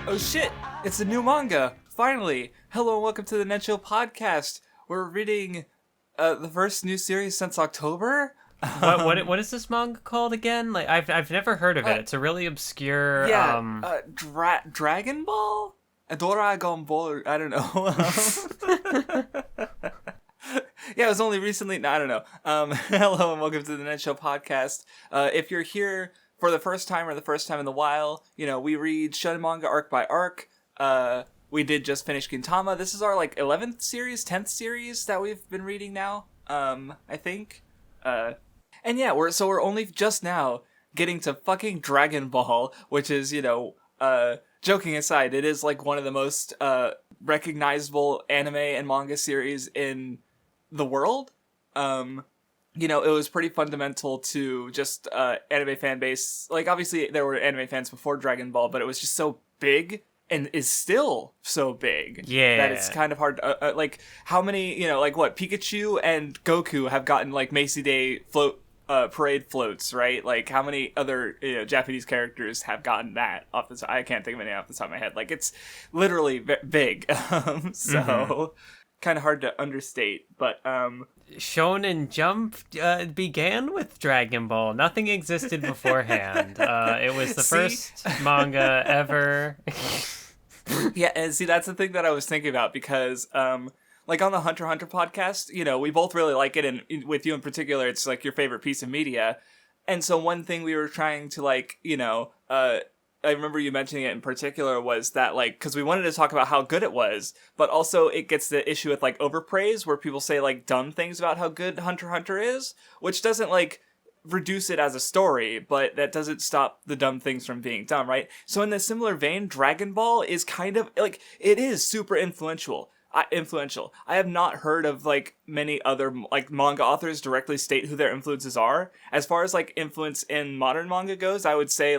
Oh shit! It's a new manga! Finally! Hello and welcome to the Nen Show Podcast. We're reading the first new series since October. What is this manga called again? Like I've never heard of it. It's a really obscure. Dragon Ball? Dragon Ball. I don't know. Yeah, it was only recently. No, I don't know. Hello and welcome to the Nen Show Podcast. If you're here for the first time or the first time in a while, you know, we read Shounen manga arc by arc. We did just finish Gintama. This is our 11th series, 10th series that we've been reading now. I think. And yeah, we're only just now getting to fucking Dragon Ball, which is, joking aside, it is one of the most recognizable anime and manga series in the world. It was pretty fundamental to just anime fan base. Obviously there were anime fans before Dragon Ball, but it was just so big and is still so big that it's kind of hard. How many, Pikachu and Goku have gotten Macy Day parade floats, right? How many other Japanese characters have gotten that off the top? I can't think of any off the top of my head. It's literally big. Kind of hard to understate, but Shonen Jump began with Dragon Ball. Nothing existed beforehand. It was the first manga ever. Yeah, and see, that's the thing that I was thinking about, because on the Hunter x Hunter podcast, we both really like it, and with you in particular, it's your favorite piece of media. And so one thing we were trying to I remember you mentioning it in particular was that because we wanted to talk about how good it was, but also it gets the issue with overpraise, where people say dumb things about how good Hunter x Hunter is, which doesn't reduce it as a story, but that doesn't stop the dumb things from being dumb, right? So in a similar vein, Dragon Ball is kind of it is super influential. I have not heard of many other manga authors directly state who their influences are. As far as influence in modern manga goes, I would say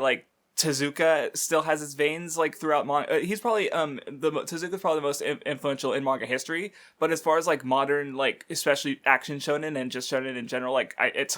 Tezuka still has his veins throughout manga. He's probably Tezuka's probably the most influential in manga history. But as far as modern especially action shonen and just shonen in general, it's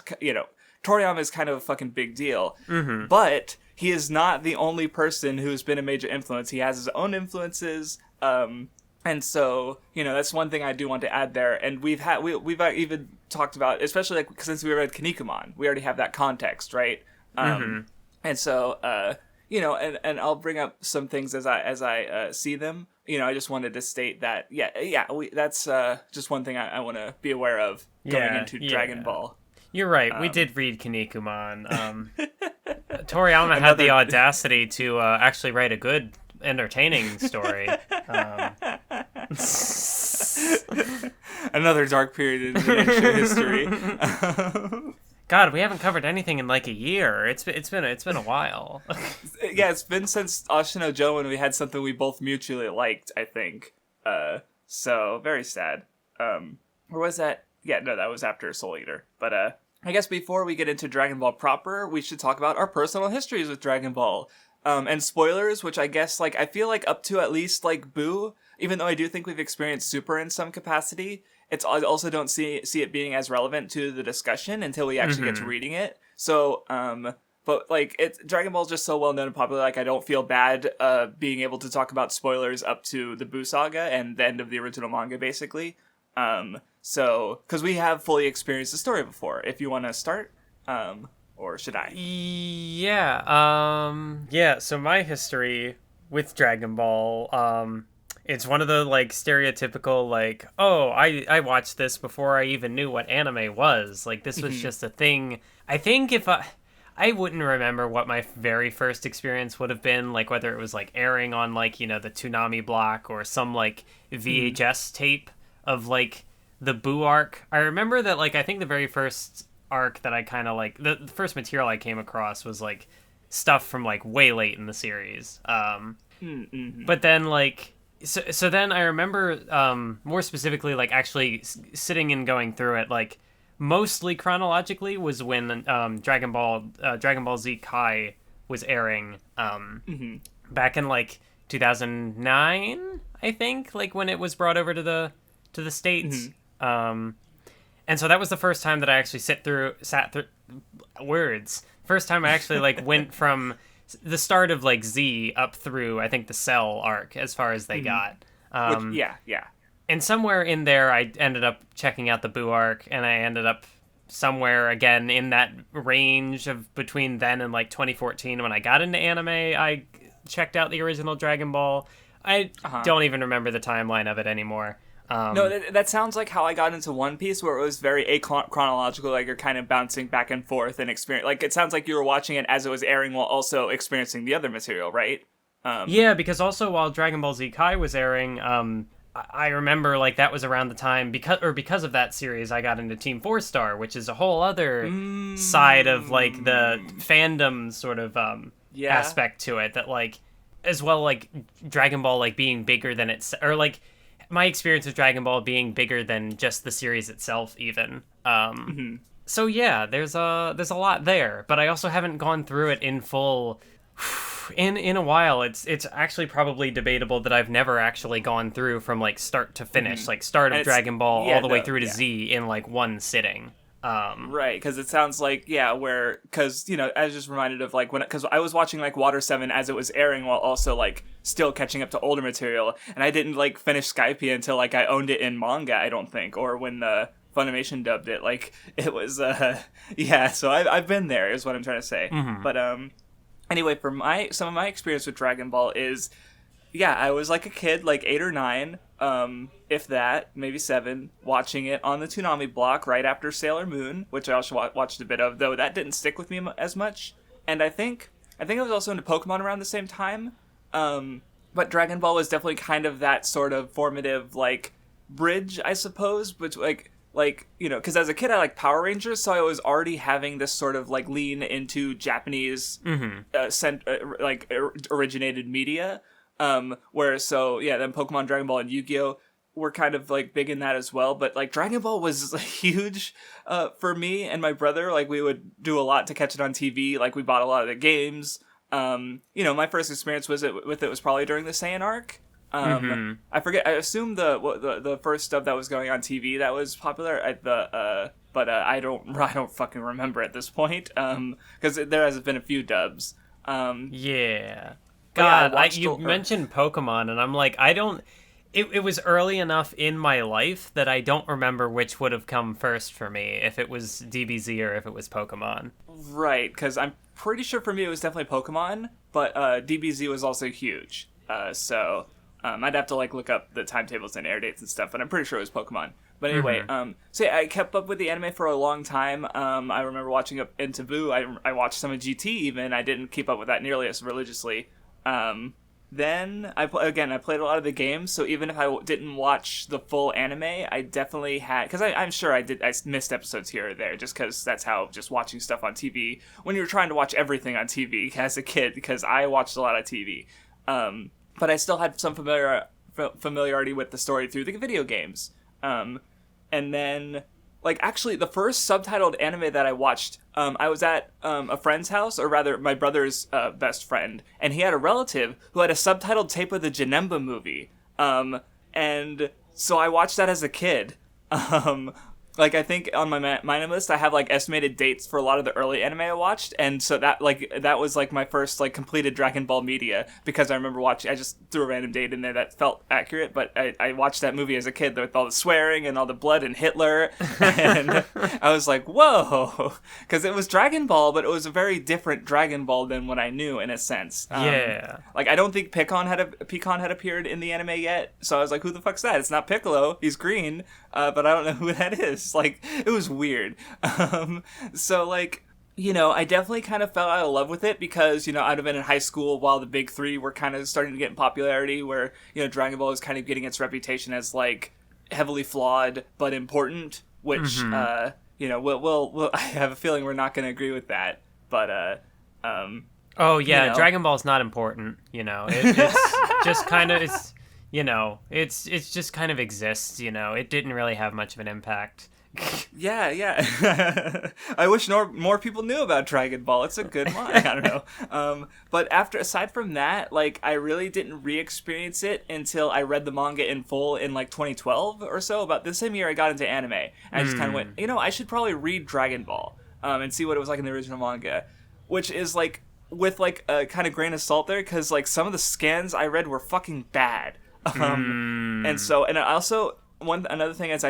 Toriyama is kind of a fucking big deal. Mm-hmm. But he is not the only person who's been a major influence. He has his own influences. And so, that's one thing I do want to add there. And we've even talked about, especially since we read Kinnikuman, we already have that context, right? And so, and I'll bring up some things as I see them. I just wanted to state that, that's just one thing I want to be aware of going into Dragon Ball. You're right. We did read Kinnikuman. Toriyama had the audacity to actually write a good, entertaining story. Another dark period in the history. God, we haven't covered anything in a year. It's been a while. Yeah, it's been since Ashino Joe when we had something we both mutually liked, I think. So very sad. Or was that? Yeah, no, that was after Soul Eater. But I guess before we get into Dragon Ball proper, we should talk about our personal histories with Dragon Ball. And spoilers, which I guess I feel up to at least Boo, even though I do think we've experienced Super in some capacity. I also don't see it being as relevant to the discussion until we actually get to reading it. So, but Dragon Ball is just so well known and popular. I don't feel bad being able to talk about spoilers up to the Buu saga and the end of the original manga, basically. So because we have fully experienced the story before. If you want to start, or should I? Yeah. So my history with Dragon Ball, it's one of the stereotypical I watched this before I even knew what anime was. This was just a thing. I think if I wouldn't remember what my very first experience would have been, whether it was airing on the Toonami block or some VHS tape of the Boo arc. I remember that I think the very first arc that I kind of the first material I came across was stuff from way late in the series. But then So then I remember more specifically actually sitting and going through it mostly chronologically was when Dragon Ball Z Kai was airing back in 2009, I think, when it was brought over to the States. And so that was the first time that I actually sat through words. First time I actually like went from the start of like Z up through I think the Cell arc as far as they got. Yeah. And somewhere in there I ended up checking out the Boo arc, and I ended up somewhere again in that range of between then and like 2014 when I got into anime. I checked out the original Dragon Ball. I don't even remember the timeline of it anymore. No, that sounds like how I got into One Piece, where it was very chronological, like you're kind of bouncing back and forth and experience. Like it sounds like you were watching it as it was airing while also experiencing the other material, right? Yeah, because also while Dragon Ball Z Kai was airing, I remember like that was around the time because of that series I got into Team 4-Star, which is a whole other side of like the fandom sort of aspect to it, that like as well like Dragon Ball like being bigger than it's, or like my experience with Dragon Ball being bigger than just the series itself even. So yeah, there's a lot there, but I also haven't gone through it in full in a while. It's actually probably debatable that I've never actually gone through from like start to finish, like start of Dragon Ball all the way through to Z in like one sitting. Right, because it sounds like, because, I was just reminded of, like, because I was watching, like, Water 7 as it was airing while also, like, still catching up to older material, and I didn't, like, finish Skypiea until, like, I owned it in manga, I don't think, or when Funimation dubbed it, like, it was, so I've been there, is what I'm trying to say. But, anyway, for some of my experience with Dragon Ball is, I was, like, a kid, like, 8 or 9, if that, maybe 7, watching it on the Toonami block right after Sailor Moon, which I also watched a bit of, though that didn't stick with me as much. And I think I was also into Pokemon around the same time. But Dragon Ball was definitely kind of that sort of formative, like, bridge, I suppose, but because as a kid I liked Power Rangers, so I was already having this sort of, like, lean into Japanese, originated media. Then Pokemon, Dragon Ball, and Yu-Gi-Oh! Were kind of, like, big in that as well, but, like, Dragon Ball was huge, for me and my brother. Like, we would do a lot to catch it on TV, like, we bought a lot of the games. My first experience with it was probably during the Saiyan arc. I forget, I assume the first stuff that was going on TV that was popular at but I don't fucking remember at this point, because there has been a few dubs. God, you mentioned Pokemon, and I'm like, it was early enough in my life that I don't remember which would have come first for me, if it was DBZ or if it was Pokemon. Right, because I'm pretty sure for me it was definitely Pokemon, but DBZ was also huge. I'd have to, like, look up the timetables and air dates and stuff, but I'm pretty sure it was Pokemon. But anyway, I kept up with the anime for a long time. I remember watching up into Boo. I watched some of GT even. I didn't keep up with that nearly as religiously. Then I played a lot of the games, so even if I didn't watch the full anime, I definitely had, because I'm sure I missed episodes here or there, just because that's how just watching stuff on TV, when you're trying to watch everything on TV as a kid, because I watched a lot of TV, but I still had some familiarity with the story through the video games, and then, like, actually, the first subtitled anime that I watched, I was at a friend's house, or rather, my brother's best friend, and he had a relative who had a subtitled tape of the Janemba movie, and so I watched that as a kid. Like, I think on my manga list, I have, like, estimated dates for a lot of the early anime I watched, and so that was, like, my first, like, completed Dragon Ball media, because I remember watching, I just threw a random date in there that felt accurate, but I watched that movie as a kid with all the swearing and all the blood and Hitler, and I was like, whoa, because it was Dragon Ball, but it was a very different Dragon Ball than what I knew, in a sense. Like, I don't think Pikkon had appeared in the anime yet, so I was like, who the fuck's that? It's not Piccolo, he's green, but I don't know who that is. Like, it was weird. So, like, I definitely kind of fell out of love with it because, I'd have been in high school while the big three were kind of starting to get in popularity, where, Dragon Ball was kind of getting its reputation as, like, heavily flawed but important, which, we'll I have a feeling we're not going to agree with that, but, Dragon Ball's not important, it's just kind of, you know, it's just kind of exists, you know. It didn't really have much of an impact. Yeah. I wish more people knew about Dragon Ball. It's a good manga. I don't know. But aside from that, like, I really didn't re-experience it until I read the manga in full in like 2012 or so. About the same year I got into anime. And I just kind of went, I should probably read Dragon Ball and see what it was like in the original manga, which is like with like a kind of grain of salt there, because like some of the scans I read were fucking bad. And so, and also another thing is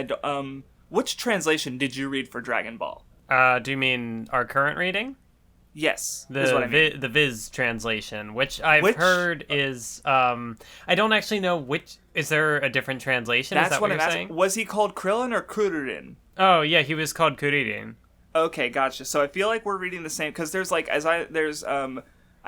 which translation did you read for Dragon Ball? Do you mean our current reading? Yes, is what I mean. The Viz translation, which I've heard is I don't actually know which. Is there a different translation? That's is that what you're I'm saying? asking. Was he called Krillin or Kuririn? Oh yeah, he was called Kuririn. Okay, gotcha. So I feel like we're reading the same, because there's like I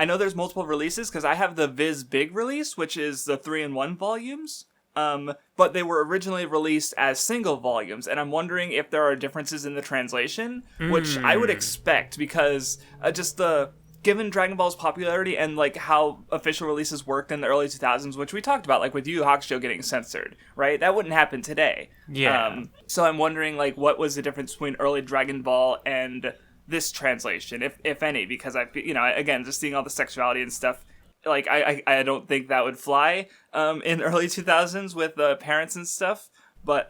know there's multiple releases, because I have the Viz Big release, which is the 3-in-1 volumes. But they were originally released as single volumes, and I'm wondering if there are differences in the translation, which I would expect, because given Dragon Ball's popularity and like how official releases worked in the early 2000s, which we talked about, like with Yu Yu Hakusho getting censored, right? That wouldn't happen today. Yeah. So I'm wondering, like, what was the difference between early Dragon Ball and this translation, if any? Because I, again, just seeing all the sexuality and stuff. Like, I don't think that would fly in early 2000s with parents and stuff. But,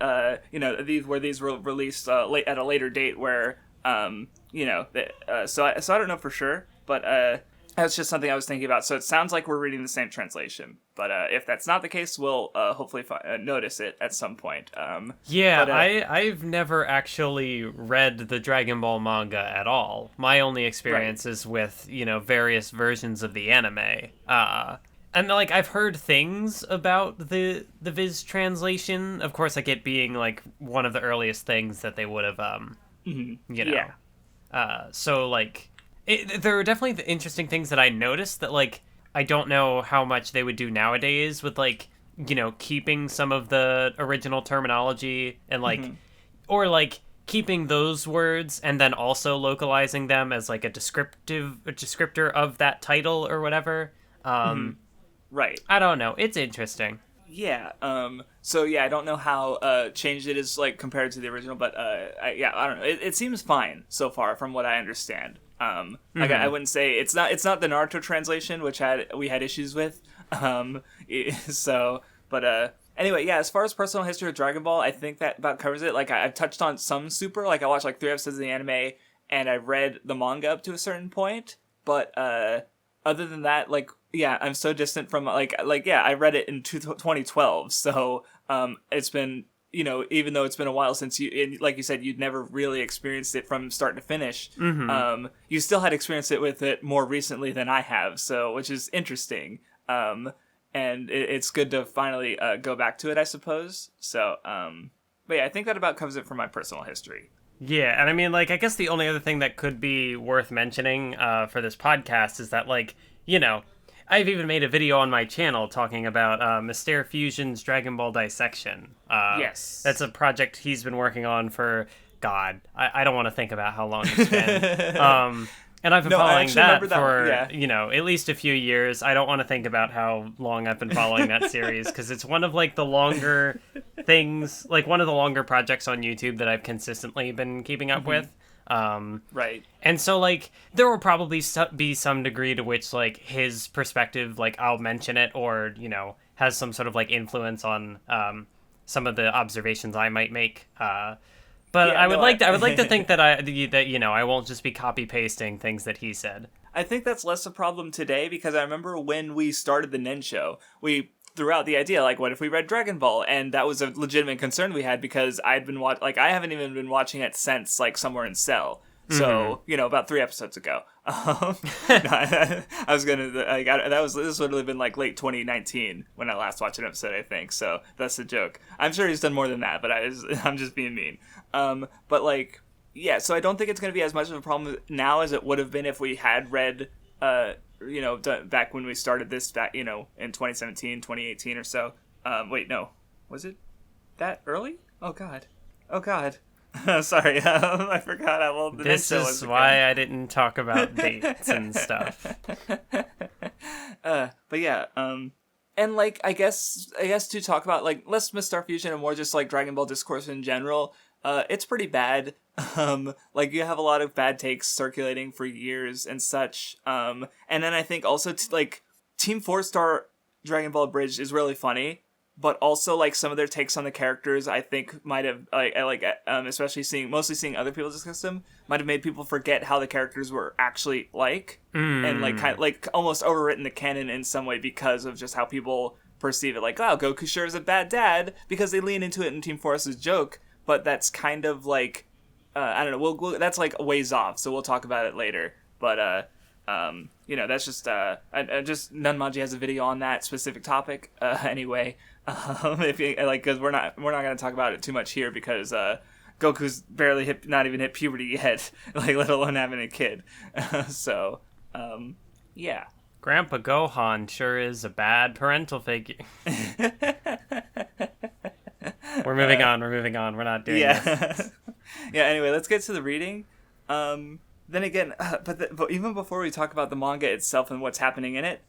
these were released late at a later date where, so I don't know for sure. But that's just something I was thinking about. So it sounds like we're reading the same translation. But if that's not the case, we'll hopefully notice it at some point. I've never actually read the Dragon Ball manga at all. My only experience is with, various versions of the anime. And, like, I've heard things about the Viz translation. Of course, like, it being, like, one of the earliest things that they would have, so, like, there are definitely interesting things that I noticed that, like, I don't know how much they would do nowadays with, like, keeping some of the original terminology and, like, or, like, keeping those words and then also localizing them as, like, a descriptor of that title or whatever. Right. I don't know. It's interesting. Yeah. So yeah, I don't know how changed it is, like, compared to the original, but I don't know. It seems fine so far from what I understand. Like, I wouldn't say it's not the Naruto translation, which we had issues with. Anyway, yeah, as far as personal history of Dragon Ball, I think that about covers it. Like, I've touched on some Super, like, I watched like 3 episodes of the anime, and I read the manga up to a certain point, but other than that, like, yeah, I'm so distant from, I read it in 2012, so it's been, even though it's been a while since like you said, you'd never really experienced it from start to finish, you still had experienced it with it more recently than I have, so, which is interesting, and it's good to finally go back to it, I suppose, so, but yeah, I think that about covers it for my personal history. Yeah, and I mean, like, I guess the only other thing that could be worth mentioning for this podcast is that, like, I've even made a video on my channel talking about Mystere Fusion's Dragon Ball Dissection. Yes. That's a project he's been working on for, God, I don't want to think about how long it's been. And I've been following that for, at least a few years. I don't want to think about how long I've been following that series, because it's one of, like, the longer things, like, one of the longer projects on YouTube that I've consistently been keeping up with. Right. And so, like, there will probably be some degree to which, like, his perspective, like, I'll mention it, or, has some sort of, like, influence on some of the observations I might make. But I would like to think that I won't just be copy pasting things that he said. I think that's less a problem today, because I remember when we started the Nen Show, we threw out the idea, like, what if we read Dragon Ball? And that was a legitimate concern we had, because I'd been I haven't even been watching it since, like, Somewhere in Cell. So, about 3 episodes ago. I was gonna, this would have been, like, late 2019 when I last watched an episode, I think. So that's the joke. I'm sure he's done more than that, but I'm just being mean. But, like, yeah, so I don't think it's going to be as much of a problem now as it would have been if we had read, back when we started this back, in 2017, 2018 or so. Wait, no. Was it that early? Oh, God. Sorry, I forgot how old the Nen Show was. This is why I didn't talk about dates and stuff. But yeah, And like I guess to talk about like less Miss Star Fusion and more just like Dragon Ball discourse in general, it's pretty bad. Like you have a lot of bad takes circulating for years and such. And then I think also like Team 4-Star Dragon Ball Bridge is really funny, but also like some of their takes on the characters I think might have especially mostly seeing other people discuss them might have made people forget how the characters were actually like, and like kind of like almost overwritten the canon in some way because of just how people perceive it. Like, oh, Goku sure is a bad dad, because they lean into it in Team Force's joke, but that's kind of like I don't know. We'll that's like a ways off, so we'll talk about it later. But that's just just Nunmaji has a video on that specific topic. Anyway, if you like, because we're not gonna talk about it too much here because Goku's barely not even hit puberty yet, like let alone having a kid. So yeah. Grandpa Gohan sure is a bad parental figure. We're moving on. We're not doing this. Yeah, anyway, let's get to the reading. Then again, but even before we talk about the manga itself and what's happening in it,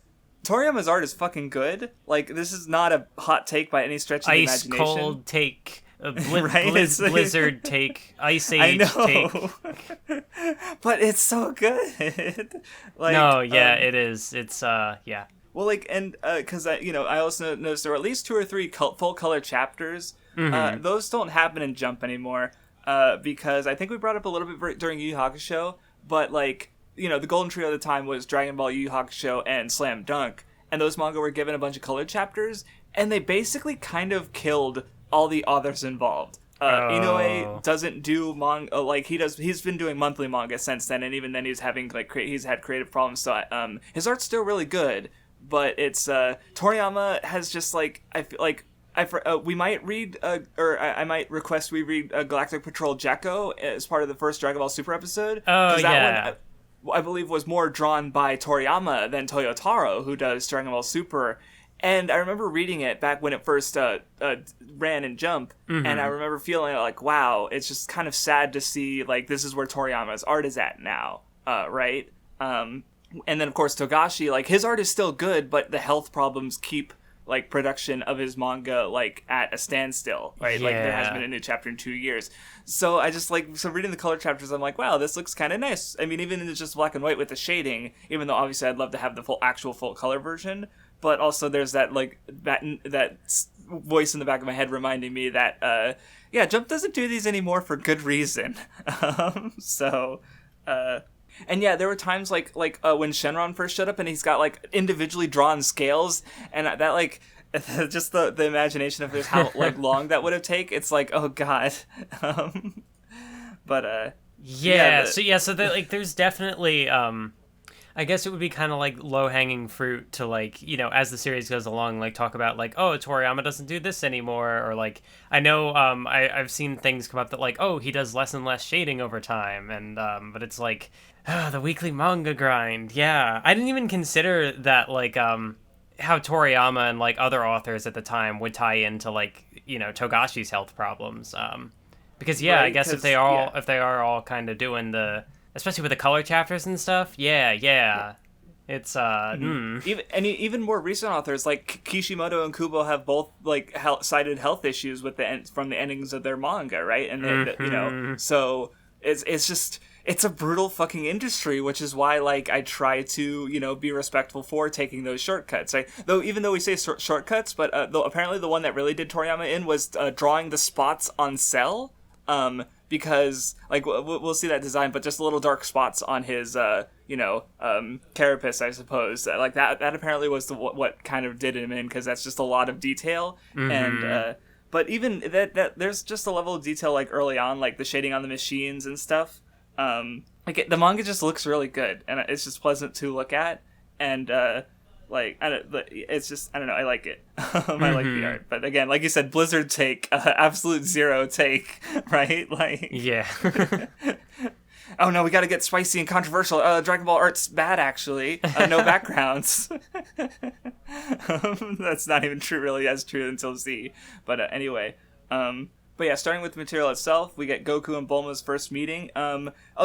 Toriyama's art is fucking good. Like, this is not a hot take by any stretch of the imagination. Ice cold take. Right? Blizzard take. Ice Age take. But it's so good. Like, no, yeah, it is. It's, yeah. Well, like, and, because, I also noticed there were at least 2 or 3 full color chapters. Mm-hmm. Those don't happen in Jump anymore. Because I think we brought up a little bit during Yu Yu Hakusho, but like, the golden trio at the time was Dragon Ball, Yu Yu Hakusho, and Slam Dunk, and those manga were given a bunch of colored chapters, and they basically kind of killed all the authors involved. Inoue doesn't do manga, like he's been doing monthly manga since then, and even then he's having he's had creative problems, so his art's still really good, but it's Toriyama has just like, I feel like we might read, I might request we read Galactic Patrol Gekko as part of the first Dragon Ball Super episode. Oh, yeah. That one, I believe, was more drawn by Toriyama than Toyotaro, who does Dragon Ball Super. And I remember reading it back when it first ran in Jump, and I remember feeling like, wow, it's just kind of sad to see, like, this is where Toriyama's art is at now, right? And then, of course, Togashi, like, his art is still good, but the health problems keep like production of his manga like at a standstill, right? Yeah. Like there hasn't been a new chapter in 2 years. So I just reading the color chapters, I'm like, wow, this looks kind of nice. I mean, even if it's just black and white with the shading, even though obviously I'd love to have the full color version, but also there's that like that voice in the back of my head reminding me that Jump doesn't do these anymore for good reason. And yeah, there were times like when Shenron first showed up and he's got like individually drawn scales, and that like just the imagination of just how like long that would have taken. It's like, oh god. So there's definitely I guess it would be kind of like low-hanging fruit to like, as the series goes along, like talk about like, oh, Toriyama doesn't do this anymore, or like I know I've seen things come up that like, oh, he does less and less shading over time, and but it's like, the weekly manga grind. Yeah, I didn't even consider that like how Toriyama and like other authors at the time would tie into like Togashi's health problems, because right, I guess if they are all kind of doing the, especially with the color chapters and stuff, it's even more recent authors like Kishimoto and Kubo have both like cited health issues with from the endings of their manga, right? And so it's just, it's a brutal fucking industry, which is why like I try to be respectful for taking those shortcuts. Even though we say shortcuts, but apparently the one that really did Toriyama in was drawing the spots on Cell. Because like we'll see that design, but just little dark spots on his carapace, I suppose. Like that apparently was what kind of did him in, because that's just a lot of detail. And but even that there's just a level of detail like early on, like the shading on the machines and stuff. Like the manga just looks really good, and it's just pleasant to look at, and it's just, I don't know, I like it. I like the art, but again, like you said, Blizzard take, absolute zero take, right? Like, yeah. Oh no, we got to get spicy and controversial. Dragon Ball art's bad, actually. No backgrounds. That's not even true, really. That's true until Z. But anyway, but yeah, starting with the material itself, we get Goku and Bulma's first meeting.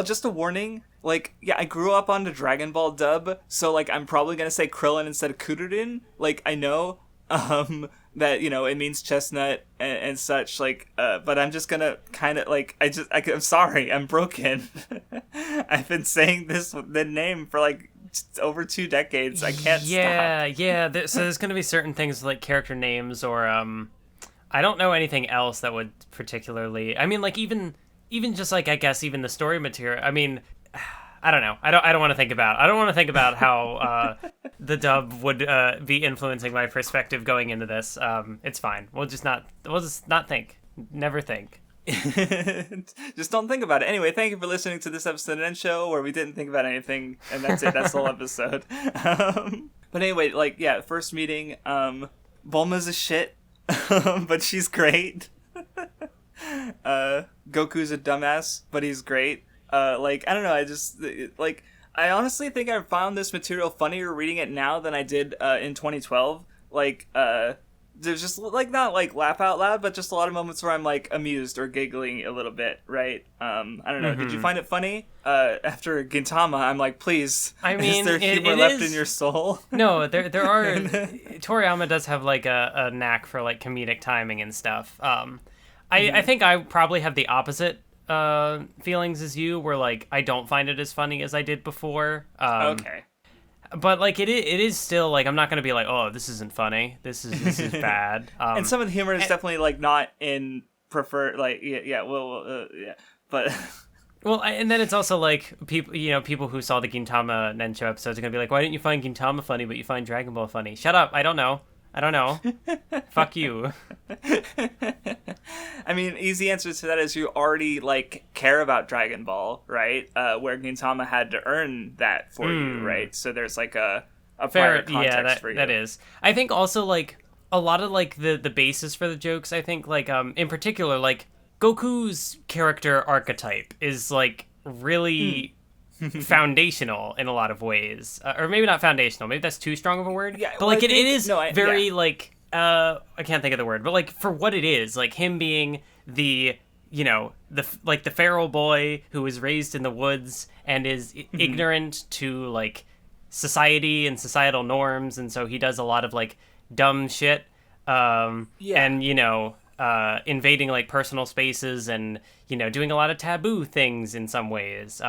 Just a warning, like, yeah, I grew up on the Dragon Ball dub, so, like, I'm probably gonna say Krillin instead of Kururin. Like, I know, that, you know, it means chestnut and such, like, but I'm just gonna kind of, like, I'm sorry, I'm broken. I've been saying the name for, like, over 2 decades. I can't stop. Yeah. So there's gonna be certain things like character names or, I don't know anything else that would particularly, I mean, like, even just, like, I guess even the story material, I mean, I don't know. I don't want to think about how the dub would be influencing my perspective going into this. It's fine. We'll just not think. Never think. Just don't think about it. Anyway, thank you for listening to this episode of Nen Show where we didn't think about anything, and that's it. That's the whole episode. But anyway, like, yeah, first meeting. Bulma's a shit, but she's great. Goku's a dumbass, but he's great. Like, I don't know, I just, like, I honestly think I found this material funnier reading it now than I did in 2012. Like, there's just, like, not, like, laugh out loud, but just a lot of moments where I'm, like, amused or giggling a little bit, right? I don't know, Did you find it funny? After Gintama, I'm like, please, I mean, is there humor left in your soul? No, there are, Toriyama does have, like, a knack for, like, comedic timing and stuff. I think I probably have the opposite feelings as you, where, like, I don't find it as funny as I did before. Okay. But, like, it is still, like, I'm not going to be like, oh, this isn't funny. This is bad. And some of the humor is definitely, like, not in like, but... Well, and then it's also, like, people who saw the Gintama Nen Show episodes are going to be like, why didn't you find Gintama funny, but you find Dragon Ball funny? Shut up, I don't know. Fuck you. I mean, easy answer to that is you already, like, care about Dragon Ball, right? Where Gintama had to earn that for you, right? So there's, like, a prior context for you. That is. I think also, like, a lot of, like, the basis for the jokes, I think, like, in particular, like, Goku's character archetype is, like, really... foundational in a lot of ways, or maybe not foundational, maybe that's too strong of a word, but like it is very like I can't think of the word, but like for what it is, like him being the, you know, the feral boy who was raised in the woods and is ignorant to like society and societal norms, and so he does a lot of like dumb shit, and you know, invading like personal spaces and, you know, doing a lot of taboo things in some ways,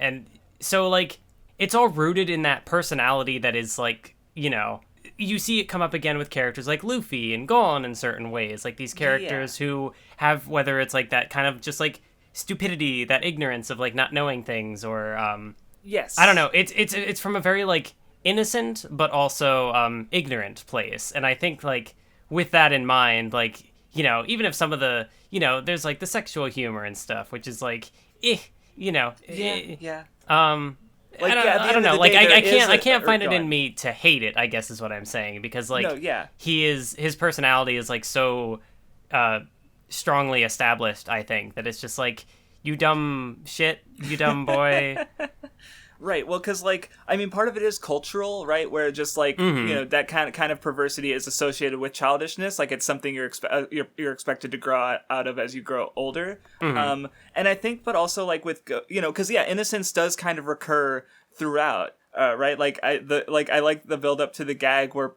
and so, like, it's all rooted in that personality that is, like, you know, you see it come up again with characters like Luffy and Gon in certain ways. Like, these characters who have, whether it's, like, that kind of just, like, stupidity, that ignorance of, like, not knowing things, or, yes. I don't know. It's from a very, like, innocent, but also, ignorant place. And I think, like, with that in mind, like, you know, even if some of the, you know, there's, like, the sexual humor and stuff, which is, like, you know, like, I don't know. Like, I can't find it in me to hate it, I guess is what I'm saying, because like his personality is like so strongly established, I think, that it's just like, you dumb shit, you dumb boy. Right, well, because, like, I mean, part of it is cultural, right, where just, like, you know, that kind of perversity is associated with childishness, like, it's something you're expected to grow out of as you grow older, and I think, but also, like, with, you know, because, innocence does kind of recur throughout, right, like, I like the build-up to the gag where,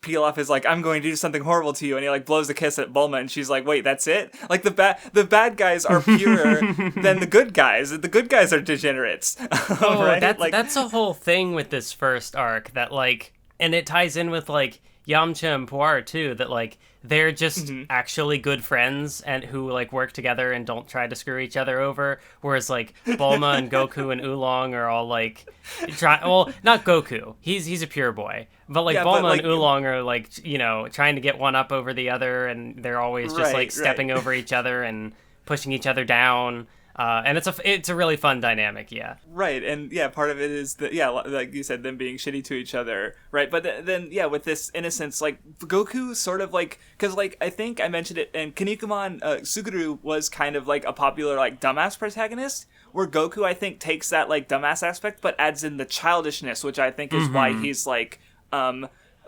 Pilaf is like, I'm going to do something horrible to you, and he, like, blows a kiss at Bulma, and she's like, wait, that's it? Like, the bad guys are purer than the good guys. The good guys are degenerates. Oh, right? That's a whole thing with this first arc, that, like, and it ties in with, like, Yamcha and Puar, too, that, like, they're just actually good friends and who, like, work together and don't try to screw each other over, whereas, like, Bulma and Goku and Oolong are all, like, well, not Goku, he's a pure boy, but, like, Bulma and Oolong are, like, you know, trying to get one up over the other, and they're always just, stepping over each other and pushing each other down. And it's a really fun dynamic, Right, and part of it is that, like you said, them being shitty to each other, right? But then with this innocence, like, Goku sort of, like, because, like, I think I mentioned it, and Kinnikuman, Suguru was kind of, like, a popular, like, dumbass protagonist, where Goku, I think, takes that, like, dumbass aspect, but adds in the childishness, which I think is why he's, like,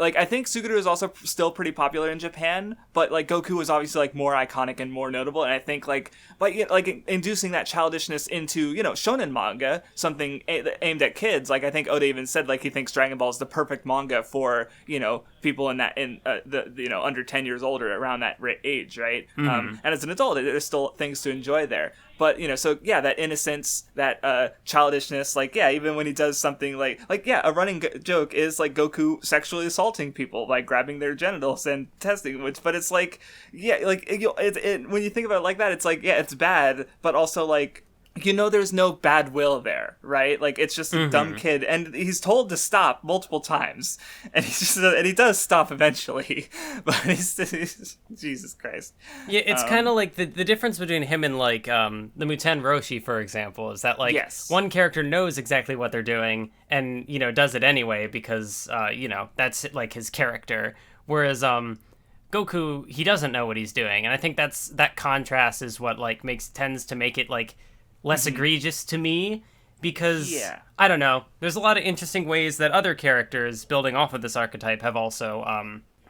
like I think Suguru is also still pretty popular in Japan, but like Goku was obviously like more iconic and more notable, and I think like by like inducing that childishness into, you know, shonen manga, something aimed at kids. Like I think Oda even said like he thinks Dragon Ball is the perfect manga for, you know, people in that the you know, under 10 years older, around that age, right? And as an adult, there's still things to enjoy there. But, you know, so, yeah, that innocence, that childishness, like, yeah, even when he does something like yeah, a running joke is, like, Goku sexually assaulting people, like, grabbing their genitals and testing, but it's, like, yeah, like, when you think about it like that, it's, like, yeah, it's bad, but also, like, you know, there's no bad will there, right? Like, it's just a dumb kid, and he's told to stop multiple times, and he does stop eventually, but he's Jesus Christ. Yeah, it's kind of like the difference between him and like the Muten Roshi, for example, is that like one character knows exactly what they're doing and, you know, does it anyway because you know, that's like his character, whereas Goku, he doesn't know what he's doing, and I think that contrast is what like tends to make it like less egregious to me, because I don't know, there's a lot of interesting ways that other characters building off of this archetype have also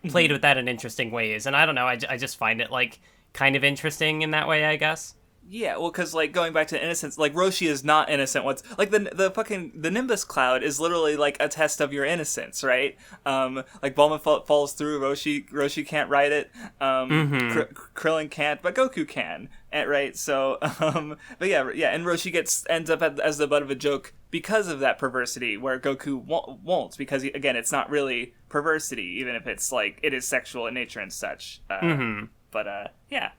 played with that in interesting ways, and I don't know, I just find it like kind of interesting in that way, I guess. Yeah, well, because, like, going back to innocence, like, Roshi is not innocent. Like, the Nimbus Cloud is literally, like, a test of your innocence, right? Like, Bulma falls through, Roshi can't ride it, Krillin can't, but Goku can, right? So, but yeah, and Roshi ends up as the butt of a joke because of that perversity, where Goku won't, because, again, it's not really perversity, even if it's, like, it is sexual in nature and such. But, yeah.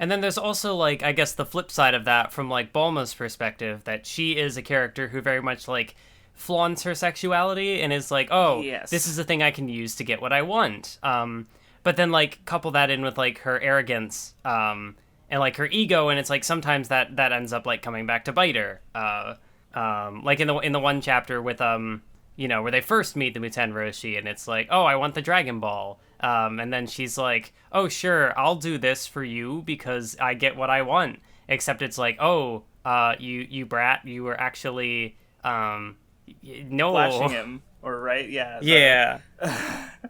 And then there's also, like, I guess the flip side of that from, like, Bulma's perspective, that she is a character who very much, like, flaunts her sexuality and is like, oh, this is a thing I can use to get what I want. But then, like, couple that in with, like, her arrogance and, like, her ego, and it's, like, sometimes that ends up, like, coming back to bite her. Like, in the one chapter with, you know, where they first meet the Muten Roshi, and it's like, oh, I want the Dragon Ball. And then she's like, oh, sure, I'll do this for you because I get what I want. Except it's like, oh, you brat, you were actually, no. Flashing him, or right? Yeah. Yeah.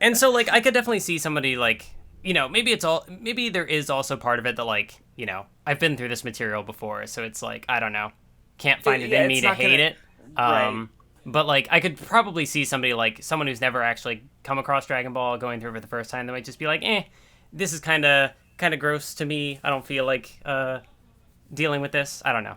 And so, like, I could definitely see somebody, like, you know, maybe there is also part of it that, like, you know, I've been through this material before, so it's like, I don't know, can't find it in me to hate it. Right. But, like, I could probably see somebody, like, someone who's never actually come across Dragon Ball going through it for the first time, they might just be like, this is kind of gross to me. I don't feel like dealing with this. I don't know.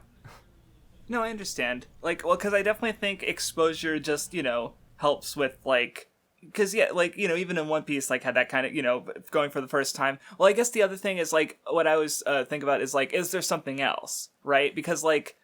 No, I understand. Like, well, because I definitely think exposure just, you know, helps with, like, because, yeah, like, you know, even in One Piece, like, had that kind of, you know, going for the first time. Well, I guess the other thing is, like, what I always think about is, like, is there something else, right? Because, like,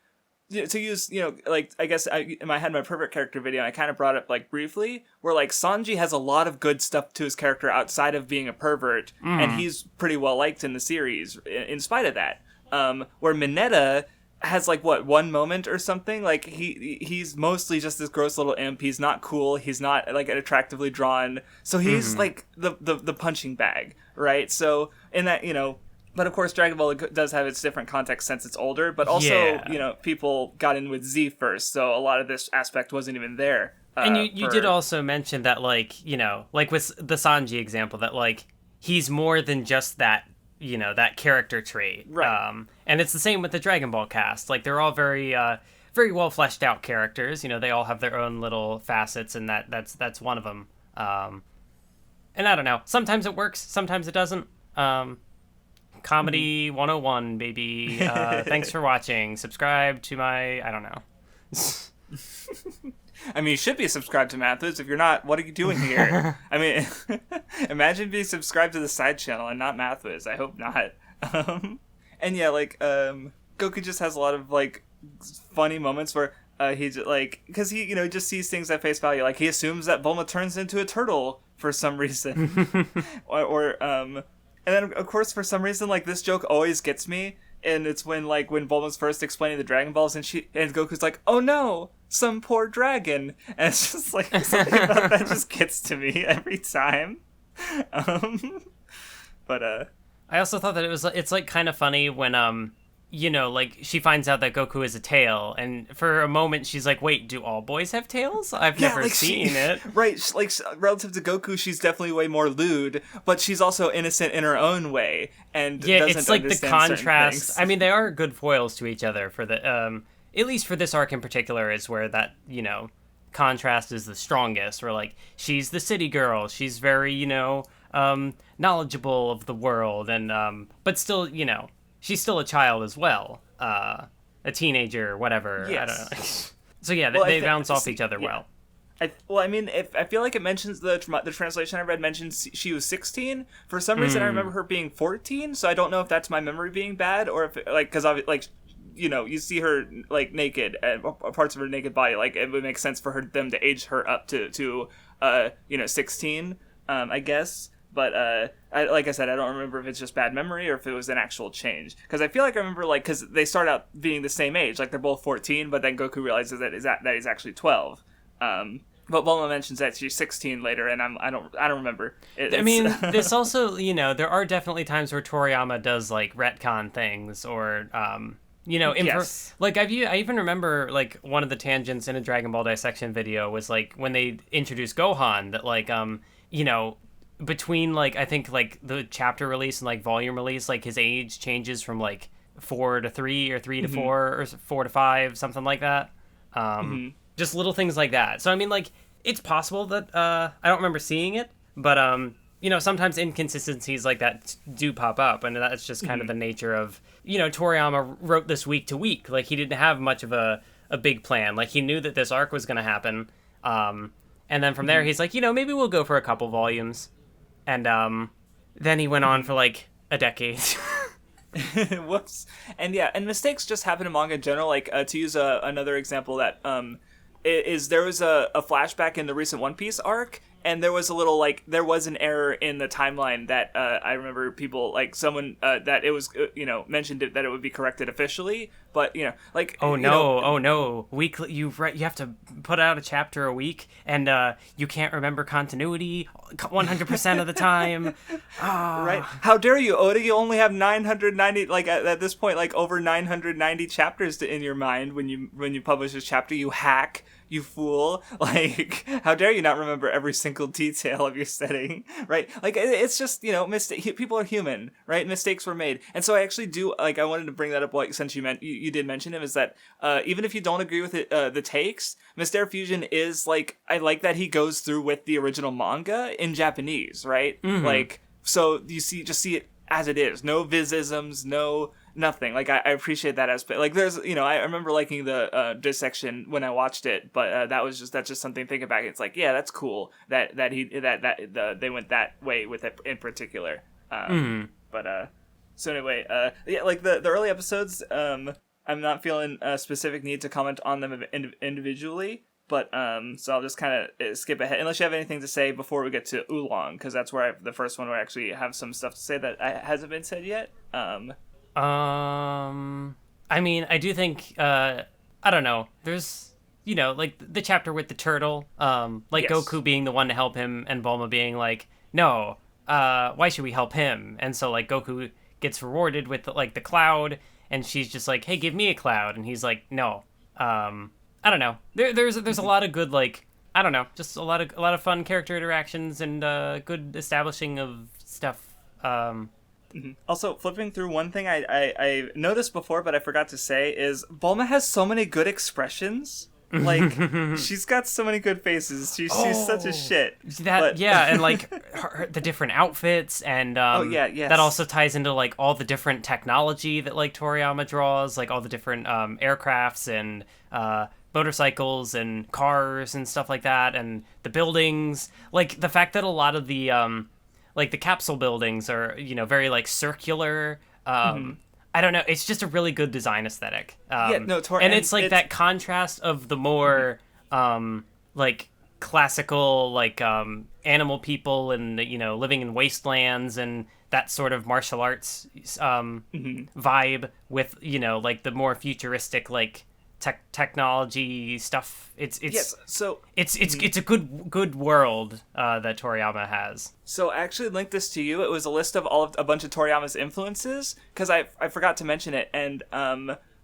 to use, you know, like, I guess I had my perfect character video, and I kind of brought up, like, briefly, where, like, Sanji has a lot of good stuff to his character outside of being a pervert, and he's pretty well liked in the series, in spite of that. Where Mineta has, like, what, one moment or something? Like, he's mostly just this gross little imp, he's not cool, he's not, like, attractively drawn, so he's, like, the punching bag, right? So, in that, you know, but of course, Dragon Ball does have its different context since it's older, but also, you know, people got in with Z first, so a lot of this aspect wasn't even there. And you did also mention that, like, you know, like with the Sanji example, that, like, he's more than just that, you know, that character trait. Right. And it's the same with the Dragon Ball cast. Like, they're all very well fleshed out characters. You know, they all have their own little facets, and that's one of them. And I don't know. Sometimes it works, sometimes it doesn't. Comedy 101, baby. Thanks for watching. Subscribe to my... I don't know. I mean, you should be subscribed to Mathwiz. If you're not, what are you doing here? I mean, imagine being subscribed to the side channel and not Mathwiz. I hope not. And yeah, like, Goku just has a lot of, like, funny moments where he just, like... Because he, you know, just sees things at face value. Like, he assumes that Bulma turns into a turtle for some reason. And then, of course, for some reason, like, this joke always gets me, and it's when Bulma's first explaining the Dragon Balls, and Goku's like, oh no, some poor dragon, and it's just, like, something about that just gets to me every time. But, I also thought that it's, like, kind of funny when, like she finds out that Goku is a tail, and for a moment she's like, wait, do all boys have tails? I've never seen it. Right, like relative to Goku, she's definitely way more lewd, but she's also innocent in her own way, and doesn't it's like the contrast. I mean, they are good foils to each other for the at least for this arc in particular is where that, contrast is the strongest, where like she's the city girl, she's very, knowledgeable of the world, and but still, she's still a child as well, a teenager, whatever. Yes. I don't know. So yeah, they bounce off each other well. I feel like it mentions the translation I read mentions she was 16. For some reason, I remember her being 14. So I don't know if that's my memory being bad, or if because you see her like naked and parts of her naked body, like it would make sense for them to age her up to 16, I guess. But like I said, I don't remember if it's just bad memory or if it was an actual change. Because I feel like I remember because they start out being the same age, like they're both 14, but then Goku realizes that he's actually 12. But Bulma mentions that she's 16 later, and I don't remember. This also, there are definitely times where Toriyama does like retcon things or yes. Like I even remember like one of the tangents in a Dragon Ball dissection video was like when they introduced Gohan, that like between like I think like the chapter release and like volume release, like his age changes from like 4 to 3 or 3 to 4 or 4 to 5, something like that. Just little things like that. So I mean, like it's possible that I don't remember seeing it, but sometimes inconsistencies like that do pop up, and that's just kind of the nature of Toriyama wrote this week to week. Like he didn't have much of a big plan. Like he knew that this arc was going to happen, and then from there he's like, maybe we'll go for a couple volumes. And then he went on for like a decade. Whoops. And yeah, and mistakes just happen in manga in general. Like to use another example, that there was a flashback in the recent One Piece arc, and there was a little there was an error in the timeline that I remember people someone that it was mentioned that it would be corrected officially, but oh no, weekly you have to put out a chapter a week, and you can't remember continuity 100% of the time. Right? How dare you, Oda? You only have 990 at this point over 990 chapters in your mind when you publish this chapter. You hack. You fool. How dare you not remember every single detail of your setting, right? It's just, people are human, right? Mistakes were made. And so I actually do, I wanted to bring that up, since you did mention him, is that even if you don't agree with it, the takes, Mr. Fusion is, I like that he goes through with the original manga in Japanese, right? So you see it as it is. No visisms, no nothing. I appreciate that aspect. There's, I remember liking the dissection when I watched it, but that's just something thinking back. It's that's cool that they went that way with it in particular. But so anyway, the early episodes, I'm not feeling a specific need to comment on them individually. But so I'll just kind of skip ahead, unless you have anything to say before we get to Oolong, because that's where the first one where I actually have some stuff to say that hasn't been said yet. I mean, I do think I don't know. There's the chapter with the turtle, yes. Goku being the one to help him, and Bulma being like, no, why should we help him? And so Goku gets rewarded with the cloud, and she's just like, hey, give me a cloud, and he's like, no. I don't know. There's a lot of good I don't know, just a lot of fun character interactions and good establishing of stuff. Also, flipping through, one thing I noticed before but I forgot to say is Bulma has so many good expressions. She's got so many good faces. She's such a shit. And the different outfits, and yes. That also ties into all the different technology that Toriyama draws, all the different aircrafts and motorcycles and cars and stuff like that, and the buildings, the fact that a lot of the the capsule buildings are very circular. I don't know, it's just a really good design aesthetic. And it's that contrast of the more classical animal people and living in wastelands and that sort of martial arts vibe with the more futuristic technology stuff. It's yes. So it's a good world that Toriyama has. So I actually linked this to you. It was a list of a bunch of Toriyama's influences, because I forgot to mention it, and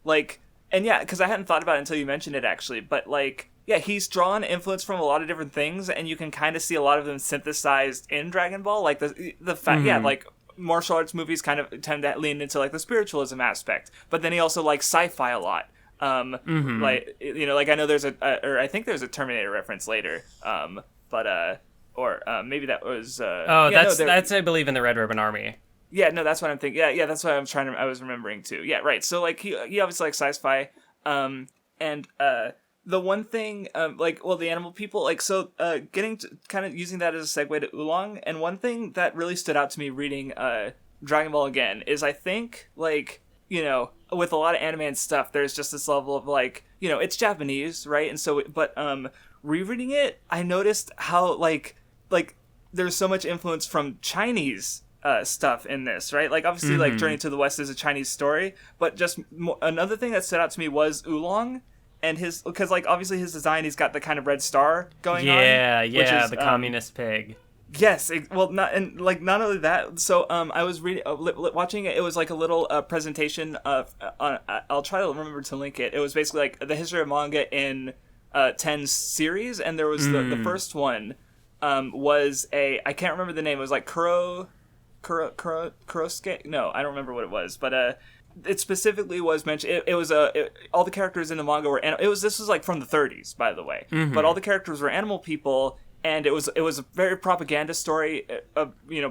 because I hadn't thought about it until you mentioned it actually, but like. Yeah, he's drawn influence from a lot of different things, and you can kind of see a lot of them synthesized in Dragon Ball. Like the fact, like martial arts movies kind of tend to lean into like the spiritualism aspect, but then he also likes sci-fi a lot. Like like I know there's or I think there's a Terminator reference later. Maybe that was. That's I believe in the Red Ribbon Army. Yeah, no, that's what I'm thinking. Yeah, that's what I was remembering too. Yeah, right. So like he obviously likes sci-fi, the one thing, the animal people, getting to kind of using that as a segue to Oolong, and one thing that really stood out to me reading Dragon Ball again is I think, with a lot of anime and stuff, there's just this level of, it's Japanese, right? And so, rereading it, I noticed how, there's so much influence from Chinese stuff in this, right? Like, obviously, Journey to the West is a Chinese story, but just another thing that stood out to me was Oolong. And because obviously his design, he's got the kind of red star going on. Which is, the communist pig. Yes, not only that. So I was watching it. It was like a little presentation of. I'll try to remember to link it. It was basically like the history of manga in 10 series, and there was the first one was I can't remember the name. It was like Kurosuke. No, I don't remember what it was, but it specifically was mentioned. It was all the characters in the manga were. This was like from the 30s, by the way. But all the characters were animal people, and it was a very propaganda story,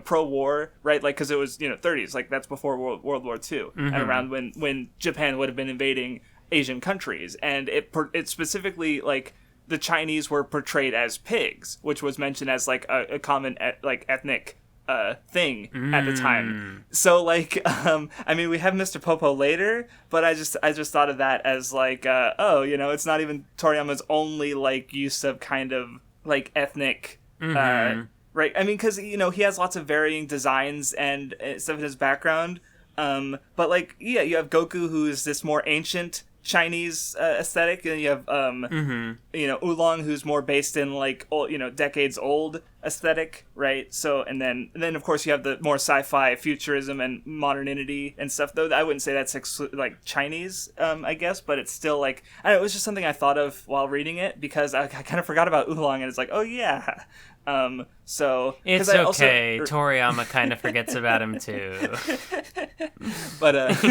pro-war, right? Like because it was 30s, like that's before World War II, and around when Japan would have been invading Asian countries, and it specifically like the Chinese were portrayed as pigs, which was mentioned as like a common ethnic thing at the time. So we have Mr. Popo later, but I just thought of that as it's not even Toriyama's only use of kind of ethnic right. I mean, because he has lots of varying designs and stuff in his background, but you have Goku, who is this more ancient Chinese aesthetic, and you have Oolong, who's more based in old, decades old aesthetic, right? So and then of course you have the more sci-fi futurism and modernity and stuff, though I wouldn't say that's Chinese, I guess, but it's still I don't know, it was just something I thought of while reading it, because I kind of forgot about Oolong, and it's oh yeah. So it's okay. Toriyama kind of forgets about him too. But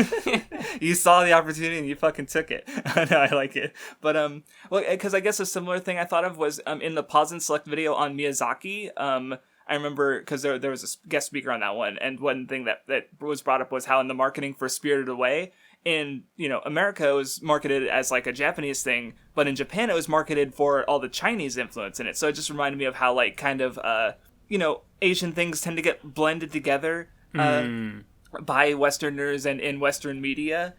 you saw the opportunity and you fucking took it. No, I like it. But because I guess a similar thing I thought of was in the Pause and Select video on Miyazaki. I remember because there was a guest speaker on that one, and one thing that was brought up was how in the marketing for Spirited Away, in America it was marketed as a Japanese thing, but in Japan it was marketed for all the Chinese influence in it. So it just reminded me of how Asian things tend to get blended together by Westerners and in Western media.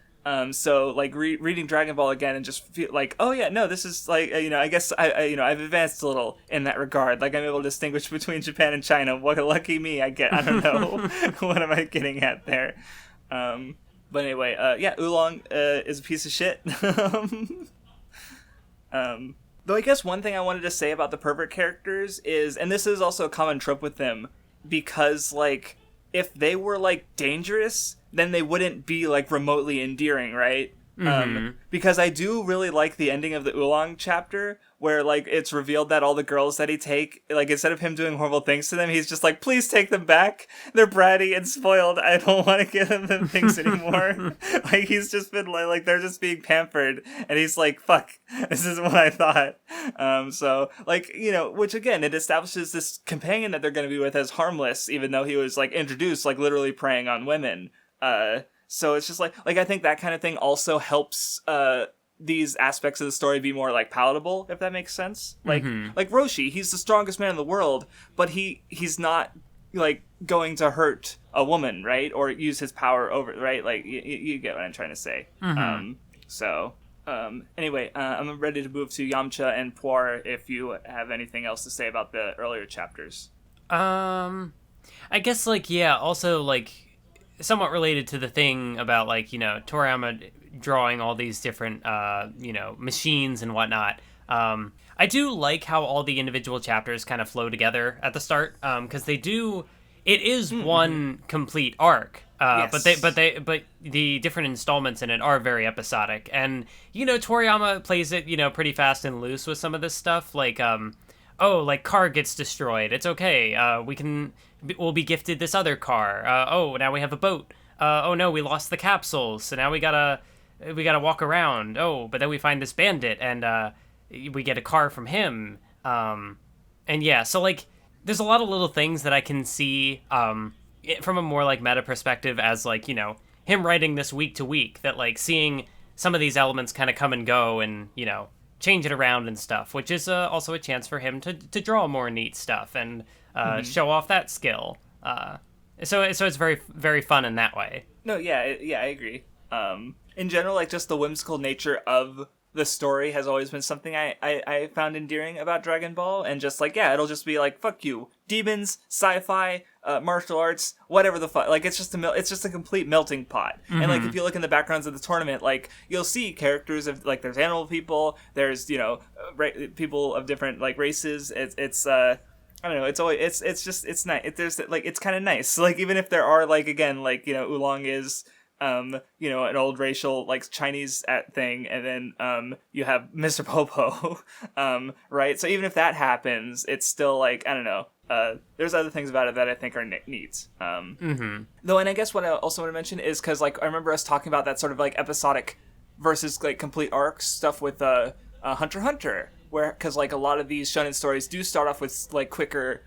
So reading Dragon Ball again and just feel oh yeah, no, this is I guess I've advanced a little in that regard. I'm able to distinguish between Japan and China. What a lucky me I get. I don't know. What am I getting at there? But anyway, Oolong is a piece of shit. Though I guess one thing I wanted to say about the pervert characters is, and this is also a common trope with them, because if they were dangerous, then they wouldn't be remotely endearing, right? Because I do really like the ending of the Oolong chapter, where it's revealed that all the girls that he take, instead of him doing horrible things to them, he's just please take them back. They're bratty and spoiled. I don't want to give them things anymore. He's just been they're just being pampered, and he's fuck, this isn't what I thought. So which again, it establishes this companion that they're going to be with as harmless, even though he was introduced literally preying on women. So it's just I think that kind of thing also helps these aspects of the story be more palatable, if that makes sense. Like Roshi, he's the strongest man in the world, but he's not going to hurt a woman, right? Or use his power over, right? You get what I'm trying to say. Anyway, I'm ready to move to Yamcha and Poir if you have anything else to say about the earlier chapters. I guess also somewhat related to the thing about Toriyama drawing all these different, machines and whatnot. I do like how all the individual chapters kind of flow together at the start, because they do. It is one complete arc, Yes. but the different installments in it are very episodic, and Toriyama plays it pretty fast and loose with some of this stuff, like car gets destroyed, it's okay, we'll be gifted this other car, now we have a boat, oh no, we lost the capsules, so now we gotta walk around, but then we find this bandit and we get a car from him, and yeah, so like there's a lot of little things that I can see from a more like meta perspective as like him writing this week to week, that like seeing some of these elements kind of come and go and change it around and stuff, which is also a chance for him to draw more neat stuff and show off that skill. So it's very, very fun in that way. No, yeah, I agree. In general, like just the whimsical nature of the story has always been something I found endearing about Dragon Ball, and just like, yeah, it'll just be like, fuck you, demons, sci-fi, martial arts, whatever the fuck, like it's just a complete melting pot. And like if you look in the backgrounds of the tournament, like you'll see characters of like, there's animal people, there's people of different like races. It's I don't know. It's always it's nice. There's like, it's kind of nice. Like even if there are like, again, like Oolong is an old racial like Chinese thing, and then you have Mr. Popo, right? So even if that happens, it's still like, I don't know. There's other things about it that I think are neat. Though, and I guess what I also want to mention is because like I remember us talking about that sort of like episodic versus like complete arcs stuff with Hunter x Hunter, where because like a lot of these shonen stories do start off with like quicker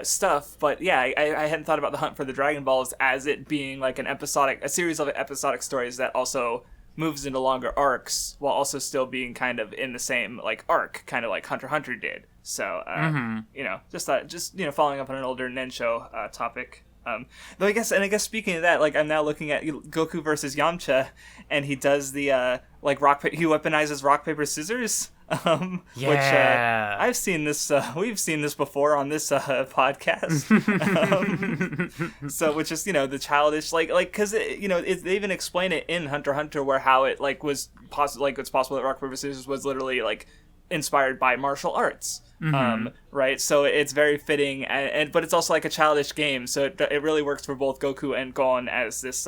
stuff, but yeah, I hadn't thought about the Hunt for the Dragon Balls as it being like a series of episodic stories that also moves into longer arcs while also still being kind of in the same like arc, kind of like Hunter x Hunter did. So just following up on an older Nen Show topic. Though I guess speaking of that, like I'm now looking at Goku versus Yamcha, and he does the like he weaponizes rock paper scissors. Yeah. Which I've seen this. We've seen this before on this podcast. So which is the childish like because they even explain it in Hunter x Hunter where how it like was possible, like it's possible that rock paper scissors was literally like inspired by martial arts. Right, so it's very fitting, and but it's also like a childish game, so it really works for both Goku and Gon as this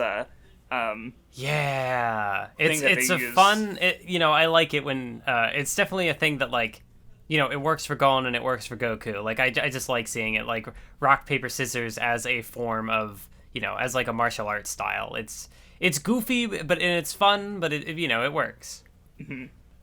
it's a fun I like it when it's definitely a thing that like it works for Gon and it works for Goku. Like I just like seeing it like rock paper scissors as a form of as like a martial arts style. It's goofy, but and it's fun, but it works.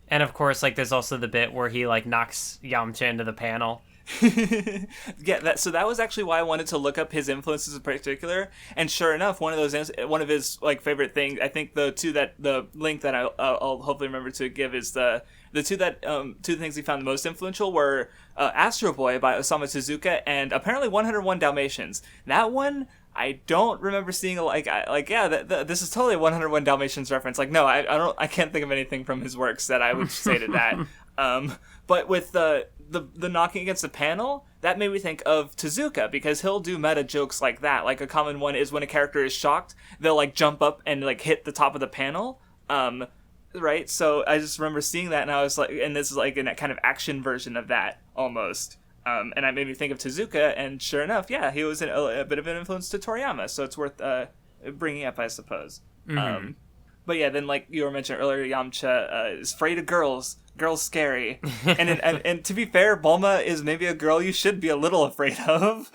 And of course, like there's also the bit where he like knocks Yamcha into the panel. Yeah, so that was actually why I wanted to look up his influences in particular. And sure enough, one of his like favorite things, I think the link that I'll hopefully remember to give is the two things he found the most influential were Astro Boy by Osamu Tezuka and apparently 101 Dalmatians. That one I don't remember seeing this is totally a 101 Dalmatians reference. Like no, I can't think of anything from his works that I would say to that. But with the knocking against the panel, that made me think of Tezuka, because he'll do meta jokes like that. Like a common one is when a character is shocked, they'll like jump up and like hit the top of the panel. Right? So I just remember seeing that, and I was like, and this is like a kind of action version of that almost. And that made me think of Tezuka, and sure enough, yeah, he was a bit of an influence to Toriyama, so it's worth bringing up, I suppose. But yeah, then like you were mentioning earlier, Yamcha is afraid of girls. Girls scary. And to be fair, Bulma is maybe a girl you should be a little afraid of.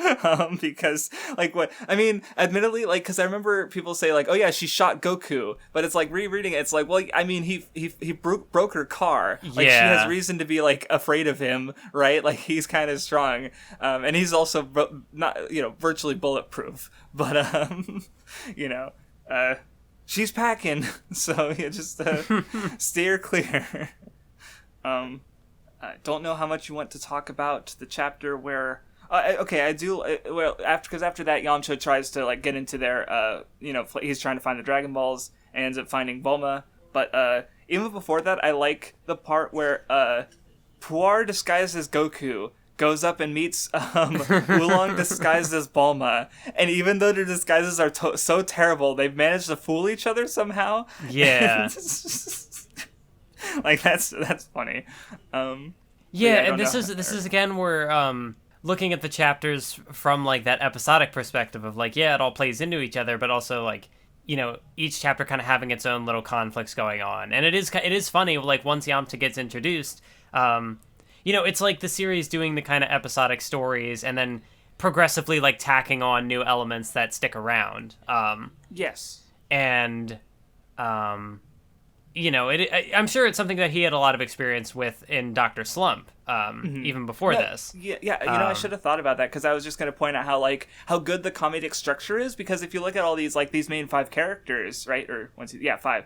Because like admittedly, like, because I remember people say like, oh yeah, she shot Goku, but it's like rereading it, it's like, well, I mean, he broke her car. Like she has reason to be like afraid of him, right? Like he's kind of strong, and he's also not virtually bulletproof, but she's packing, so you just steer clear. I don't know how much you want to talk about the chapter where I do after that Yamcha tries to like get into their he's trying to find the Dragon Balls and ends up finding Bulma, but even before that I like the part where Puar disguised as Goku goes up and meets Oolong disguised as Bulma, and even though their disguises are so terrible, they've managed to fool each other somehow. Yeah. Like that's funny. Yeah, and this is again where looking at the chapters from like that episodic perspective of like, yeah, it all plays into each other, but also like, you know, each chapter kind of having its own little conflicts going on. And it is funny, like once Yamcha gets introduced, you know, it's like the series doing the kind of episodic stories and then progressively like tacking on new elements that stick around. Yes. And you know, I'm sure it's something that he had a lot of experience with in Dr. Slump, even before this. Yeah, you know, I should have thought about that, because I was just going to point out how good the comedic structure is, because if you look at all these main 5 characters, right, or 5,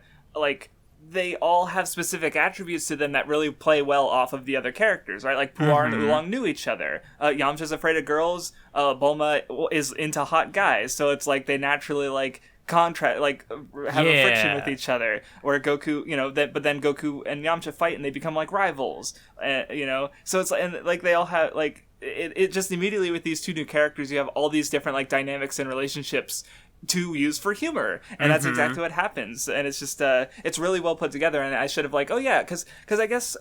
they all have specific attributes to them that really play well off of the other characters, right? Like Puar and Oolong knew each other. Yamcha's afraid of girls. Bulma is into hot guys, so it's like they naturally have a friction with each other, where Goku, you know, but then Goku and Yamcha fight and they become like rivals, you know, so it's like they all have it just immediately with these 2 new characters you have all these different dynamics and relationships to use for humor, and that's exactly what happens, and it's just it's really well put together. And I should have because I guess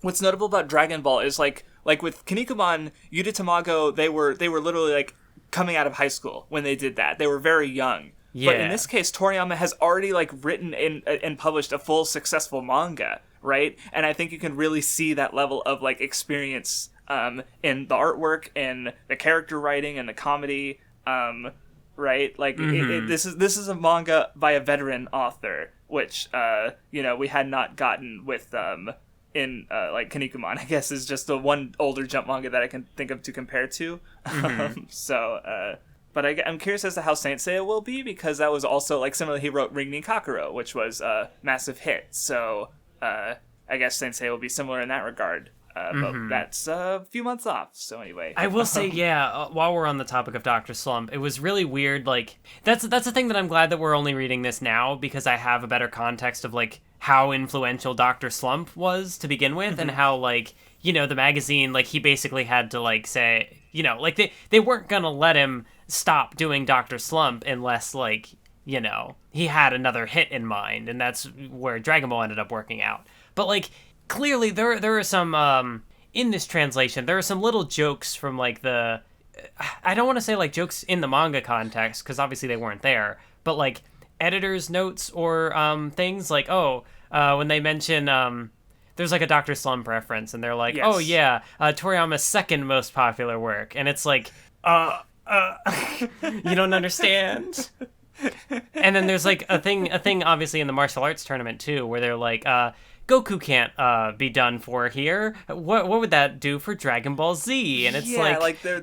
what's notable about Dragon Ball is like with Kinnikuman, Yuta Tamago, they were literally coming out of high school when they did that. They were very young. Yeah. But in this case, Toriyama has already written and published a full successful manga, right? And I think you can really see that level of experience in the artwork and the character writing and the comedy, right? This is a manga by a veteran author, which you know, we had not gotten with in Kinnikuman, I guess, is just the one older Jump manga that I can think of to compare to. But I'm curious as to how Saint Seiya will be, because that was also, similarly, he wrote Ring Nin Kakuro, which was a massive hit. So I guess Saint Seiya will be similar in that regard. But that's a few months off. So anyway. I will say, while we're on the topic of Dr. Slump, it was really weird. That's the thing that I'm glad that we're only reading this now, because I have a better context of, how influential Dr. Slump was to begin with, and how, you know, the magazine, he basically had to, say, you know, they weren't gonna let him stop doing Dr. Slump unless, you know, he had another hit in mind, and that's where Dragon Ball ended up working out. But, clearly there are some, in this translation, there are some little jokes from, the, I don't want to say, jokes in the manga context, because obviously they weren't there, but, editor's notes or, things, when they mention, there's a Dr. Slump reference, and they're like, yes. Oh yeah, Toriyama's second most popular work, and it's you don't understand. And then there's a thing obviously in the martial arts tournament too, where they're Goku can't be done for here. What would that do for Dragon Ball Z? And it's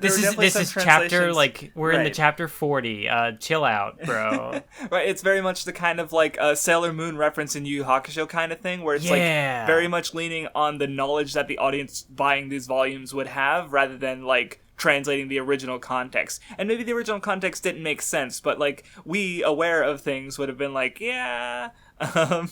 this is chapter we're in the chapter 40. Chill out, bro. Right, it's very much the kind of Sailor Moon reference in Yu Yu Hakusho kind of thing, where it's very much leaning on the knowledge that the audience buying these volumes would have, rather than translating the original context. And maybe the original context didn't make sense, but we, aware of things, would have been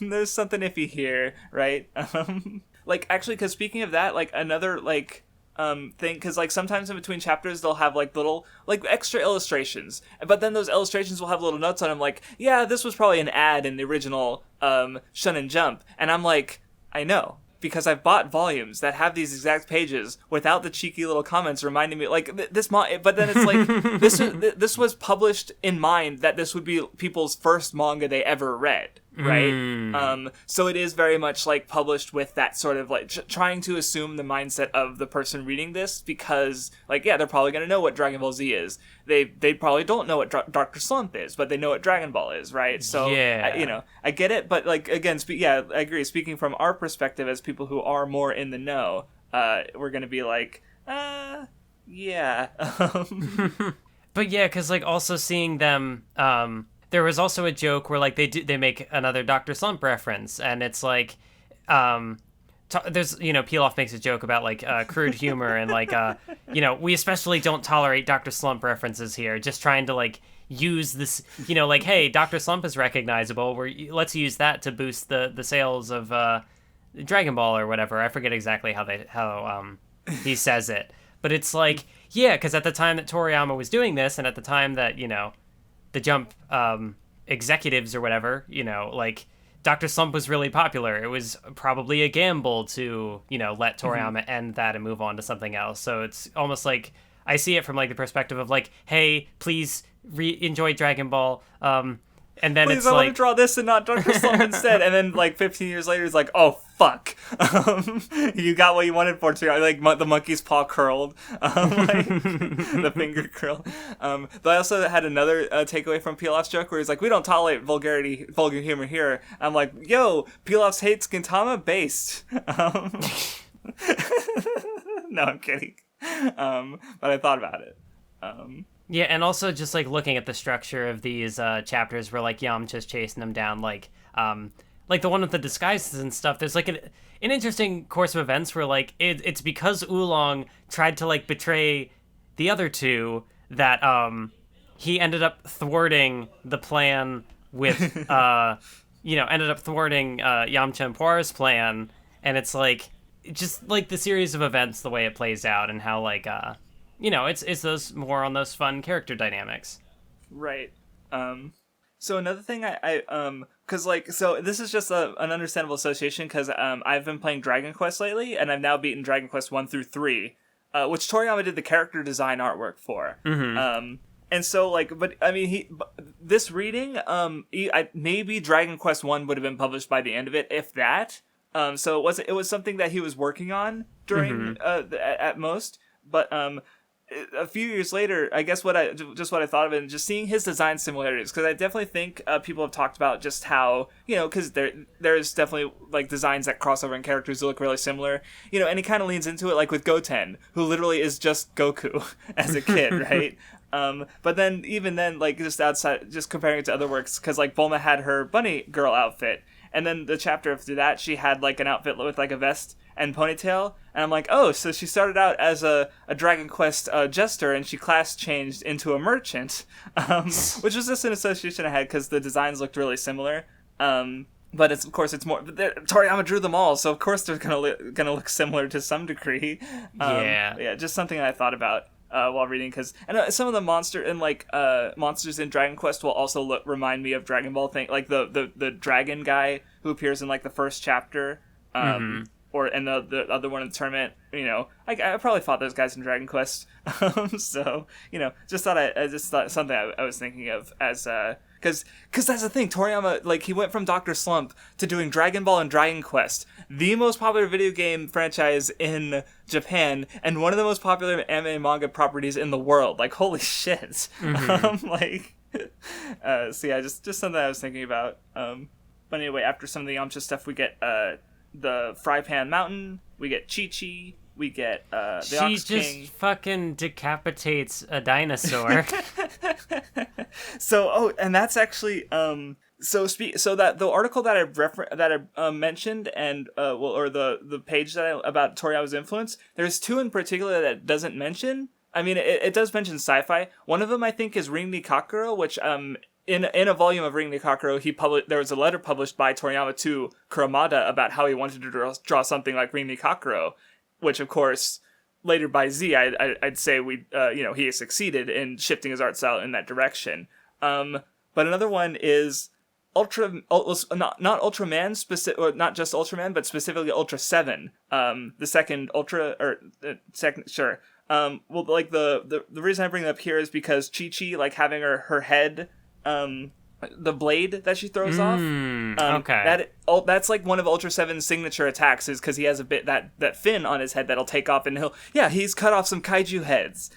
there's something iffy here, right? Actually, because speaking of that, another thing, because sometimes in between chapters they'll have little extra illustrations, but then those illustrations will have little notes on them yeah, this was probably an ad in the original Shonen Jump, and I'm I know, because I've bought volumes that have these exact pages without the cheeky little comments reminding me this. But then it's this was published in mind that this would be people's first manga they ever read, right? So it is very much published with that sort of trying to assume the mindset of the person reading this, because they're probably gonna know what Dragon Ball Z is. They probably don't know what Dr. Slump is, but they know what Dragon Ball is, right? So yeah. I get it, but again, I agree. Speaking from our perspective as people who are more in the know, we're gonna be yeah. But yeah, because also seeing them, there was also a joke where they make another Dr. Slump reference, and it's there's, you know, Pilaf makes a joke about crude humor, and you know, we especially don't tolerate Dr. Slump references here, just trying to use this, you know, hey, Dr. Slump is recognizable, let's use that to boost the sales of Dragon Ball or whatever. I forget exactly how he says it, But it's like, yeah, because at the time that Toriyama was doing this, and at the time that, you know, the Jump executives or whatever, you know, like, Dr. Slump was really popular. It was probably a gamble to, you know, let Toriyama end that and move on to something else. So it's almost like, I see it from, like, the perspective of, like, hey, please enjoy Dragon Ball, and then Please, it's I like, want to draw this and not Dr. Slump instead. And then, like, 15 years later, it's like, oh, fuck. You got what you wanted for it. Like, the monkey's paw curled. Like, the finger curl. But I also had another takeaway from Pilaf's joke where he's like, we don't tolerate vulgar humor here. I'm like, yo, Pilaf hates Gintama based. No, I'm kidding. But I thought about it. yeah, and also just, like, looking at the structure of these chapters where, like, Yamcha's chasing them down, like the one with the disguises and stuff, there's, like, an interesting course of events where, like, it's because Oolong tried to, like, betray the other two that he ended up thwarting the plan with, ended up thwarting Yamcha and Puar's plan, and it's, like, just, like, the series of events, the way it plays out, and how, like, it's those more on those fun character dynamics. Right. So another thing cause like, so this is just an understandable association cause, I've been playing Dragon Quest lately and I've now beaten Dragon Quest 1 through 3, which Toriyama did the character design artwork for. And so like, but I mean, this reading, maybe Dragon Quest 1 would have been published by the end of it, if that. So it was something that he was working on during, at most, but, a few years later, I guess what I thought of it, and just seeing his design similarities, because I definitely think people have talked about just how, you know, because there's definitely, like, designs that cross over and characters that look really similar, you know, and he kind of leans into it, like with Goten, who literally is just Goku as a kid, right? But then, even then, like, just comparing it to other works, because, like, Bulma had her bunny girl outfit, and then the chapter after that, she had, like, an outfit with, like, a vest and ponytail, and I'm like, oh, so she started out as a Dragon Quest jester, and she class changed into a merchant, which was just an association I had because the designs looked really similar. But it's more. Toriyama drew them all, so of course they're gonna look similar to some degree. Yeah, just something I thought about while reading, because some of the monsters in Dragon Quest will also remind me of Dragon Ball thing, like the dragon guy who appears in like the first chapter. And the other one in the tournament, you know, I probably fought those guys in Dragon Quest. So, you know, just thought something I was thinking of as, cause that's the thing, Toriyama, like, he went from Dr. Slump to doing Dragon Ball and Dragon Quest, the most popular video game franchise in Japan, and one of the most popular anime and manga properties in the world. Like, holy shit. So yeah, just something I was thinking about. But anyway, after some of the Yamcha stuff, we get, the Fry Pan Mountain, we get Chi-Chi, we get the she Ox just King. fucking decapitates a dinosaur. And that's actually so that the article that I mentioned, and the page about Toriyama's influence, there's two in particular that it doesn't mention. I mean, it does mention sci-fi. One of them I think is Ring Nikakuro, which in a volume of Ring Nikakuro, there was a letter published by Toriyama to Kuramada about how he wanted to draw something like Ring Nikakuro, which of course later by Z, I'd say he has succeeded in shifting his art style in that direction. But another one is not Ultraman specific, or not just Ultraman, but specifically Ultra 7. The second Ultra, or second, sure. Well, like the reason I bring it up here is because Chi-Chi, like having her head, the blade that she throws off. Okay. That's like one of Ultra 7's signature attacks, is because he has a bit that fin on his head that'll take off, and he's cut off some kaiju heads.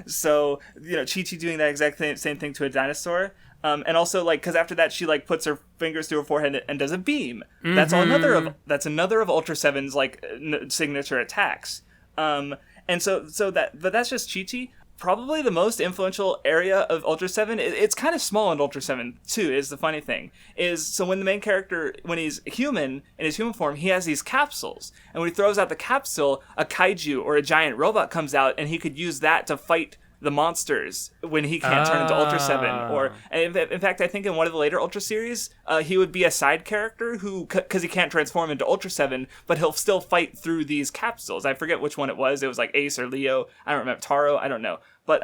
So, you know, Chi-Chi doing that exact same thing to a dinosaur. And also, like, because after that she like puts her fingers through her forehead and does a beam. That's another of Ultra 7's like signature attacks. And but that's just Chi-Chi. Probably the most influential area of Ultra 7, it's kind of small in Ultra 7 too, is the funny thing, is so when the main character, when he's human, in his human form, he has these capsules, and when he throws out the capsule, a kaiju or a giant robot comes out, and he could use that to fight the monsters when he can't turn into Ultra 7. Or in fact, I think in one of the later Ultra series, he would be a side character who, because he can't transform into Ultra 7, but he'll still fight through these capsules. I forget which one it was. It was like Ace or Leo. I don't remember. Taro. I don't know. But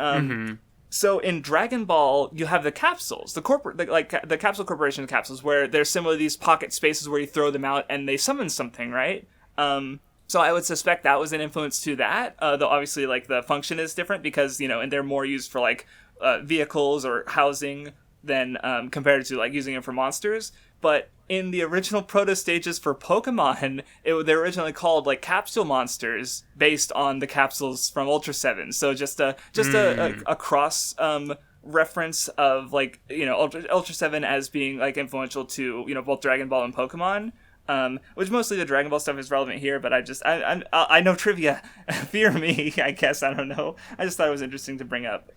so in Dragon Ball, you have the capsules, the Capsule Corporation capsules, where there's similar to these pocket spaces where you throw them out and they summon something, right? So I would suspect that was an influence to that. Though obviously, like, the function is different because, and they're more used for like vehicles or housing than compared to like using them for monsters. But in the original proto stages for Pokemon, they're originally called like capsule monsters based on the capsules from Ultra 7. So just a cross reference of like, Ultra 7 as being like influential to, both Dragon Ball and Pokemon. Which mostly the Dragon Ball stuff is relevant here, but I know trivia. Fear me, I guess. I don't know. I just thought it was interesting to bring up.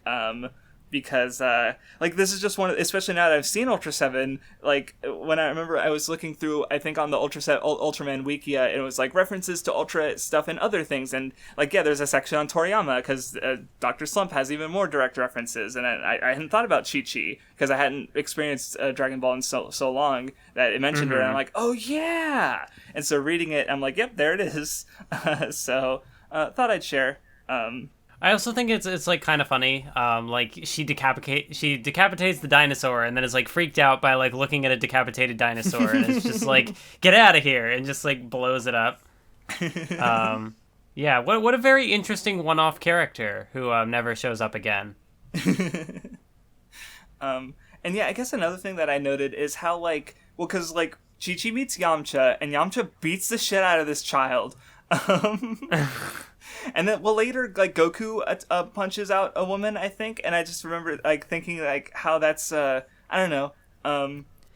Because this is just one of, especially now that I've seen Ultra 7, like when I remember I was looking through, I think on the Ultraman Wikia, and it was like references to Ultra stuff and other things, and like, yeah, there's a section on Toriyama because Dr. Slump has even more direct references, and I hadn't thought about Chi-Chi because I hadn't experienced Dragon Ball in so long that it mentioned her, and I'm like, oh yeah, and so reading it, I'm like, yep, there it is. So thought I'd share. I also think it's like kind of funny. Like she decapitates the dinosaur and then is like freaked out by like looking at a decapitated dinosaur and it's just like, get out of here, and just like blows it up. Yeah, what a very interesting one-off character who never shows up again. And yeah, I guess another thing that I noted is how like, well, because like Chi-Chi meets Yamcha and Yamcha beats the shit out of this child. And then, well, later, like, Goku punches out a woman, I think, and I just remember, like, thinking, like, how that's, I don't know,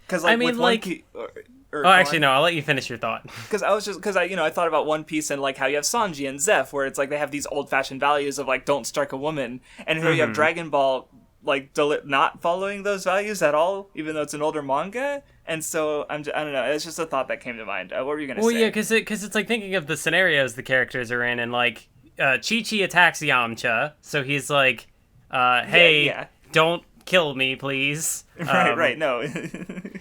because, like, I mean, with like... Actually, no, I'll let you finish your thought. Because I thought about One Piece and, like, how you have Sanji and Zeph, where it's, like, they have these old-fashioned values of, like, don't strike a woman, and here you have Dragon Ball, like, not following those values at all, even though it's an older manga. And so I don't know. It's just a thought that came to mind. What were you gonna say? Well, yeah, because it's like thinking of the scenarios the characters are in, and like Chi-Chi attacks Yamcha, so he's like, "Hey, don't kill me, please." Right. No.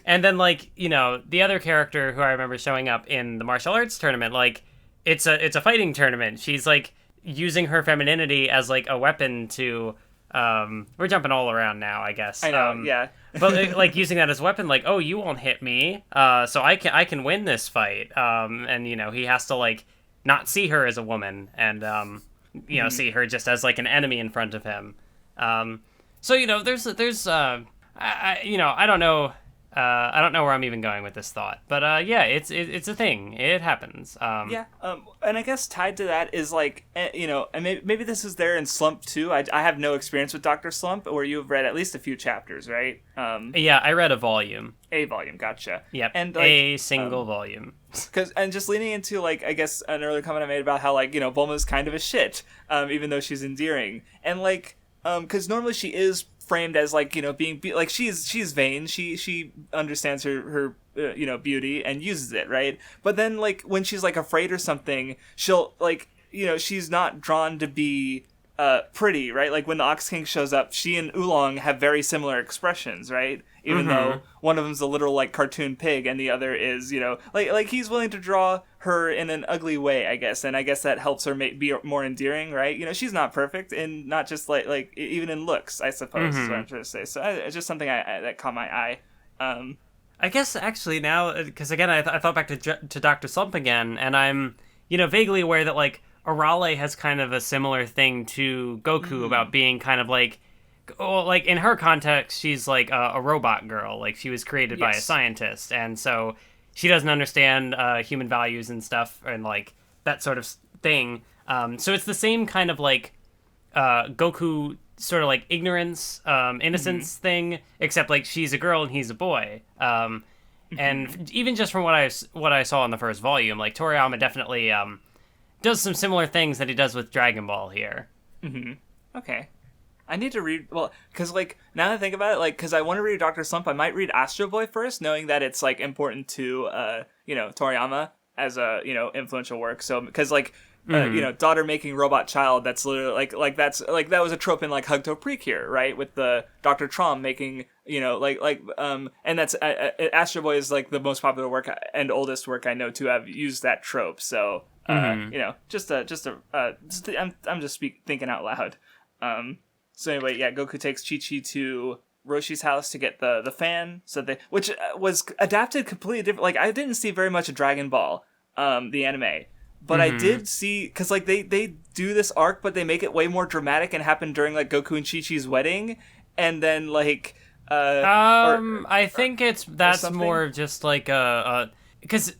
And then like the other character who I remember showing up in the martial arts tournament, like it's a fighting tournament. She's like using her femininity as like a weapon to. We're jumping all around now, I guess. I know, yeah. But like using that as a weapon, like, oh, you won't hit me, so I can win this fight. And he has to like not see her as a woman, and see her just as like an enemy in front of him. So there's I don't know. I don't know where I'm even going with this thought, but yeah, it's a thing. It happens. And I guess tied to that is like, and maybe this is there in Slump too. I have no experience with Dr. Slump, where you've read at least a few chapters, right? Yeah, I read a volume. A volume, gotcha. Yep, and like, a single volume. And just leaning into like, I guess an earlier comment I made about how like Bulma's kind of a shit, even though she's endearing, and like, because normally she is framed as like being like she's vain, she understands her beauty and uses it, right? But then like when she's like afraid or something, she'll like she's not drawn to be pretty, right? Like when the Ox King shows up, she and Oolong have very similar expressions, right? Even though one of them's a literal like cartoon pig and the other is like he's willing to draw her in an ugly way, I guess, and I guess that helps her be more endearing, right? She's not perfect, and not just like even in looks, I suppose is what I'm trying to say. So it's just something that caught my eye. I guess actually now, because again I thought back to Dr. Slump again, and I'm vaguely aware that like Arale has kind of a similar thing to Goku about being kind of like. Well, like in her context, she's like a robot girl. Like she was created by a scientist, and so she doesn't understand human values and stuff, and like that sort of thing. So it's the same kind of like Goku sort of like ignorance, innocence thing, except like she's a girl and he's a boy. And even just from what I saw in the first volume, like Toriyama definitely does some similar things that he does with Dragon Ball here. Okay. I need to read, well, because, like, now that I think about it, like, because I want to read Dr. Slump, I might read Astro Boy first, knowing that it's, like, important to, Toriyama as a, influential work. So, because, like, daughter making robot child. That's literally that was a trope in like Hugto Precure, right? With the Dr. Trom making, and that's Astro Boy is like the most popular work and oldest work I know to have used that trope. So I'm just thinking out loud. So anyway, yeah, Goku takes Chi-Chi to Roshi's house to get the fan, which was adapted completely different. Like, I didn't see very much of Dragon Ball, the anime, but I did see, because like they do this arc, but they make it way more dramatic and happen during like Goku and Chi-Chi's wedding, and then like I think that's more of just like because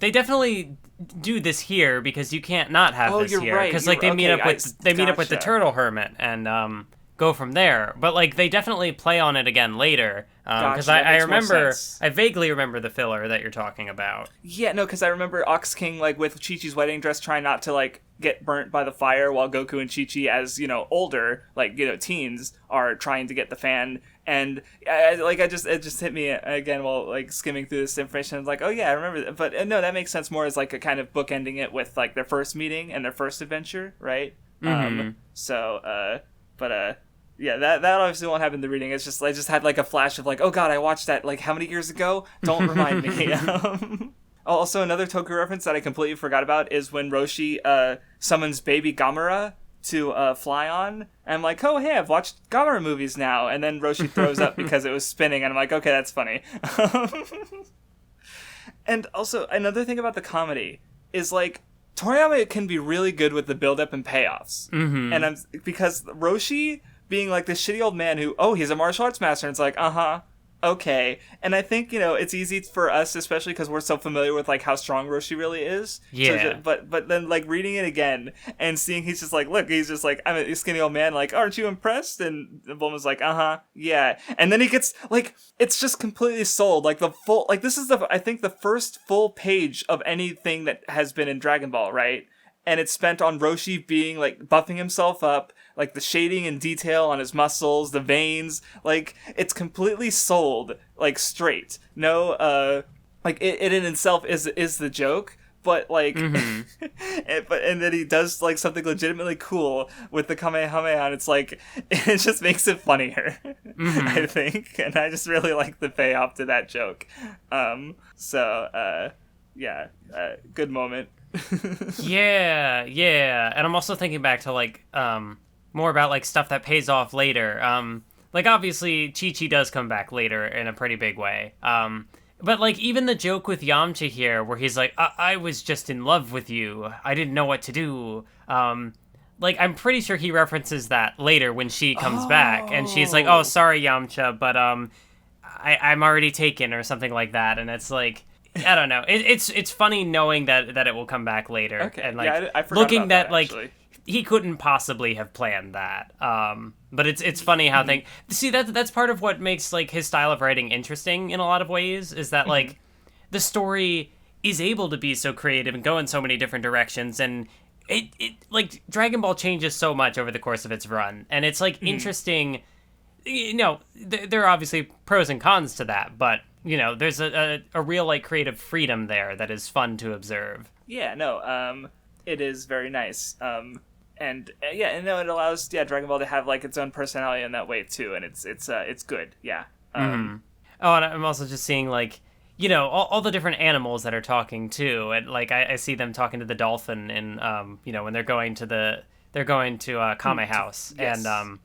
they definitely do this here, because you can't not have this here, right. because like they meet up with the turtle hermit and go from there. But like they definitely play on it again later, because I vaguely remember the filler that you're talking about. Yeah, no, because I remember Ox King like with Chi-Chi's wedding dress trying not to like get burnt by the fire, while Goku and Chi-Chi, as older, like teens, are trying to get the fan. And it just hit me again while like skimming through this information. I was like, oh yeah, I remember that. But no, that makes sense more as like a kind of bookending it with like their first meeting and their first adventure, right? Yeah, that obviously won't happen in the reading. It's just I just had like a flash of like, oh god, I watched that like how many years ago? Don't remind me. Also, another Toku reference that I completely forgot about is when Roshi summons baby Gamera to fly on. And I'm like, oh hey, I've watched Gamera movies now. And then Roshi throws up because it was spinning, and I'm like, okay, that's funny. And also, another thing about the comedy is like Toriyama can be really good with the build-up and payoffs. And because Roshi being like this shitty old man who, he's a martial arts master, and it's like, okay. And I think, it's easy for us, especially because we're so familiar with like how strong Roshi really is. Yeah. But then like reading it again and seeing he's just like, look, he's just like, I'm a skinny old man, like, aren't you impressed? And Bulma's like, yeah. And then he gets like, it's just completely sold. Like the full, like this is I think the first full page of anything that has been in Dragon Ball, right? And it's spent on Roshi being like buffing himself up, like the shading and detail on his muscles, the veins, like it's completely sold, like straight. No, like it in itself is the joke, but like, and then he does like something legitimately cool with the Kamehameha, and it's like it just makes it funnier, I think, and I just really like the payoff to that joke. Good moment. yeah, and I'm also thinking back to like more about like stuff that pays off later. Like obviously Chi-Chi does come back later in a pretty big way. But like even the joke with Yamcha here, where he's like, I was just in love with you, I didn't know what to do. Like I'm pretty sure he references that later when she comes back, and she's like, oh sorry Yamcha, but I'm already taken, or something like that. And it's like, I don't know. It's funny knowing that it will come back later. Okay. And like yeah, I forgot looking about that that like actually. He couldn't possibly have planned that. But it's funny how that's part of what makes like his style of writing interesting in a lot of ways, is that like the story is able to be so creative and go in so many different directions, and it like Dragon Ball changes so much over the course of its run, and it's like interesting. There are obviously pros and cons to that, but there's a real like creative freedom there that is fun to observe. Yeah, no, it is very nice. And it allows Dragon Ball to have like its own personality in that way too, and it's good. Yeah. Oh, and I'm also just seeing like all the different animals that are talking too, and like I see them talking to the dolphin, and when they're going to Kame House, yes. And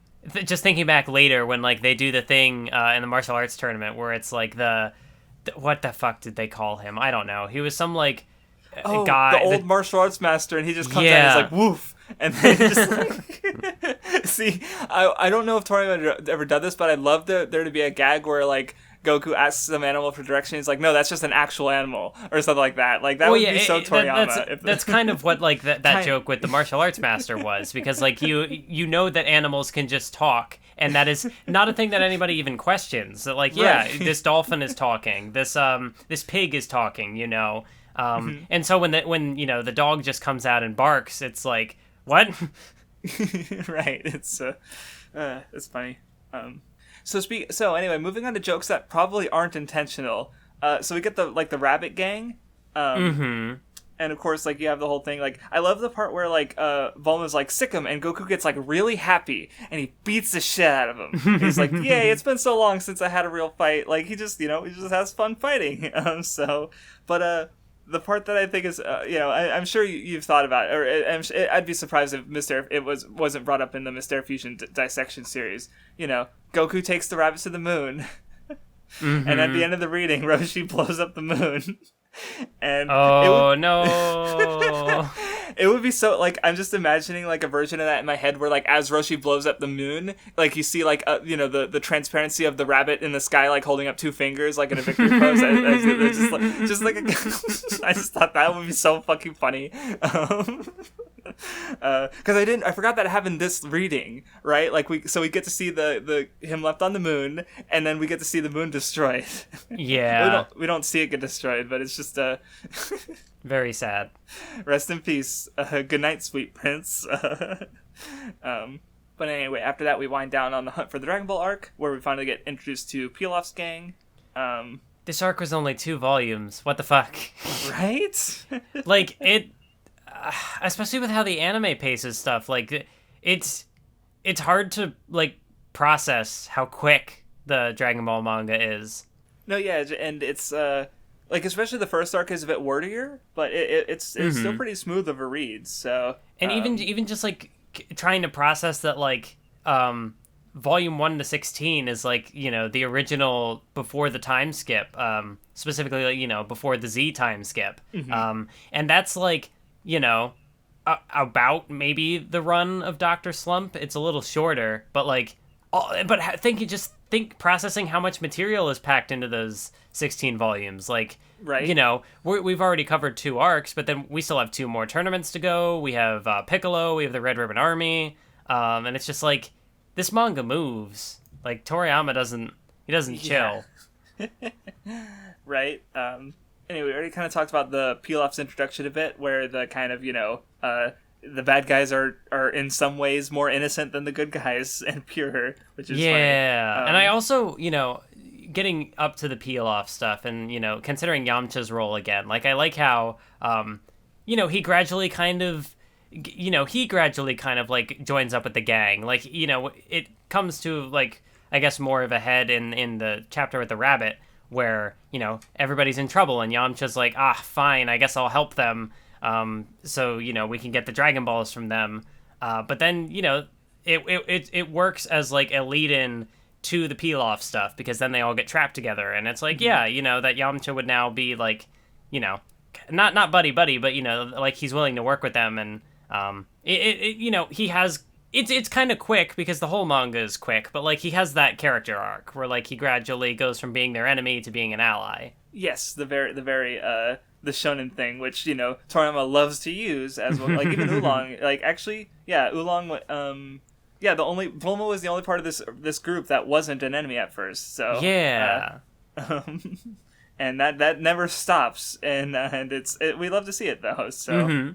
just thinking back later when like they do the thing in the martial arts tournament where it's like the what the fuck did they call him? I don't know. He was some like guy, the old martial arts master, and he just comes out and he's like woof. And then just like, see, I don't know if Toriyama ever done this, but I'd love there to be a gag where like Goku asks some animal for direction. He's like, no, that's just an actual animal, or something like that. Like that would be so Toriyama. That's kind of what like that joke with the martial arts master was, because like you know that animals can just talk, and that is not a thing that anybody even questions. That like this dolphin is talking, this pig is talking, and so when the dog just comes out and barks, it's like, what? Right. It's funny. So anyway, moving on to jokes that probably aren't intentional. So we get the rabbit gang. And And of course, like, you have the whole thing, like, I love the part where, like, Bulma's like, sick him, and Goku gets, like, really happy, and he beats the shit out of him. He's like, yay, it's been so long since I had a real fight. Like, he just, he just has fun fighting. The part that I think is, I'm sure you've thought about it, or I'd be surprised if it wasn't brought up in the Mystery Fusion dissection series. Goku takes the rabbit to the moon, and at the end of the reading, Roshi blows up the moon. And no. It would be so, like, I'm just imagining, like, a version of that in my head where, like, as Roshi blows up the moon, like, you see, like, the transparency of the rabbit in the sky, like, holding up two fingers, like, in a victory pose. I just thought that would be so fucking funny. Because I forgot that happened this reading, right? Like, we get to see the him left on the moon, and then we get to see the moon destroyed. Yeah. we don't see it get destroyed, but it's just very sad. Rest in peace. Good night, sweet prince. But anyway, after that, we wind down on the hunt for the Dragon Ball arc, where we finally get introduced to Pilaf's gang. This arc was only 2 volumes. What the fuck? Right? Like, it... especially with how the anime paces stuff, like, it's hard to, like, process how quick the Dragon Ball manga is. No, yeah, and it's, like, especially the first arc is a bit wordier, but it's still pretty smooth of a read, so... And even just, like, trying to process that, like, volume 1 to 16 is, like, the original before the time skip, specifically, like, before the Z time skip. And that's, like, about maybe the run of Dr. Slump. It's a little shorter, but, like, think processing how much material is packed into those 16 volumes. Like, right. We've already covered 2 arcs, but then we still have 2 more tournaments to go. We have Piccolo, we have the Red Ribbon Army, and it's just like, this manga moves. Like, Toriyama doesn't chill. Right. Anyway, we already kind of talked about the Pilaf's introduction a bit, where the kind of, the bad guys are in some ways more innocent than the good guys and purer, which is funny. And I also, getting up to the Pilaf stuff and, considering Yamcha's role again, like, I like how, he gradually kind of, like, joins up with the gang. Like, it comes to, like, I guess more of a head in the chapter with the rabbit, where, everybody's in trouble, and Yamcha's like, fine, I guess I'll help them, so, we can get the Dragon Balls from them. But then, it works as, like, a lead-in to the Pilaf stuff, because then they all get trapped together, and it's like, that Yamcha would now be, like, not buddy-buddy, but, like, he's willing to work with them, and, he has... It's kind of quick, because the whole manga is quick, but, like, he has that character arc where, like, he gradually goes from being their enemy to being an ally. Yes, the Shounen thing, which, Toriyama loves to use as well. Like, even Oolong, like, actually, Oolong, Bulma was the only part of this group that wasn't an enemy at first, so... Yeah. And that never stops, and we love to see it, though, so...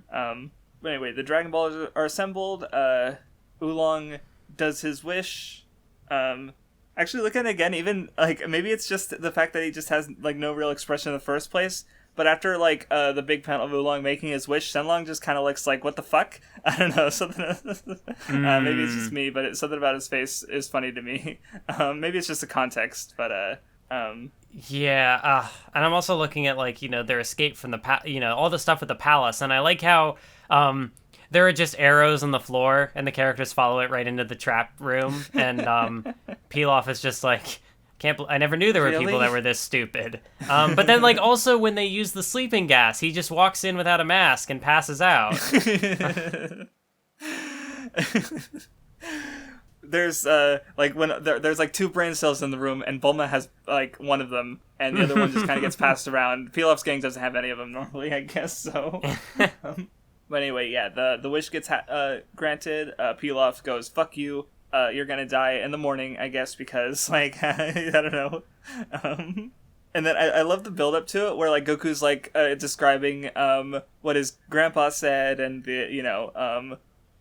But anyway, the Dragon Balls are assembled, Oolong does his wish. Actually, looking again, even, like, maybe it's just the fact that he just has, like, no real expression in the first place. But after, like, the big panel of Oolong making his wish, Shenlong just kind of looks like, what the fuck? I don't know, something... maybe it's just me, but something about his face is funny to me. Maybe it's just the context, but... and I'm also looking at, like, their escape from the... all the stuff with the palace, and I like how... there are just arrows on the floor, and the characters follow it right into the trap room, and Pilaf is just like, I never knew there were people that were this stupid. But then, like, also when they use the sleeping gas, he just walks in without a mask and passes out. There's like when there's like 2 brain cells in the room, and Bulma has like one of them, and the other one just kind of gets passed around. Pilaf's gang doesn't have any of them normally, I guess. So, but anyway, the wish gets granted. Pilaf goes, "Fuck you. You're gonna die in the morning, I guess, because like I don't know." And then I love the build up to it, where like Goku's like describing what his grandpa said, and the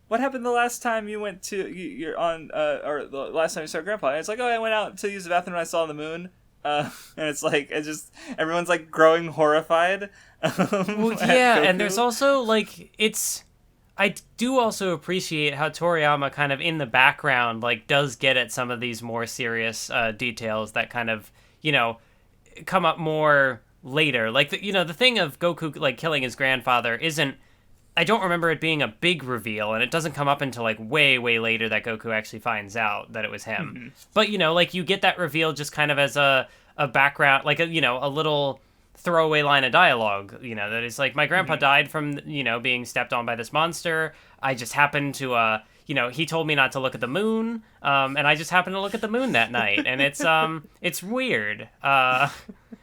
what happened the last time you went to you're on or the last time you saw grandpa? And it's like, oh, I went out to use the bathroom and I saw the moon. And it's like, everyone's like growing horrified. Well, yeah, and there's also like, I do also appreciate how Toriyama kind of in the background like does get at some of these more serious details that kind of, come up more later. Like, the thing of Goku like killing his grandfather isn't, I don't remember it being a big reveal, and it doesn't come up until like way, way later that Goku actually finds out that it was him. Mm-hmm. But, like you get that reveal just kind of as a background, like a little throwaway line of dialogue, that is like, my grandpa died from, being stepped on by this monster. I just happened to, he told me not to look at the moon, and I just happened to look at the moon that night, and it's weird. And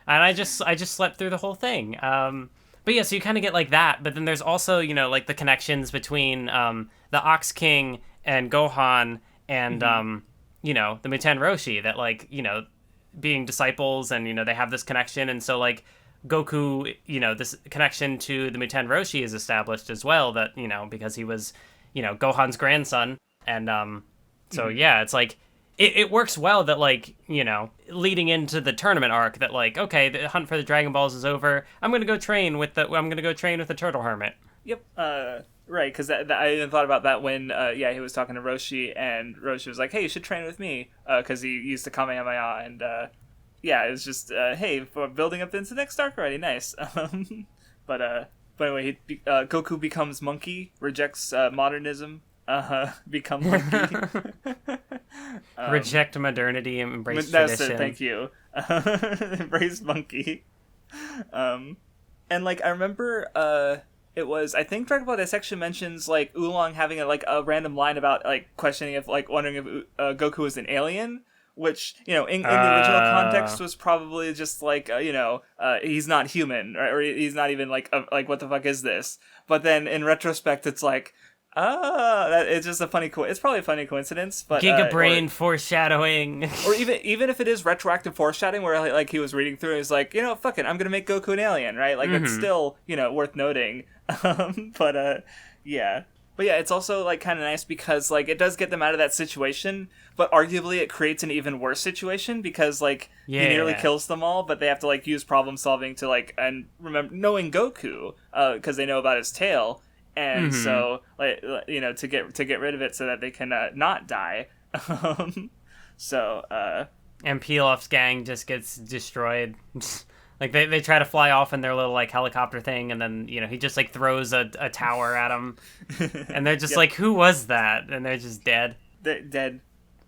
I just slept through the whole thing. But yeah, so you kind of get like that, but then there's also, like the connections between the Ox King and Gohan and, the Muten Roshi that like, being disciples and, they have this connection. And so like Goku, this connection to the Muten Roshi is established as well that, because he was, Gohan's grandson. And so, yeah, it's like, it works well that, like, leading into the tournament arc that, like, okay, the hunt for the Dragon Balls is over. I'm going to go train with the Turtle Hermit. Yep. Right, because I even thought about that when, he was talking to Roshi, and Roshi was like, hey, you should train with me, because he used the Kamehameha, and, it was just, hey, for building up into the next arc already, nice. But anyway, Goku becomes monkey, rejects modernism, become monkey. Reject modernity and embrace tradition. That's it, thank you. Embrace monkey. And, like, I remember, it was, I think Dragon Ball Dissection mentions, like, Oolong having, a random line about, like, questioning if, like, wondering if Goku was an alien, which, in the original context was probably just, like, he's not human, right? Or he's not even, like, what the fuck is this? But then, in retrospect, it's like, it's just it's probably a funny coincidence, but Giga Brain foreshadowing, or even if it is retroactive foreshadowing, where like he was reading through, and he's like, fuck it, I'm gonna make Goku an alien, right? Like that's still worth noting, but yeah, it's also like kind of nice because like it does get them out of that situation, but arguably it creates an even worse situation because like he nearly kills them all, but they have to like use problem solving to like and remember knowing Goku because they know about his tail. And so, like, to get rid of it so that they can not die. And Pilaf's gang just gets destroyed. Like, they try to fly off in their little, like, helicopter thing, and then, he just, like, throws a tower at them. And they're just like, who was that? And they're just dead. They're dead.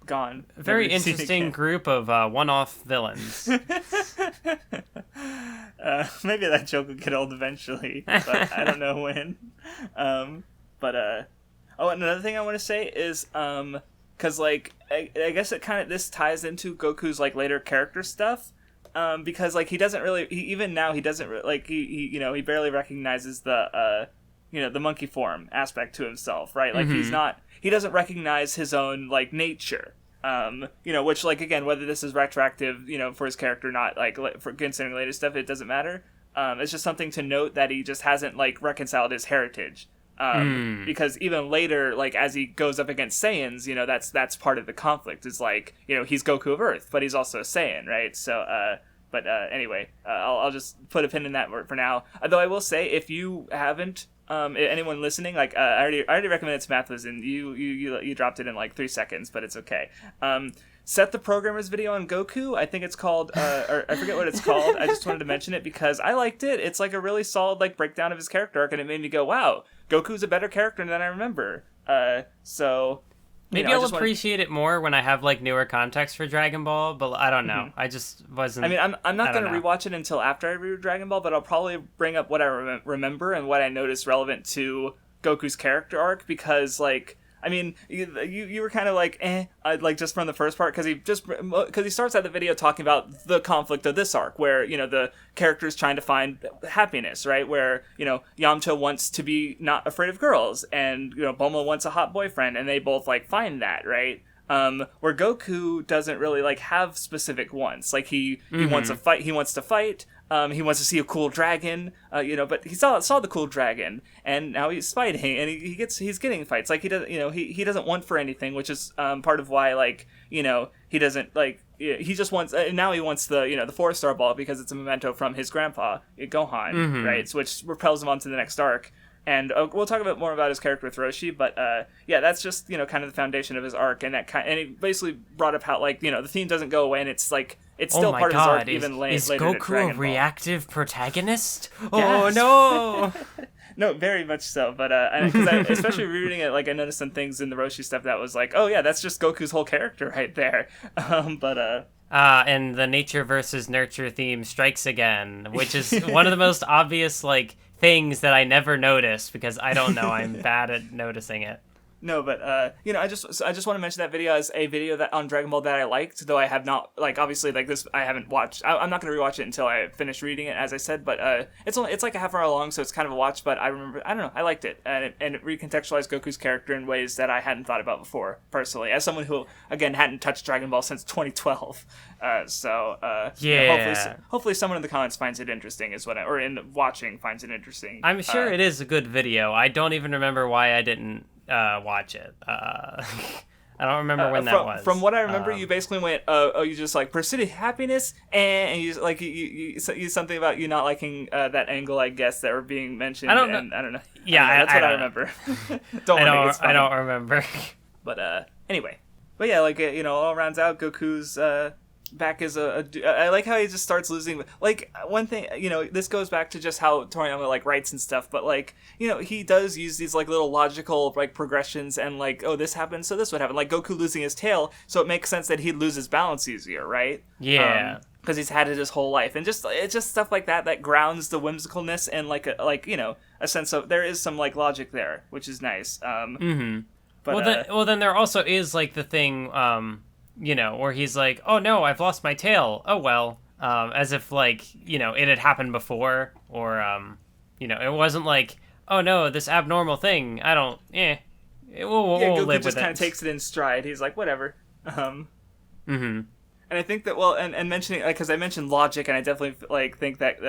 Gone. Very interesting group of one-off villains. Maybe that joke will get old eventually, but I don't know when. And another thing I want to say is, because like I guess this ties into Goku's like later character stuff, because like he doesn't really, he barely recognizes the the monkey form aspect to himself, right? Like he doesn't recognize his own like nature. Which like again, whether this is retroactive, for his character, not like for considering later stuff, it doesn't matter. It's just something to note that he just hasn't like reconciled his heritage. Because even later, like as he goes up against Saiyans, that's part of the conflict. Is like he's Goku of Earth, but he's also a Saiyan, right? So, anyway, I'll just put a pin in that for now. Though I will say, if you haven't. Anyone listening, like I already recommended it to Mathwiz, and you dropped it in like 3 seconds, but it's okay. Set the Programmer's video on Goku. I think it's called, or I forget what it's called. I just wanted to mention it because I liked it. It's like a really solid like breakdown of his character arc, and it made me go, "Wow, Goku's a better character than I remember." So maybe I'll appreciate it more when I have like newer context for Dragon Ball, but I don't know. I just wasn't. I mean, I'm not going to rewatch it until after I read Dragon Ball, but I'll probably bring up what I remember and what I noticed relevant to Goku's character arc because, like, I mean, you were kind of like, like just from the first part because he starts out the video talking about the conflict of this arc where the character's trying to find happiness, right? Where Yamcha wants to be not afraid of girls, and Bulma wants a hot boyfriend, and they both like find that, right? Where Goku doesn't really like have specific wants. Like he wants to fight. He wants to fight. He wants to see a cool dragon. But he saw the cool dragon, and now he's fighting, and he's getting fights. Like he doesn't. He doesn't want for anything, which is part of why like he doesn't like he just wants now he wants the the 4-star ball because it's a memento from his grandpa Gohan, right? So, which propels him on to the next arc. And we'll talk a bit more about his character with Roshi, but that's just kind of the foundation of his arc, and and he basically brought up how the theme doesn't go away, and it's like it's still part of his arc even later. Is Goku a reactive protagonist? Yes. Oh no! No, very much so. But because especially rereading it, I noticed some things in the Roshi stuff that was like, oh yeah, that's just Goku's whole character right there. And the nature versus nurture theme strikes again, which is one of the most obvious things that I never noticed because I don't know, I'm bad at noticing it. No, but I just want to mention that video as a video that on Dragon Ball that I liked, though I have not obviously this I haven't watched. I'm not going to rewatch it until I finish reading it, as I said. But it's like a half hour long, so it's kind of a watch. But I don't know, I liked it, and it recontextualized Goku's character in ways that I hadn't thought about before, personally, as someone who again hadn't touched Dragon Ball since 2012. Hopefully someone in the comments finds it interesting, or in watching finds it interesting. I'm sure it is a good video. I don't even remember why I didn't watch it. I don't remember when that was. From what I remember, you basically went, you just pursued happiness, and you you something about you not liking that angle, I guess, that were being mentioned. I don't know. Yeah, that's what I remember. I don't remember. But anyway, it all rounds out. Goku's back as I like how he just starts losing. One thing, this goes back to just how Toriyama writes and stuff, but he does use these little logical progressions and this happened, so this would happen, Goku losing his tail, so it makes sense that he'd lose his balance easier, right? Yeah. Because he's had it his whole life, and it's just stuff like that grounds the whimsicalness and a sense of there is some logic there, which is nice. But then there also is the thing where he's like, oh no, I've lost my tail. Oh well. As if it had happened before, or it wasn't oh no, this abnormal thing. I don't. We'll Goku live with it. just kind of takes it in stride. He's like, whatever. And I think that and mentioning because I mentioned logic, and I definitely think that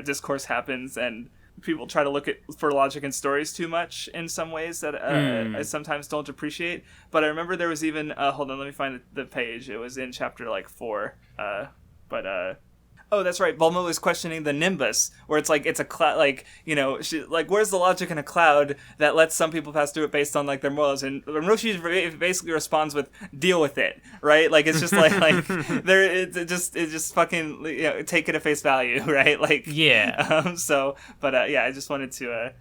discourse happens and people try to look for logic in stories too much in some ways that I sometimes don't appreciate. But I remember there was even hold on, let me find the page. It was in chapter 4. Oh, that's right. Bulma was questioning the Nimbus, where it's it's a cloud, where's the logic in a cloud that lets some people pass through it based on their morals? And Roshi basically responds with, "Deal with it," right? It's just there, it just fucking take it at face value, right? Yeah. I just wanted to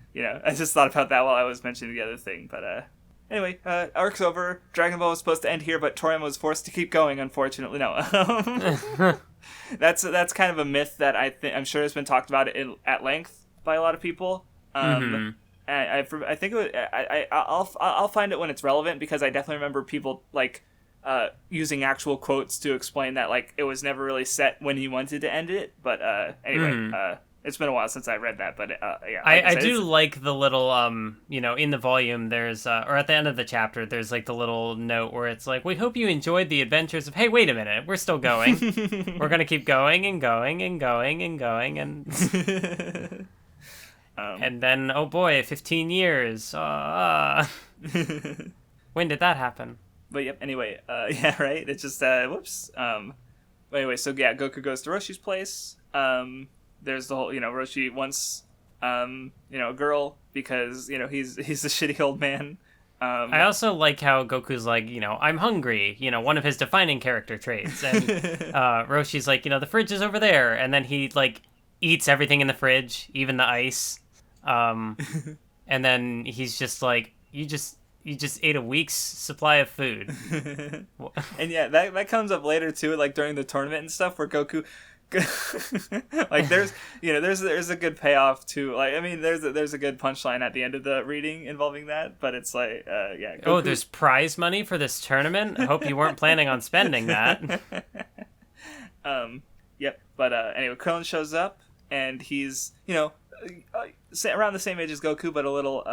I just thought about that while I was mentioning the other thing, but. Anyway, arc's over. Dragon Ball was supposed to end here, but Toriyama was forced to keep going, unfortunately. No. That's kind of a myth that I'm sure has been talked about at length by a lot of people. I think I'll find it when it's relevant, because I definitely remember people using actual quotes to explain that it was never really set when he wanted to end it. But anyway, it's been a while since I read that, but yeah. I do like the little in the volume there's or at the end of the chapter there's the little note where it's we hope you enjoyed the adventures of, hey, wait a minute, we're still going. We're gonna keep going and going and going and going and and then, oh boy, 15 years. When did that happen? But yep, anyway, yeah, right? It's just whoops. But anyway, so yeah, Goku goes to Roshi's place. There's the whole, Roshi wants, a girl because, he's a shitty old man. I also like how Goku's I'm hungry, one of his defining character traits. And Roshi's the fridge is over there. And then he, eats everything in the fridge, even the ice. And then he's just you just ate a week's supply of food. And yeah, that comes up later too, during the tournament and stuff, where Goku... there's a good payoff to there's a good punchline at the end of the reading involving that, but it's Goku... Oh, there's prize money for this tournament? I hope you weren't planning on spending that. Yep, but anyway, Krillin shows up, and he's around the same age as Goku, but a little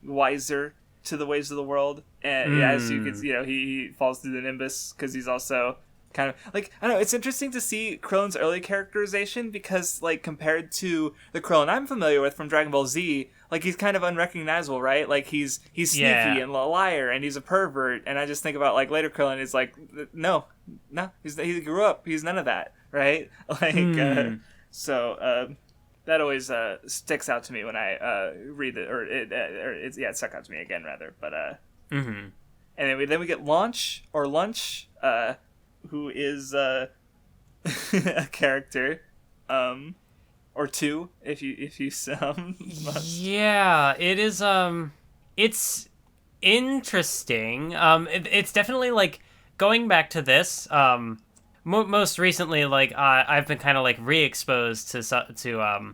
wiser to the ways of the world, and as you can see, he falls through the Nimbus because he's also kind of like, I don't know, it's interesting to see Krillin's early characterization because like compared to the Krillin I'm familiar with from Dragon Ball Z, like he's kind of unrecognizable, right? Like he's sneaky and a liar and he's a pervert, and I just think about like later Krillin is like no, he grew up, he's none of that, right? Like so that always sticks out to me when I read it, or it stuck out to me again rather, but and then we get Lunch, who is a character, or two, if you must. Yeah, it is. It's interesting. It's definitely like going back to this. Most recently, like I've been kind of like re-exposed to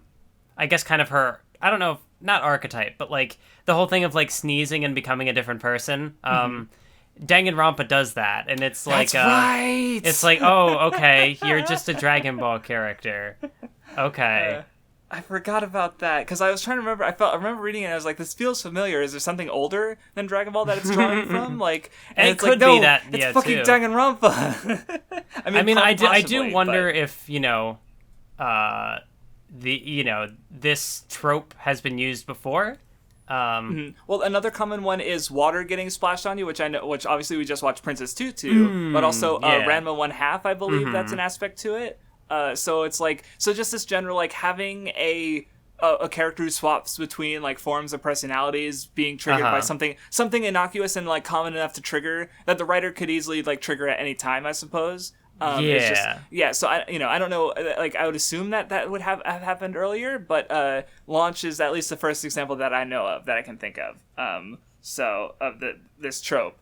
I guess kind of her. I don't know, not archetype, but like the whole thing of like sneezing and becoming a different person. Danganronpa does that, and it's like That's right. It's like, oh, okay, you're just a Dragon Ball character. Okay. I forgot about that because I was trying to remember. I remember reading it and I was like, this feels familiar. Is there something older than Dragon Ball that it's drawing from? Like, and it it's could like, no, be that. it's yeah, fucking too. Danganronpa. I do wonder if this trope has been used before. Well, another common one is water getting splashed on you, which obviously we just watched Princess Tutu, but also Ranma 1/2, I believe that's an aspect to it. So it's like, just this general like having a character who swaps between like forms of personalities being triggered by something innocuous and like common enough to trigger that the writer could easily like trigger at any time, I suppose. So I don't know, like I would assume that would have happened earlier, but Launch is at least the first example that I know of that I can think of. This trope.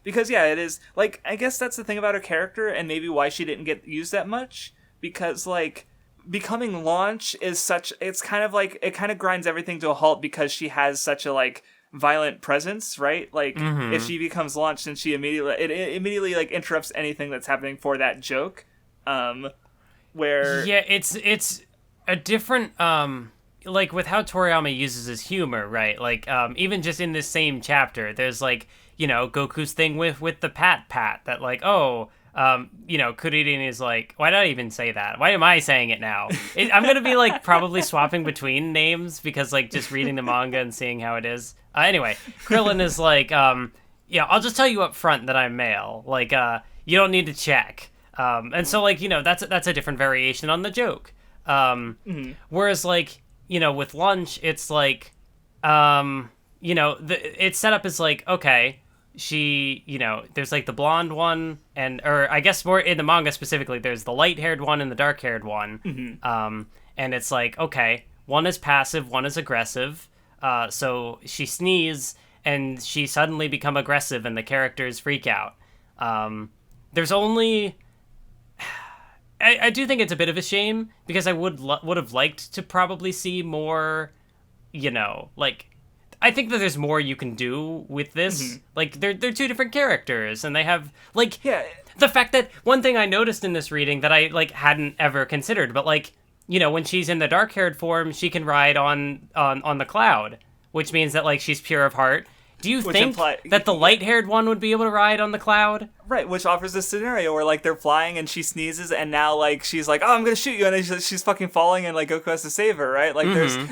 Because it is like, I guess that's the thing about her character and maybe why she didn't get used that much, because like becoming Launch is it's kind of like, it kind of grinds everything to a halt because she has such a like violent presence, right? Like if she becomes Launch, then she immediately like interrupts anything that's happening for that joke. Where it's a different like with how Toriyama uses his humor, right? Like even just in this same chapter, there's like, Goku's thing with the pat that like, Kuririn is like, why did I even say that? Why am I saying it now? I'm going to be like probably swapping between names because like just reading the manga and seeing how it is. Anyway, Krillin is like, I'll just tell you up front that I'm male. Like, you don't need to check. And so like, that's a different variation on the joke. Whereas like, with Lunch, it's like, it's set up as like, okay, she, there's like the blonde one, or I guess more in the manga specifically, there's the light-haired one and the dark-haired one. And it's like, okay, one is passive, one is aggressive. So she sneezes and she suddenly become aggressive and the characters freak out. There's only... I do think it's a bit of a shame because I would have liked to probably see more, like... I think that there's more you can do with this. Like, they're two different characters, and they have, like... Yeah. The fact that... One thing I noticed in this reading that I, like, hadn't ever considered, but, like, when she's in the dark-haired form, she can ride on the cloud, which means that, like, she's pure of heart. Do you think that the light-haired one would be able to ride on the cloud? Right, which offers this scenario where, like, they're flying and she sneezes and now, like, she's like, oh, I'm gonna shoot you, and then she's fucking falling and, like, Goku has to save her, right? Like,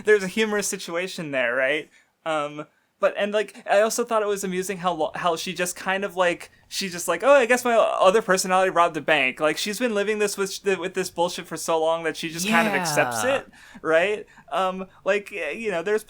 there's a humorous situation there, right? But I also thought it was amusing how she just kind of like, she's just like, oh, I guess my other personality robbed a bank. Like, she's been living this with this bullshit for so long that she just kind of accepts it, right? There's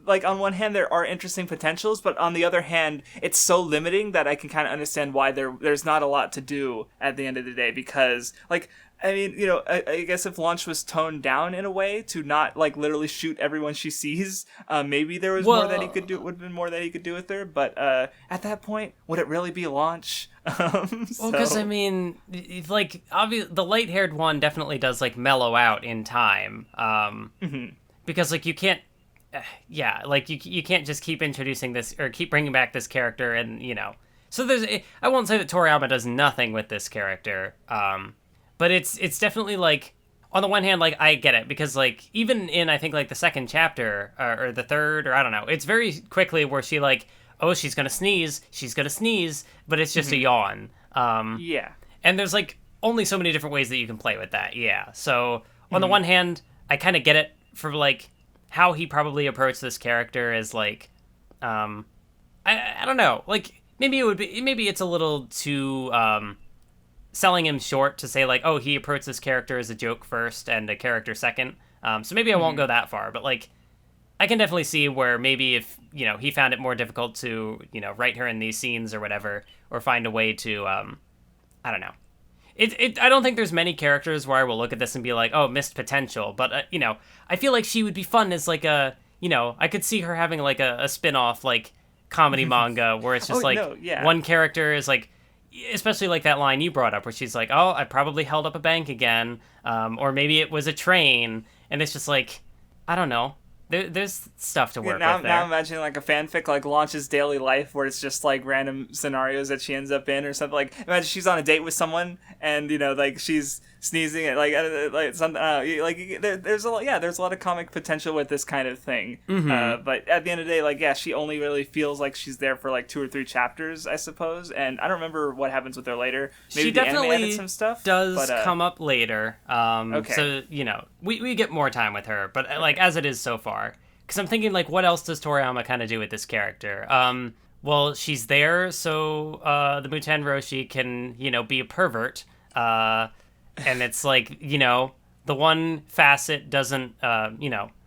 like, on one hand there are interesting potentials, but on the other hand it's so limiting that I can kind of understand why there's not a lot to do at the end of the day, because like, I mean, I guess if Launch was toned down in a way to not like literally shoot everyone she sees, maybe there was more that he could do. Would have been more that he could do with her. But at that point, would it really be Launch? Well, because I mean, like, the light-haired one definitely does like mellow out in time. Because like you can't, you can't just keep introducing this or keep bringing back this character, and So I won't say that Toriyama does nothing with this character. But it's definitely, like, on the one hand, like, I get it, because, like, even in, I think, like, the second chapter, or the third, or I don't know, it's very quickly where she, like, oh, she's gonna sneeze, but it's just a yawn. And there's like only so many different ways that you can play with that. Yeah. So on the one hand, I kind of get it for like how he probably approached this character as like, I don't know, like maybe it's a little too selling him short to say like, oh, he approached this character as a joke first and a character second. So maybe I won't go that far, but like I can definitely see where maybe if, he found it more difficult to, write her in these scenes or whatever, or find a way to, I don't know. I don't think there's many characters where I will look at this and be like, oh, missed potential. But, I feel like she would be fun as like a, I could see her having like a spin-off like comedy manga where it's just one character is like, especially like that line you brought up where she's like, oh, I probably held up a bank again. Or maybe it was a train. And it's just like, I don't know. There's stuff to work with there. Now imagine like a fanfic like launches daily life where it's just like random scenarios that she ends up in or something. Like imagine she's on a date with someone and like she's sneezing at like something there's a lot of comic potential with this kind of thing. But at the end of the day, like she only really feels like she's there for like 2 or 3 chapters, I suppose. And I don't remember what happens with her later. Maybe she definitely the anime added some stuff. Does come up later. Okay. So we get more time with her, but like as it is so far. Because I'm thinking, like, what else does Toriyama kind of do with this character? Well, she's there so the Muten Roshi can, be a pervert. And it's like, the one facet doesn't,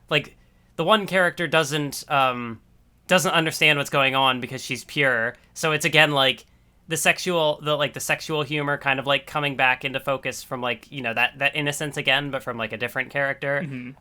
like, the one character doesn't understand what's going on because she's pure. So it's, again, like, the sexual humor kind of, like, coming back into focus from, like, that innocence again, but from, like, a different character.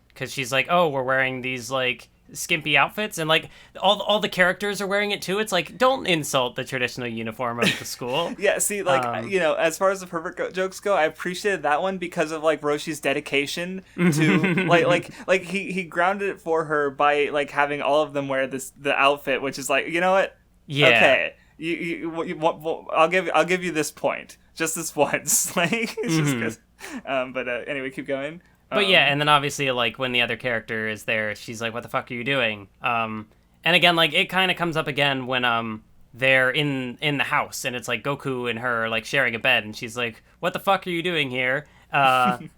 Because she's like, oh, we're wearing these, like, skimpy outfits, and, like, all the characters are wearing it, too. It's like, don't insult the traditional uniform of the school. Yeah, see, like, as far as the pervert jokes go, I appreciated that one because of, like, Roshi's dedication to, like he grounded it for her by, like, having all of them wear the outfit, which is like, you know what? Yeah. Okay. I'll give you this point. Just this once. Like, it's just because... but anyway, keep going. But yeah, and then obviously, like, when the other character is there, she's like, what the fuck are you doing? And again, like, it kind of comes up again when they're in the house, and it's like Goku and her, like, sharing a bed, and she's like, what the fuck are you doing here? And,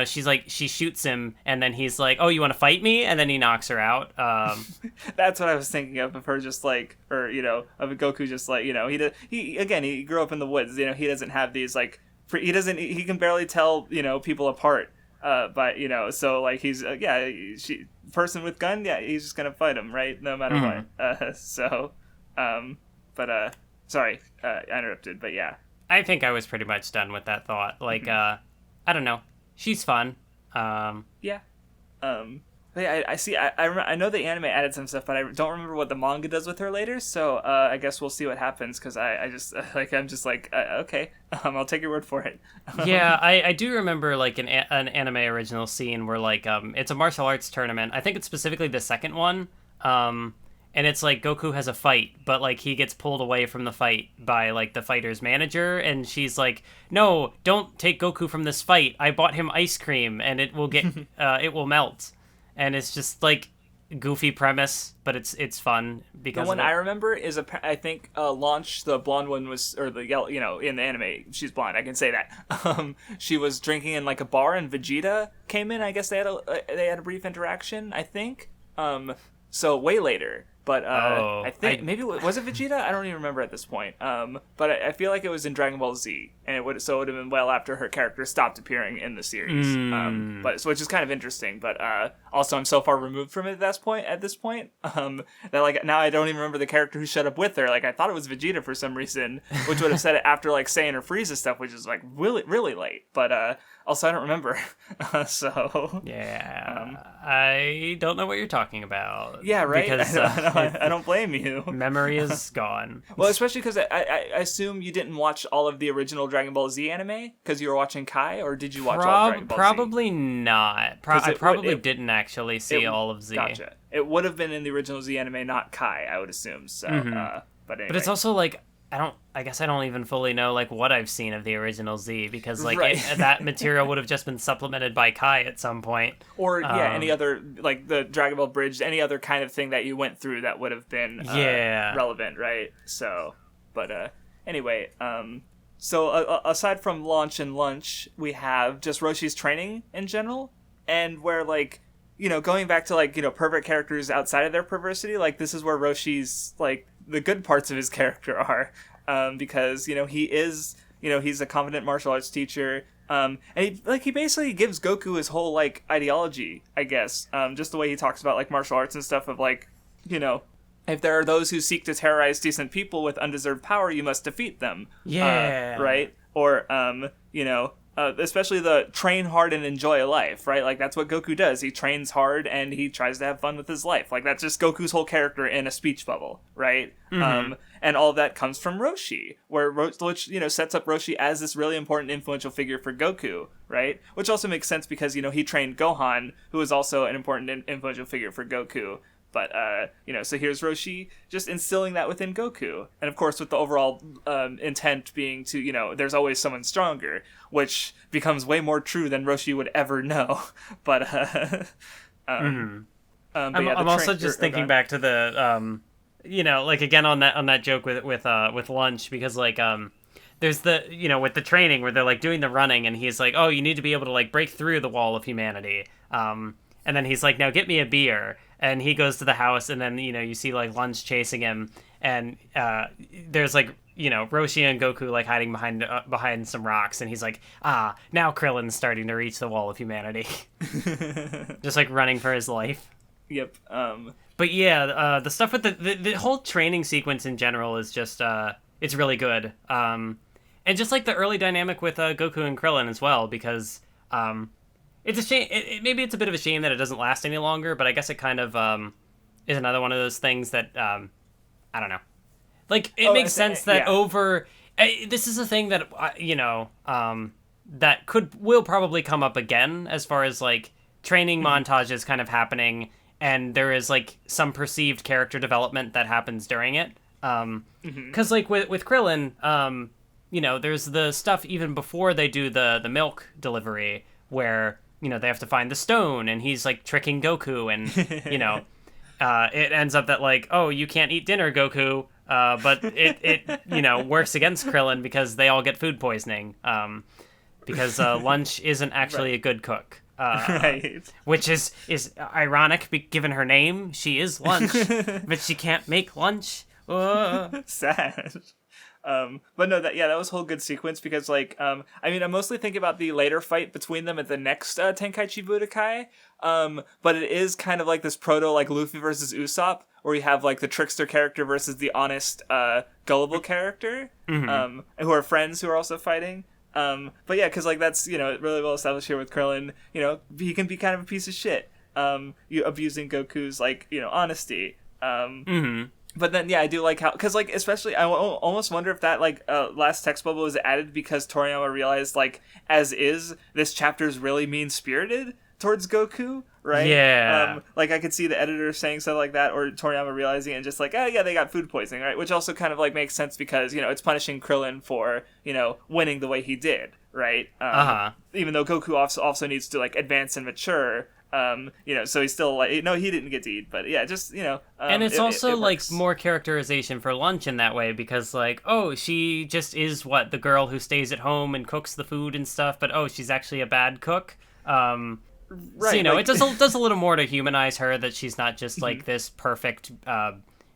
she's like, she shoots him, and then he's like, oh, you want to fight me? And then he knocks her out. That's what I was thinking of her just like, or, of Goku just like, he grew up in the woods, he doesn't have these, like, he can barely tell, people apart. But so like he's person with gun, he's just gonna fight him, right? No matter what. Sorry, I interrupted, but yeah. I think I was pretty much done with that thought. Like, I don't know, she's fun. Yeah. I see. I know the anime added some stuff, but I don't remember what the manga does with her later. So I guess we'll see what happens. Because I'm just like okay, I'll take your word for it. Yeah, I do remember like an anime original scene where like it's a martial arts tournament. I think it's specifically the second one. And it's like Goku has a fight, but like he gets pulled away from the fight by like the fighter's manager, and she's like, "No, don't take Goku from this fight. I bought him ice cream, and it will get it will melt." And it's just like goofy premise, but it's fun because the one I remember is I think Launch, the blonde one, was, or the yellow, in the anime she's blonde, I can say that. She was drinking in like a bar and Vegeta came in. I guess they had a brief interaction, I think. So way later. But I think maybe was it Vegeta? I don't even remember at this point. But I feel like it was in Dragon Ball Z, and it would have been well after her character stopped appearing in the series. Which is kind of interesting. But also, I'm so far removed from it at this point that like now I don't even remember the character who showed up with her. Like I thought it was Vegeta for some reason, which would have said it after like Saiyan or Frieza stuff, which is like really really late. But also, I don't remember. So yeah, I don't know what you're talking about. Yeah, right. Because I don't blame you. Memory is gone. Well, especially because I assume you didn't watch all of the original Dragon Ball Z anime because you were watching Kai, or did you watch all of Dragon Ball Z? Probably not. I probably didn't actually see all of Z. Gotcha. It would have been in the original Z anime, not Kai, I would assume. So, but anyway. But it's also like I guess I don't even fully know like what I've seen of the original Z because like that material would have just been supplemented by Kai at some point. Or any other like the Dragon Ball Bridge, any other kind of thing that you went through that would have been relevant, right? So, but anyway, aside from launch and lunch, we have just Roshi's training in general, and where like, going back to like, pervert characters outside of their perversity, like this is where Roshi's like the good parts of his character are, because he is, he's a competent martial arts teacher, and he basically gives Goku his whole like ideology, I guess, just the way he talks about like martial arts and stuff of like, if there are those who seek to terrorize decent people with undeserved power, you must defeat them. Yeah. Right? Or, especially the train hard and enjoy life, right? Like, that's what Goku does. He trains hard and he tries to have fun with his life. Like, that's just Goku's whole character in a speech bubble, right? Mm-hmm. And all of that comes from Roshi, which, sets up Roshi as this really important, influential figure for Goku, right? Which also makes sense because, he trained Gohan, who is also an important, influential figure for Goku. But, so here's Roshi just instilling that within Goku. And, of course, with the overall intent being to, there's always someone stronger, which becomes way more true than Roshi would ever know. But, I'm also just thinking back to the, like, again, on that joke with lunch, because, like, there's the, with the training where they're, like, doing the running, and he's like, oh, you need to be able to, like, break through the wall of humanity. And then he's like, now get me a beer. And he goes to the house, and then, you see, like, Lunch chasing him, and there's, like, Roshi and Goku, like, hiding behind some rocks, and he's like, now Krillin's starting to reach the wall of humanity. Just, like, running for his life. Yep. But, yeah, the stuff with the whole training sequence in general is just, it's really good. And just, like, the early dynamic with Goku and Krillin as well, because, it's a shame. Maybe it's a bit of a shame that it doesn't last any longer, but I guess it kind of is another one of those things that I don't know. Like it makes sense that this is a thing that that will probably come up again as far as like training montages kind of happening, and there is like some perceived character development that happens during it. Because like with Krillin, there's the stuff even before they do the milk delivery where. They have to find the stone, and he's, like, tricking Goku, and, it ends up that, like, oh, you can't eat dinner, Goku, but it works against Krillin because they all get food poisoning, because Lunch isn't actually a good cook. Right. Which is ironic, given her name. She is Lunch, but she can't make lunch. Sad. But no, that was a whole good sequence because, like, I'm mostly thinking about the later fight between them at the next Tenkaichi Budokai, but it is kind of like this proto, like, Luffy versus Usopp, where you have, like, the trickster character versus the honest, gullible character, who are friends who are also fighting. But yeah, because, like, that's, really well established here with Krillin, he can be kind of a piece of shit, abusing Goku's, like, honesty. But then, I do like how... Because, like, especially... I almost wonder if that, like, last text bubble was added because Toriyama realized, like, as is, this chapter is really mean-spirited towards Goku, right? Yeah. Like, I could see the editor saying something like that, or Toriyama realizing it and just like, oh, yeah, they got food poisoning, right? Which also kind of, like, makes sense because, it's punishing Krillin for, winning the way he did, right? Even though Goku also needs to, like, advance and mature... so he's still like, no, he didn't get to eat, but yeah, just, and it's also like more characterization for Lunch in that way because like, oh, she just is the girl who stays at home and cooks the food and stuff, but oh, she's actually a bad cook. Right. So, like... it does a little more to humanize her that she's not just like this perfect,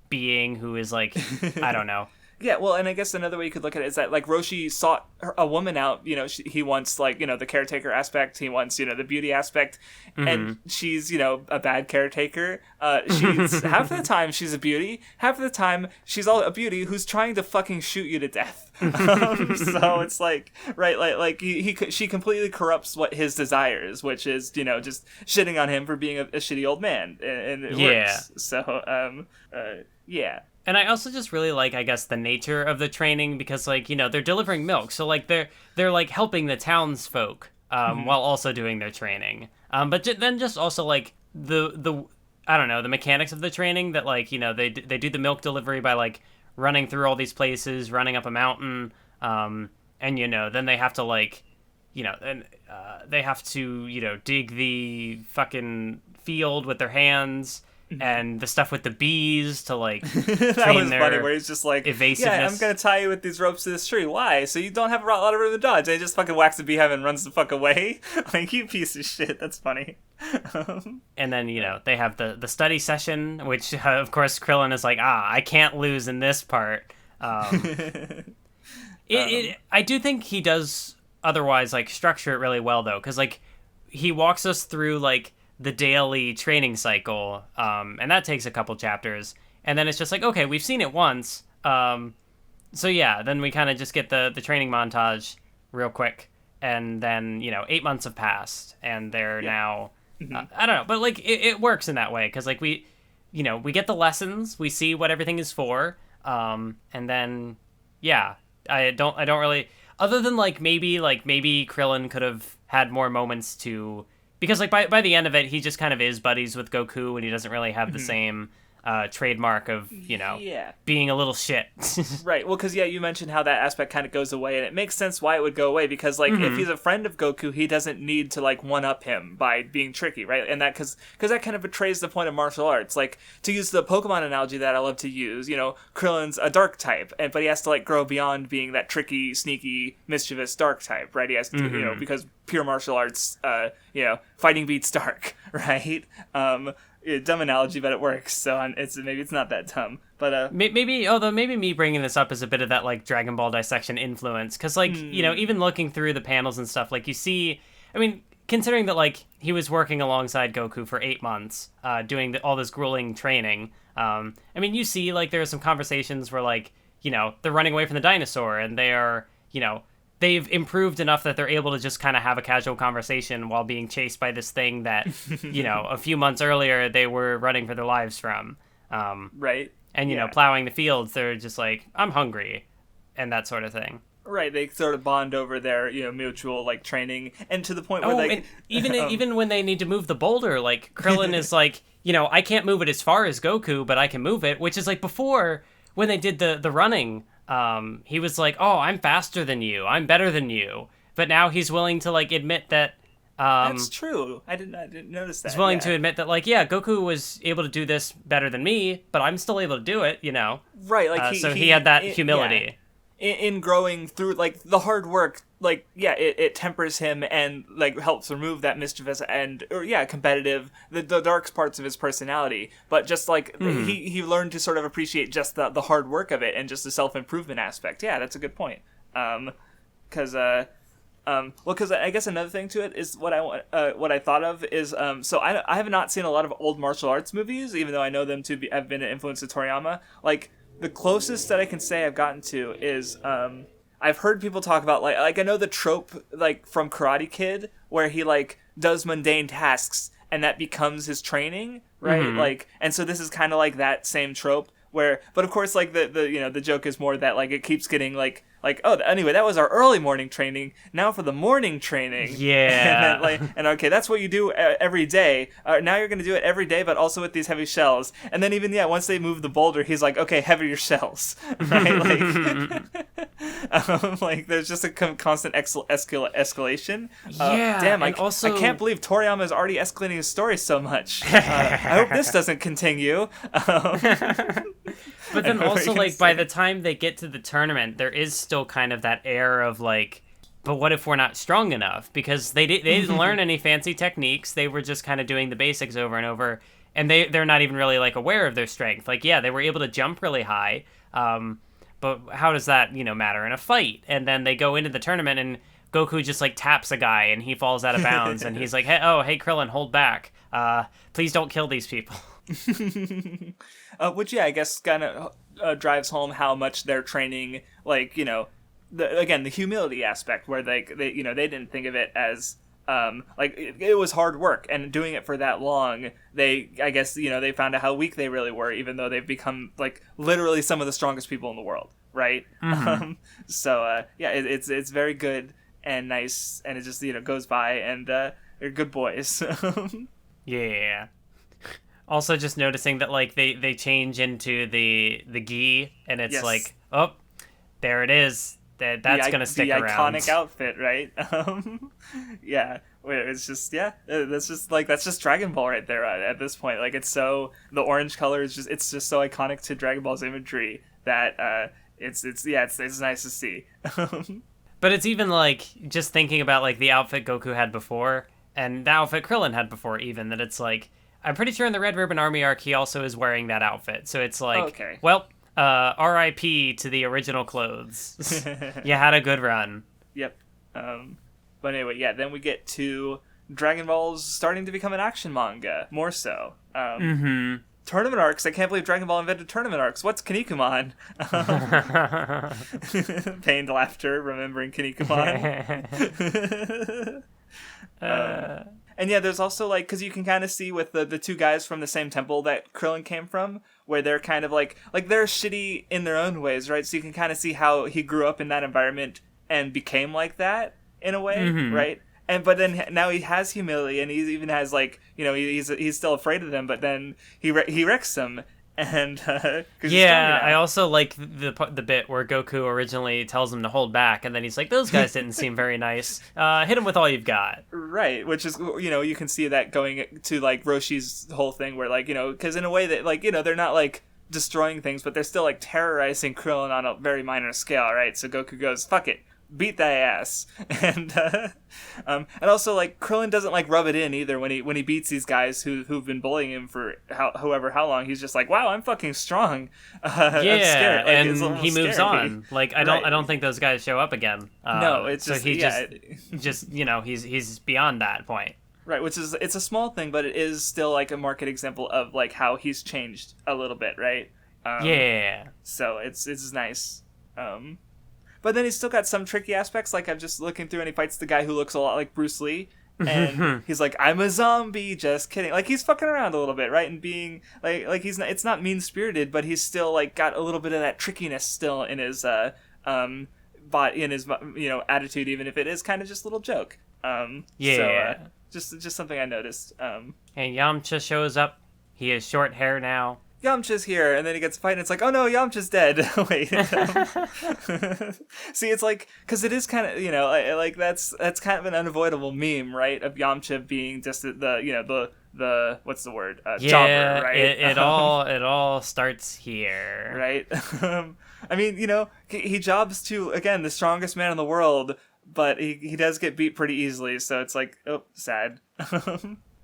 being who is like, I don't know. Yeah, well, and I guess another way you could look at it is that, like, Roshi sought a woman out, he wants, like, the caretaker aspect, he wants, the beauty aspect, and she's, a bad caretaker. She's, half the time she's a beauty, half of the time she's a beauty who's trying to fucking shoot you to death. So it's like, right, like she completely corrupts what his desires, which is, just shitting on him for being a shitty old man, and it works. So, yeah. And I also just really like, I guess, the nature of the training because, like, they're delivering milk. So, like, they're like, helping the townsfolk while also doing their training. But then just also, like, the I don't know, the mechanics of the training that, like, they do the milk delivery by, like, running through all these places, running up a mountain. And, then they have to, like, they have to, dig the fucking field with their hands. and the stuff with the bees to like that train was their funny, where he's just like, evasiveness. yeah, I'm gonna tie you with these ropes to this tree. Why? So you don't have a lot of room to dodge. And he just fucking whacks the beehive and runs the fuck away. Like, you piece of shit. That's funny. And then, they have the study session, which, of course, Krillin is like, I can't lose in this part. I do think he does otherwise, like, structure it really well, though, because, like, he walks us through, like, the daily training cycle, and that takes a couple chapters, and then it's just like, okay, we've seen it once, so yeah, then we kind of just get the training montage real quick, and then, 8 months have passed, and they're now, I don't know, but, like, it works in that way, because, like, we get the lessons, we see what everything is for, and then, yeah, I don't really, other than, like, maybe Krillin could have had more moments to, because, like, by the end of it, he just kind of is buddies with Goku, and he doesn't really have the same trademark of, being a little shit. Right. Well, because, you mentioned how that aspect kind of goes away, and it makes sense why it would go away, because, like, if he's a friend of Goku, he doesn't need to, like, one-up him by being tricky, right? And that, because that kind of betrays the point of martial arts. Like, to use the Pokemon analogy that I love to use, Krillin's a dark type, but he has to, like, grow beyond being that tricky, sneaky, mischievous dark type, right? He has to, because pure martial arts, fighting beats dark, right? Dumb analogy, but it works. So maybe it's not that dumb, but maybe me bringing this up is a bit of that like Dragon Ball dissection influence, because like even looking through the panels and stuff, like you see, I mean, considering that like he was working alongside Goku for 8 months, doing all this grueling training. I mean, you see like there are some conversations where like they're running away from the dinosaur, and they are they've improved enough that they're able to just kind of have a casual conversation while being chased by this thing that, a few months earlier they were running for their lives from. Right. And, plowing the fields, they're just like, I'm hungry, and that sort of thing. Right, they sort of bond over their, mutual, like, training, and to the point where, and even when they need to move the boulder, like, Krillin is like, I can't move it as far as Goku, but I can move it, which is, like, before, when they did the running, he was like, oh, I'm faster than you, I'm better than you, but now he's willing to, like, admit that, that's true. I didn't notice that. He's willing to admit that, like, yeah, Goku was able to do this better than me, but I'm still able to do it, Right, like, he had that humility. Yeah. In growing through, like, the hard work, like, it tempers him and, like, helps remove that mischievous and, competitive, the dark parts of his personality. But just, like, he learned to sort of appreciate just the hard work of it and just the self-improvement aspect. Yeah, that's a good point. Because I guess another thing to it is what I thought of is, so I have not seen a lot of old martial arts movies, even though I know them to have been an influence of Toriyama. Like, the closest that I can say I've gotten to is, I've heard people talk about, like I know the trope, like, from Karate Kid, where he, like, does mundane tasks, and that becomes his training, right? Like, and so this is kind of like that same trope, where, but of course, like, the joke is more that, like, it keeps getting, like, oh, anyway, that was our early morning training. Now for the morning training. Yeah. and okay, that's what you do every day. Now you're going to do it every day, but also with these heavy shells. And then even, once they move the boulder, he's like, okay, heavier shells. Right? Like, there's just a constant escalation. Damn, I can't believe Toriyama is already escalating his story so much. I hope this doesn't continue. But then also, like, by the time they get to the tournament, there is still kind of that air of, like, but what if we're not strong enough? Because they didn't learn any fancy techniques. They were just kind of doing the basics over and over. And they're not even really, like, aware of their strength. Like, yeah, they were able to jump really high. But how does that, matter in a fight? And then they go into the tournament, and Goku just, like, taps a guy, and he falls out of bounds. And he's like, hey, Krillin, hold back. Please don't kill these people. Which, I guess kind of drives home how much they're training, like, the humility aspect, where they didn't think of it as, like, it was hard work, and doing it for that long, they found out how weak they really were, even though they've become, like, literally some of the strongest people in the world, right? It's very good and nice, and it just, goes by, and they're good boys. Yeah. Also, just noticing that, like, they change into the gi, and it's like, oh, there it is. That's gonna stick around. The iconic outfit, right? where it's just that's just Dragon Ball right there at this point. Like it's so the orange color is just so iconic to Dragon Ball's imagery that it's nice to see. But it's even like just thinking about like the outfit Goku had before and the outfit Krillin had before, even that it's like I'm pretty sure in the Red Ribbon Army arc he also is wearing that outfit. So it's like, well, R.I.P. to the original clothes. You had a good run. Yep. But anyway, yeah. Then we get to Dragon Ball's starting to become an action manga, more so. Tournament arcs. I can't believe Dragon Ball invented tournament arcs. What's Kinnikuman? Pained laughter, remembering Kinnikuman. And yeah, there's also like, because you can kind of see with the two guys from the same temple that Krillin came from, where they're kind of like they're shitty in their own ways, right? So you can kind of see how he grew up in that environment and became like that in a way, right? But then now he has humility, and he even has like, you know, he's still afraid of them, but then he wrecks them, and I also like the bit where Goku originally tells him to hold back, and then he's like, those guys didn't seem very nice. Hit him with all you've got. Right, which is, you know, you can see that going to like Roshi's whole thing, where like, you know, because in a way that like, you know, they're not like destroying things, but they're still like terrorizing Krillin on a very minor scale, right? So Goku goes, fuck it. Beat thy ass. And also like Krillin doesn't like rub it in either when he beats these guys who've been bullying him for how long. He's just like, wow, I'm fucking strong. I'm scared. Like, and he moves on. Like I don't think those guys show up again. No, it's just, so he just you know, he's beyond that point. Right, which is, it's a small thing, but it is still like a marked example of like how he's changed a little bit, right? So it's nice. But then he's still got some tricky aspects, like I'm just looking through and he fights the guy who looks a lot like Bruce Lee, and he's like, I'm a zombie, just kidding. Like he's fucking around a little bit, right? And being like he's not, it's not mean-spirited, but he's still like got a little bit of that trickiness still in his in his, you know, attitude, even if it is kind of just a little joke. Just something I noticed. And Yamcha shows up. He has short hair now. Yamcha's here, and then he gets a fight, and it's like, oh no, Yamcha's dead. Wait. See, it's like, because it is kind of, you know, like that's kind of an unavoidable meme, right? Of Yamcha being just the what's the word? Jobber, right? It all starts here, right? I mean, you know, he jobs to, again, the strongest man in the world, but he does get beat pretty easily, so it's like, oh, sad.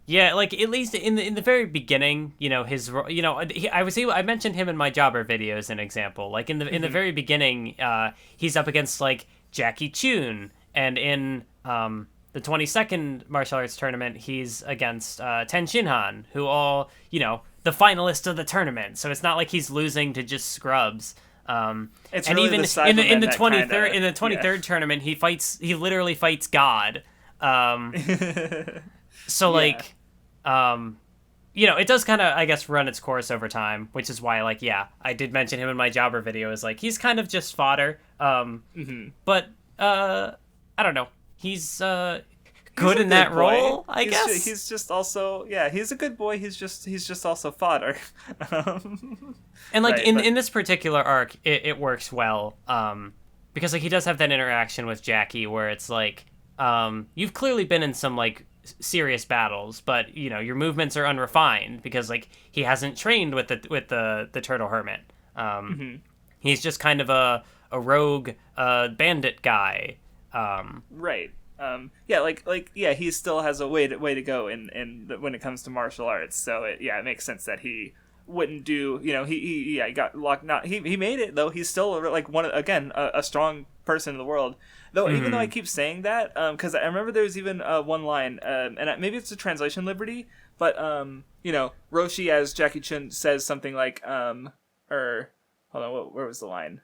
Yeah, like at least in the very beginning, you know, I mentioned him in my Jobber video as an example. Like in the very beginning, he's up against like Jackie Chun, and in the 22nd martial arts tournament, he's against Ten Shinhan, who all, you know, the finalists of the tournament. So it's not like he's losing to just scrubs. It's and really even in the 23rd tournament, he literally fights God. So like, you know, it does kind of, I guess, run its course over time, which is why, like, yeah, I did mention him in my Jobber video as like, he's kind of just fodder. But I don't know, he's good in that role, I guess. He's just also, yeah, he's a good boy. He's just also fodder. And like in this particular arc, it works well, because like he does have that interaction with Jackie where it's like, you've clearly been in some like serious battles, but you know your movements are unrefined because like he hasn't trained with the turtle hermit. He's just kind of a rogue bandit guy. Right. Yeah, he still has a way to go in when it comes to martial arts. So it makes sense that he wouldn't do, you know, he got locked. Not he made it though. He's still like a strong person in the world. Though even though I keep saying that, because I remember there was even one line, and maybe it's a translation liberty, but you know, Roshi as Jackie Chun says something like hold on, where was the line?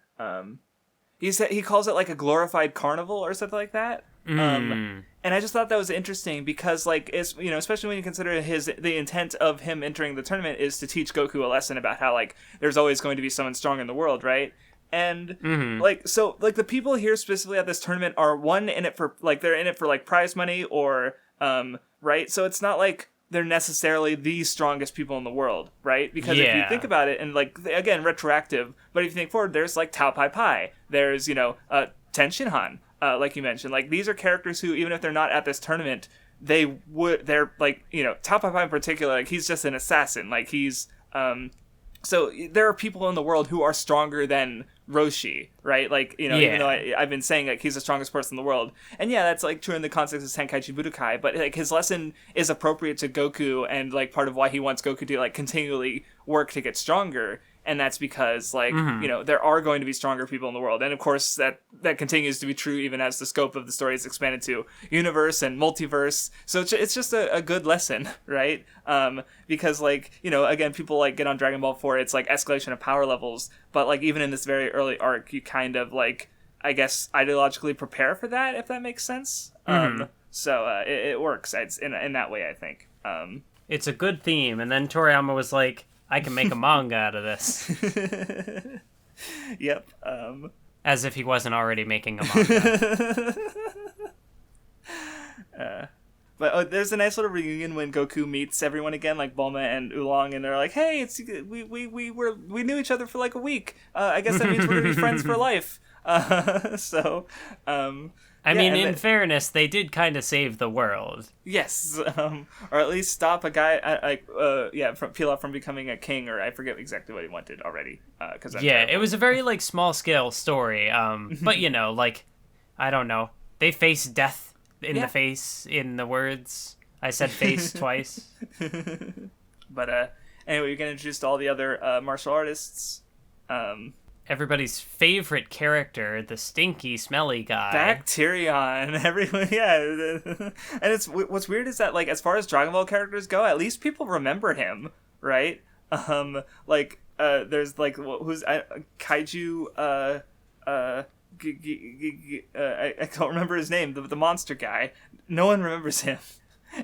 He calls it like a glorified carnival or something like that. And I just thought that was interesting because, like, it's, you know, especially when you consider the intent of him entering the tournament is to teach Goku a lesson about how, like, there's always going to be someone strong in the world, right? And like, so like the people here specifically at this tournament are in it for like, they're in it for like prize money or right? So it's not like they're necessarily the strongest people in the world, right? Because if you think about it, and like, again, retroactive, but if you think forward, there's like Tao Pai Pai, there's, you know, Ten Shinhan, like you mentioned, like these are characters who, even if they're not at this tournament, they're like, Top Papa in particular, like he's just an assassin, like he's so there are people in the world who are stronger than Roshi, right? Like, even though I've been saying like he's the strongest person in the world, and that's like true in the context of Tenkaichi Budokai, but like his lesson is appropriate to Goku, and like part of why he wants Goku to like continually work to get stronger. And that's because, like, there are going to be stronger people in the world. And, of course, that continues to be true even as the scope of the story is expanded to universe and multiverse. So it's just a good lesson, right? Because, like, again, people, like, get on Dragon Ball for its, like, escalation of power levels. But, like, even in this very early arc, you kind of, like, I guess, ideologically prepare for that, if that makes sense. So it works in that way, I think. It's a good theme. And then Toriyama was like, I can make a manga out of this. Yep. As if he wasn't already making a manga. But there's a nice little reunion when Goku meets everyone again, like Bulma and Oolong, and they're like, "Hey, we knew each other for like a week. I guess that means we're gonna be friends for life." I mean, in fairness, they did kind of save the world. Yes, or at least stop a guy, from Pilaf from becoming a king, or I forget exactly what he wanted already. It was a very, like, small-scale story, but, like, I don't know. They face death in the face, in the words. I said face twice. But, anyway, you're going to introduce all the other martial artists. Everybody's favorite character, the stinky, smelly guy. Bacterion. Everyone, And it's what's weird is that, like, as far as Dragon Ball characters go, at least people remember him, right? There's, like, who's Kaiju, I don't remember his name, the monster guy. No one remembers him.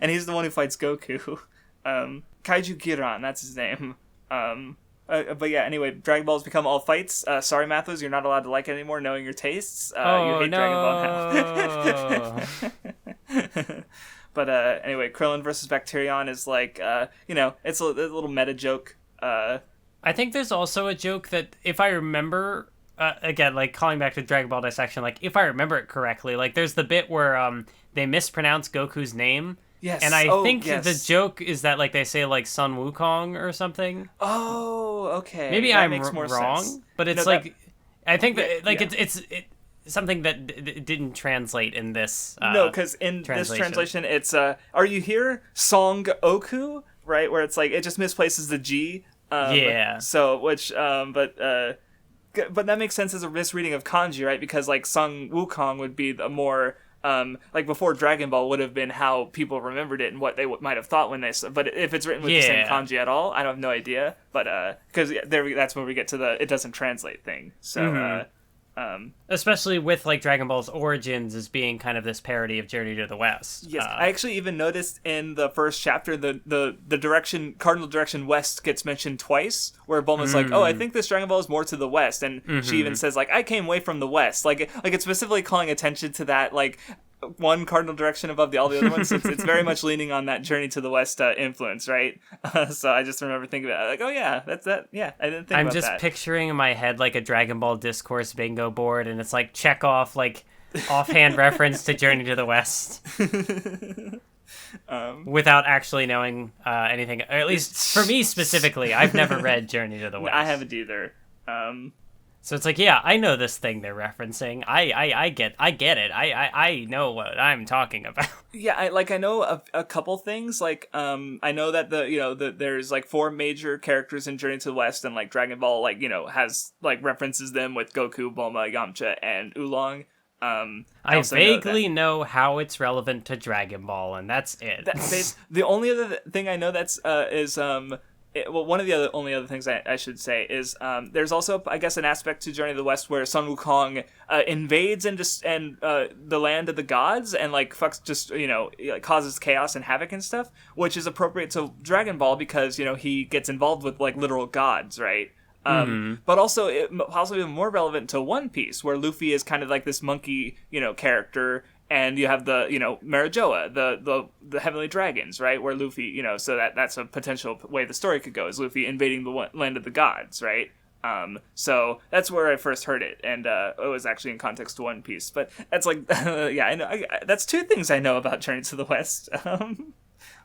And he's the one who fights Goku. Kaiju Giran, that's his name. But anyway, Dragon Ball's become all fights. Sorry, Mathwiz, you're not allowed to like it anymore, knowing your tastes. You hate Dragon Ball now. But anyway, Krillin versus Bacterion is like, it's a little meta joke. I think there's also a joke that, if I remember, again, like, calling back to Dragon Ball Dissection, like, if I remember it correctly, like, there's the bit where they mispronounce Goku's name. Yes. And I think the joke is that, like, they say, like, Sun Wukong or something. Oh, okay. Maybe that I'm makes more wrong, sense. but it's I think that, like, it's something that didn't translate in this No, because in this translation, it's, are you here? Song Oku, right? Where it's, like, it just misplaces the G. So, but that makes sense as a misreading of kanji, right? Because, like, Sun Wukong would be the more... like before Dragon Ball would have been how people remembered it and what they might have thought when they saw. But if it's written with the same kanji at all, I have no idea. But because that's where we get to the it doesn't translate thing. So especially with, like, Dragon Ball's origins as being kind of this parody of Journey to the West. Yes, I actually even noticed in the first chapter the direction, cardinal direction west gets mentioned twice, where Bulma's like, oh, I think this Dragon Ball is more to the west, and she even says, like, I came way from the west. Like it's specifically calling attention to that, like, one cardinal direction above all the other ones. So it's very much leaning on that Journey to the West influence, right? So I just remember thinking about it, like, oh yeah, that's that. Yeah, I didn't think about that. I'm just picturing in my head, like, a Dragon Ball discourse bingo board, and it's like check off, like, offhand reference to Journey to the West. Without actually knowing anything, or at least for me specifically, I've never read Journey to the West. I haven't either. So it's like, yeah, I know this thing they're referencing. I get it. I know what I'm talking about. Yeah, I know a couple things. Like, I know that there's like 4 major characters in Journey to the West, and like Dragon Ball, like, has like references them with Goku, Bulma, Yamcha, and Oolong. I vaguely know how it's relevant to Dragon Ball, and that's it. The only other thing I know that's one of the only other things I should say is there's also, I guess, an aspect to Journey to the West where Sun Wukong invades and the land of the gods and like causes chaos and havoc and stuff, which is appropriate to Dragon Ball because he gets involved with like literal gods, right? But also possibly more relevant to One Piece, where Luffy is kind of like this monkey character. And you have the, Marijoa, the Heavenly Dragons, right? Where Luffy, so that's a potential way the story could go, is Luffy invading the land of the gods, right? So that's where I first heard it, and it was actually in context to One Piece. But that's like, yeah, I know. That's two things I know about Journey to the West.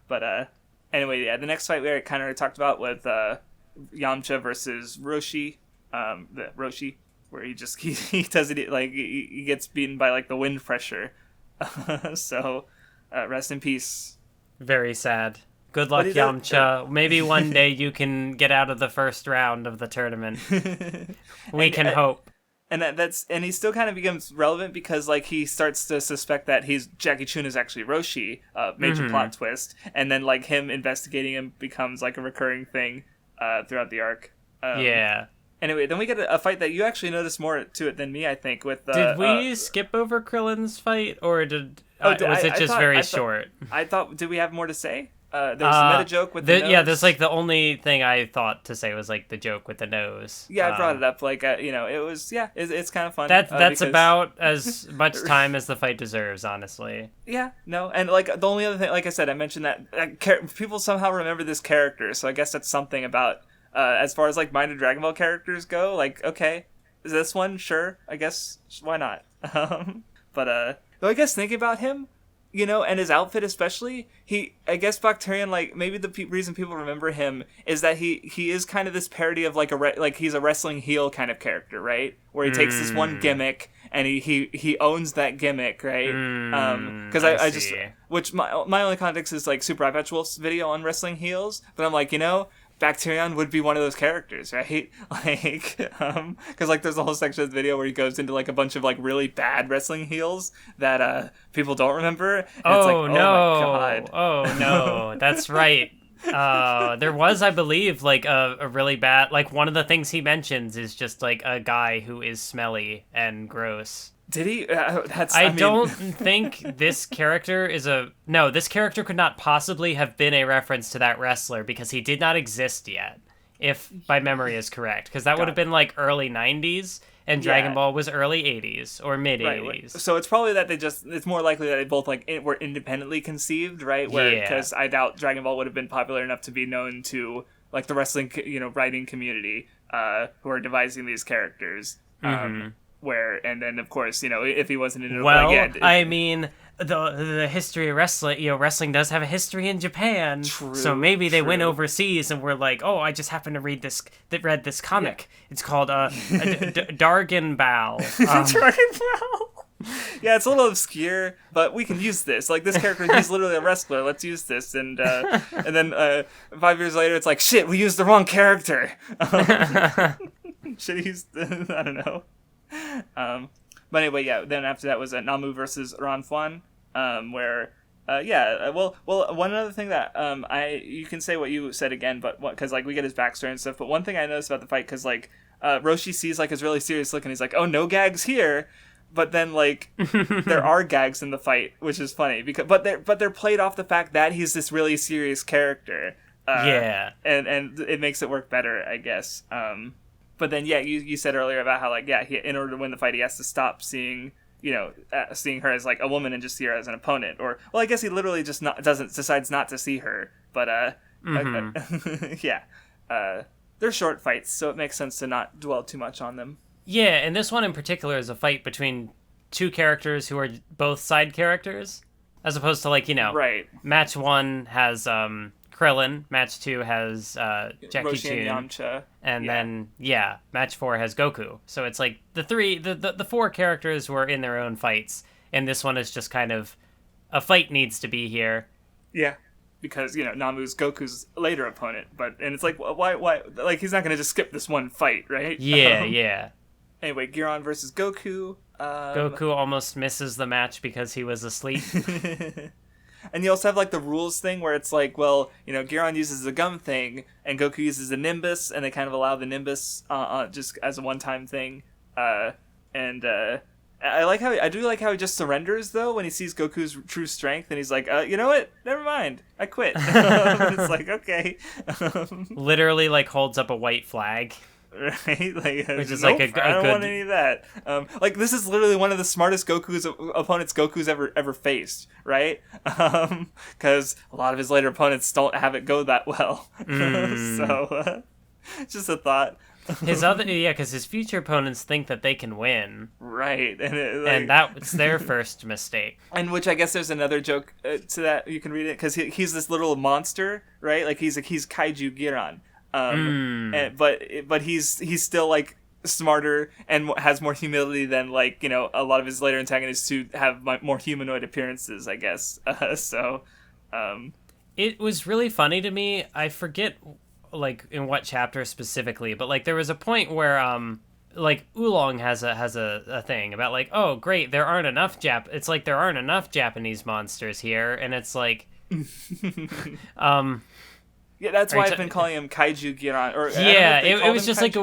But anyway, yeah, the next fight we kind of talked about with Yamcha versus Roshi, the Roshi, where he does it like he gets beaten by like the wind pressure. So rest in peace. Very sad. Good luck, Yamcha. Maybe one day you can get out of the first round of the tournament. We can hope. And and he still kind of becomes relevant because like he starts to suspect that Jackie Chun is actually Roshi, major plot twist, and then like him investigating him becomes like a recurring thing throughout the arc. Yeah. Anyway, then we get a fight that you actually noticed more to it than me, I think. With did we skip over Krillin's fight, or was it just very short? I thought, did we have more to say? There was a meta joke with the nose. Yeah, there's like the only thing I thought to say was like the joke with the nose. Yeah, I brought it up. Like, it was, it's kind of fun. That's about as much time as the fight deserves, honestly. Yeah, no, and like the only other thing, like I said, I mentioned that people somehow remember this character, so I guess that's something about, as far as like minor Dragon Ball characters go, like, okay, is this one? Sure, I guess, why not? But, though I guess thinking about him, and his outfit especially, I guess Bacterian, like, maybe the reason people remember him is that he is kind of this parody of, like, he's a wrestling heel kind of character, right? Where he takes this one gimmick, and he owns that gimmick, right? Because I just, which my only context is, like, Super iPatch Wolf's video on wrestling heels, but I'm like, Bacterian would be one of those characters, right? Like, because like there's a whole section of the video where he goes into like a bunch of like really bad wrestling heels that people don't remember. And oh, it's like, no! Oh my god! Oh no! That's right. There was, I believe, like a really bad. Like one of the things he mentions is just like a guy who is smelly and gross. Did he? I don't think this character is No, this character could not possibly have been a reference to that wrestler because he did not exist yet, if my memory is correct. Because that would have been like early 90s, and Dragon Ball was early 80s or mid 80s. Right. So it's probably that it's more likely that they both like were independently conceived, right? Because I doubt Dragon Ball would have been popular enough to be known to like the wrestling, writing community who are devising these characters. And then of course, if he wasn't in it, I mean, the history of wrestling, wrestling does have a history in Japan. True, so maybe they went overseas and were like, oh, I just happened to read this comic. Yeah. It's called Dargan Bal. Dargan Bal. Yeah, it's a little obscure, but we can use this. Like, this character, he's literally a wrestler. Let's use this. And then 5 years later, it's like, shit, we used the wrong character. Should have used, I don't know. But anyway, yeah, then after that was Namu versus Ranfan, where, one other thing that, you can say what you said again, but because, like, we get his backstory and stuff, but one thing I noticed about the fight, because, like, Roshi sees, like, his really serious look, and he's like, oh, no gags here, but then, like, there are gags in the fight, which is funny, but they're played off the fact that he's this really serious character, and it makes it work better, I guess, But then, yeah, you said earlier about how, like, in order to win the fight, he has to stop seeing, seeing her as, like, a woman and just see her as an opponent. Or, well, I guess he literally just decides not to see her. But, they're short fights, so it makes sense to not dwell too much on them. Yeah, and this one in particular is a fight between two characters who are both side characters, as opposed to, like, right. Match 1 has, Krillin, match 2 has Jackie Roshi Chun, and Yamcha, and then match 4 has Goku. So it's like the 4 characters were in their own fights, and this one is just kind of a fight needs to be here. Yeah, because Namu's Goku's later opponent, and it's like why like he's not gonna just skip this one fight, right? Yeah. Anyway, Giron versus Goku. Goku almost misses the match because he was asleep. And you also have, like, the rules thing where it's like, well, Giron uses the gum thing, and Goku uses the Nimbus, and they kind of allow the Nimbus just as a one-time thing. I do like how he just surrenders, though, when he sees Goku's true strength, and he's like, you know what? Never mind. I quit. It's like, okay. Literally, like, holds up a white flag. Right? Like, which is like I don't want any of that. Like, this is literally one of the smartest opponents Goku's ever faced, right? Because a lot of his later opponents don't have it go that well. So, just a thought. because his future opponents think that they can win. Right. And that's their first mistake. And which I guess there's another joke to that. You can read it because he's this little monster, right? Like he's Kaiju Giran. But he's still like smarter and has more humility than like, you know, a lot of his later antagonists who have more humanoid appearances, I guess. It was really funny to me. I forget like in what chapter specifically, but like there was a point where like Oolong has a thing about like, oh great, there aren't enough Japanese monsters here, and it's like yeah, that's why I've been calling him Kaiju Giran. Or yeah, it was just like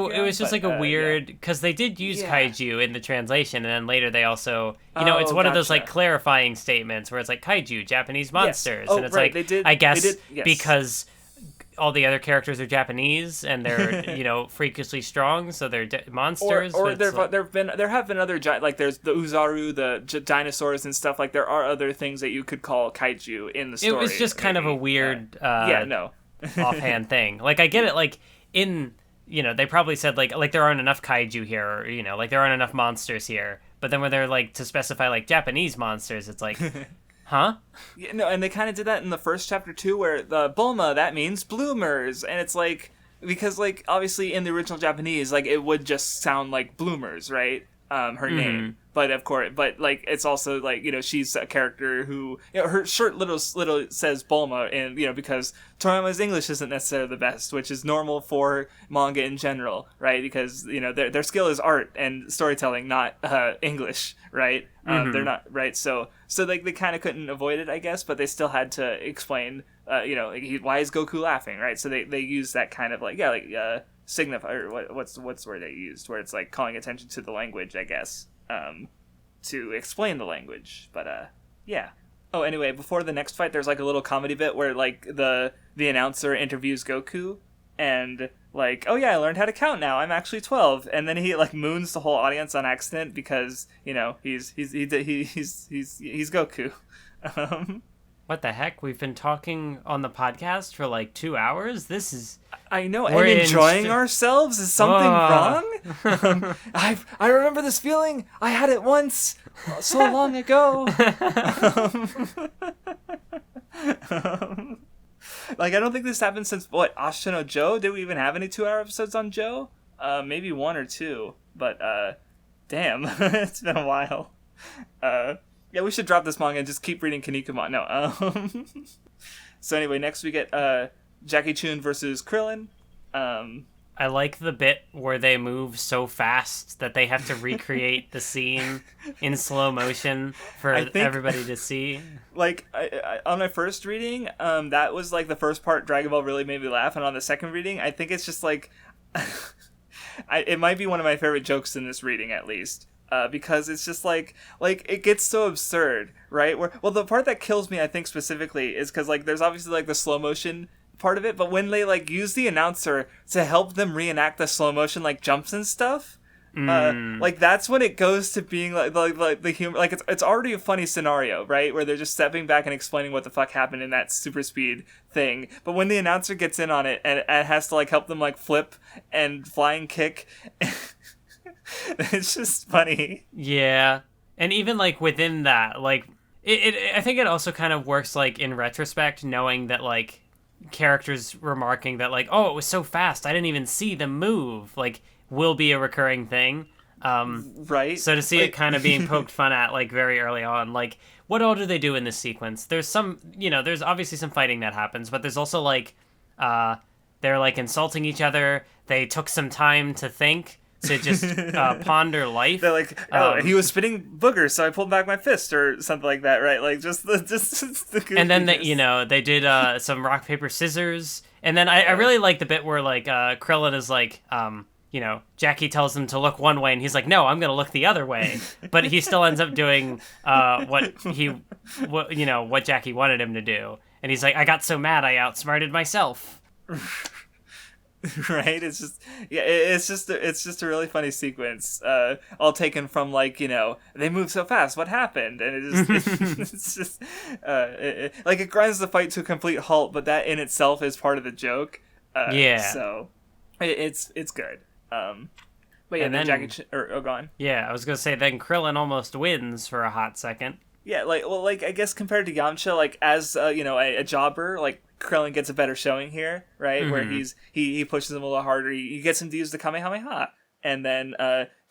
a weird, because they did use Kaiju in the translation, and then later they also, it's one of those like clarifying statements where it's like Kaiju, Japanese monsters, and it's like because all the other characters are Japanese and they're freakishly strong, so they're monsters. Or there have been other like there's the Uzaru, the dinosaurs and stuff. Like there are other things that you could call Kaiju in the story. It was just kind of a weird. Offhand thing. Like I get it, like in they probably said like there aren't enough kaiju here, or like there aren't enough monsters here, but then when they're like to specify like Japanese monsters, it's like huh? Yeah, no, and they kind of did that in the first chapter too, where the Bulma, that means bloomers, and it's like, because like obviously in the original Japanese, like it would just sound like bloomers, right? Her name, but of course, but like it's also like she's a character who her shirt little says Bulma, and because Toriyama's English isn't necessarily the best, which is normal for manga in general, right? Because their skill is art and storytelling, not English, right? They're not right, so like they kind of couldn't avoid it, I guess, but they still had to explain, why is Goku laughing, right? So they use that kind of like signify, or what's the word they used, where it's like calling attention to the language, I guess, to explain the language. But yeah. Oh, anyway, before the next fight, there's like a little comedy bit where like the announcer interviews Goku, and like, oh yeah, I learned how to count now. I'm actually 12, and then he like moons the whole audience on accident because he's Goku. What the heck? We've been talking on the podcast for like 2 hours? This is... I know, and enjoying ourselves? Is something wrong? I remember this feeling. I had it once, so long ago. Like, I don't think this happened since, Ashita no Joe? Did we even have any 2-hour episodes on Joe? Maybe 1 or 2, but, damn, it's been a while. Yeah, we should drop this manga and just keep reading Kinnikuman. No. So anyway, next we get Jackie Chun versus Krillin. I like the bit where they move so fast that they have to recreate the scene in slow motion for everybody to see. Like, on my first reading, that was like the first part Dragon Ball really made me laugh, and on the second reading, I think it's just like... it might be one of my favorite jokes in this reading, at least. Because it's just like it gets so absurd, right? The part that kills me, I think specifically, is because like there's obviously like the slow motion part of it, but when they like use the announcer to help them reenact the slow motion like jumps and stuff, like that's when it goes to being like the humor. Like it's already a funny scenario, right? Where they're just stepping back and explaining what the fuck happened in that super speed thing. But when the announcer gets in on it and has to like help them like flip and flying kick. It's just funny. Yeah. And even like within that, like I think it also kind of works like in retrospect, knowing that like characters remarking that like, oh, it was so fast, I didn't even see them move, like will be a recurring thing. Right. So to see it kind of being poked fun at like very early on, like what all do they do in this sequence? There's some, there's obviously some fighting that happens, but there's also like they're like insulting each other. They took some time to think. To just ponder life. They're like, he was spitting boogers, so I pulled back my fist, or something like that, right? Like, just the and then they did some rock paper scissors, and then I really like the bit where like Krillin is like, Jackie tells him to look one way, and he's like, no, I'm gonna look the other way, but he still ends up doing what Jackie wanted him to do, and he's like, I got so mad I outsmarted myself. Right, it's just a really funny sequence, all taken from like they move so fast, what happened, and it's just like it grinds the fight to a complete halt, but that in itself is part of the joke. So it's good. But yeah, And then then- go on. Yeah, I was gonna say then Krillin almost wins for a hot second. Yeah, I guess compared to Yamcha, like as a jobber, like Krillin gets a better showing here, right? Where he pushes him a little harder. He gets him to use the Kamehameha, and then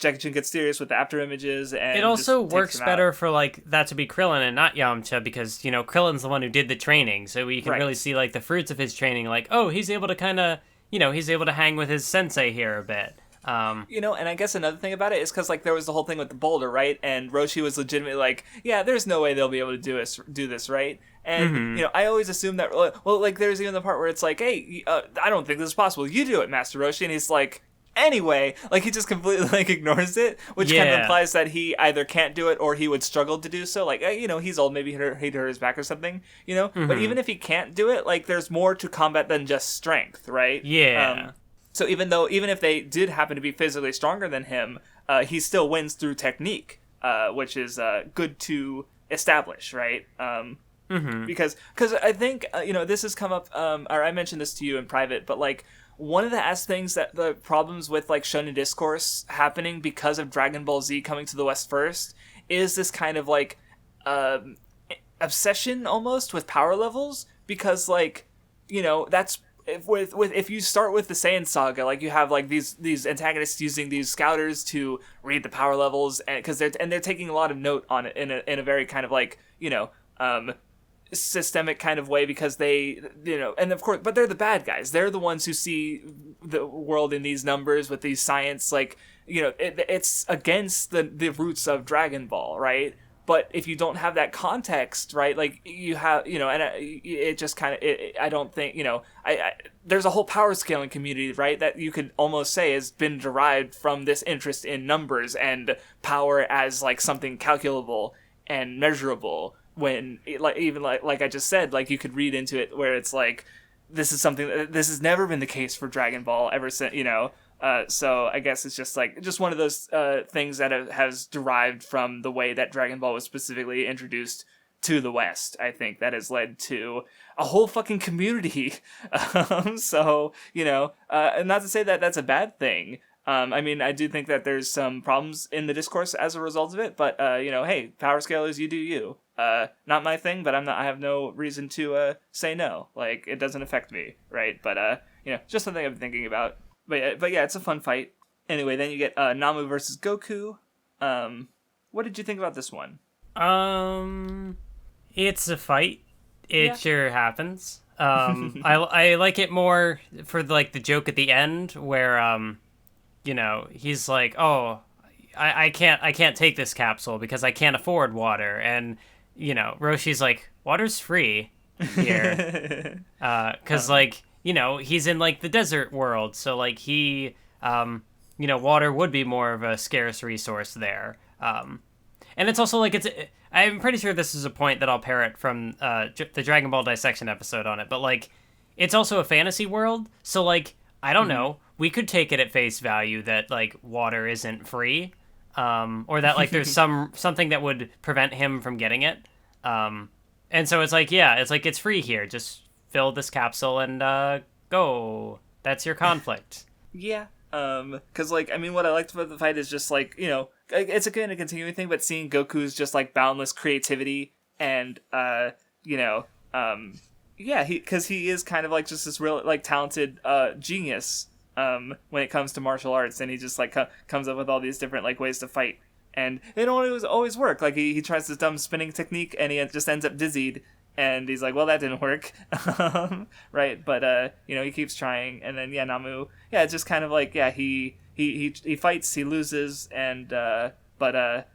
Jackie Chun gets serious with the after images, and It also just takes works him out. better for like that to be Krillin and not Yamcha because Krillin's the one who did the training, so we can Right. really see like the fruits of his training. Like, oh, he's able to kind of he's able to hang with his sensei here a bit. And I guess another thing about it is because like there was the whole thing with the boulder, right? And Roshi was legitimately like, yeah, there's no way they'll be able to do this, right? And I always assume that like there's even the part where it's like, hey, I don't think this is possible. You do it, Master Roshi, and he's like, anyway, like he just completely like ignores it, which kind of implies that he either can't do it or he would struggle to do so. Like he's old, maybe he'd hurt his back or something, But even if he can't do it, like there's more to combat than just strength, right? Yeah. So even if they did happen to be physically stronger than him, he still wins through technique, which is good to establish, right? Because I think this has come up, or I mentioned this to you in private, but like one of the things that the problems with like shonen discourse happening because of Dragon Ball Z coming to the West first is this kind of like obsession almost with power levels, because like that's. If you start with the Saiyan saga, like you have like these antagonists using these scouters to read the power levels, and because they're taking a lot of note on it in a very kind of like systemic kind of way, because they and of course, but they're the bad guys. They're the ones who see the world in these numbers with these science, like it's against the roots of Dragon Ball, right? But if you don't have that context, right, like you have, and it just kind of, I don't think, there's a whole power scaling community, right, that you could almost say has been derived from this interest in numbers and power as like something calculable and measurable. When like I just said, like you could read into it where it's like, this is something this has never been the case for Dragon Ball ever since, so I guess it's just one of those things that has derived from the way that Dragon Ball was specifically introduced to the West. I think that has led to a whole fucking community. So, not to say that that's a bad thing. I mean, I do think that there's some problems in the discourse as a result of it, but, hey, power scalers, you do you. Not my thing, but I have no reason to say no. Like, it doesn't affect me, right? But, just something I've been thinking about. But yeah, it's a fun fight. Anyway, then you get Namu versus Goku. What did you think about this one? It's a fight. It sure happens. I like it more for like the joke at the end where he's like, oh, I can't take this capsule because I can't afford water, and Roshi's like, water's free here, because he's in like the desert world, so like he water would be more of a scarce resource there, and it's also like I'm pretty sure this is a point that I'll parrot from the Dragon Ball dissection episode on it, but like it's also a fantasy world, so like I don't know, we could take it at face value that like water isn't free, or that like there's something that would prevent him from getting it, and so it's like it's free here, just fill this capsule and go. That's your conflict. Yeah. Because like, I mean, what I liked about the fight is just like, it's a kind of continuing thing, but seeing Goku's just like boundless creativity and because he is kind of like just this real like talented genius when it comes to martial arts, and he just like comes up with all these different like ways to fight, and they don't always work. Like he tries this dumb spinning technique and he just ends up dizzied. And he's like, well, that didn't work. Right. But, he keeps trying. And then, Namu, it's just kind of like, he fights, he loses. And, Roshi,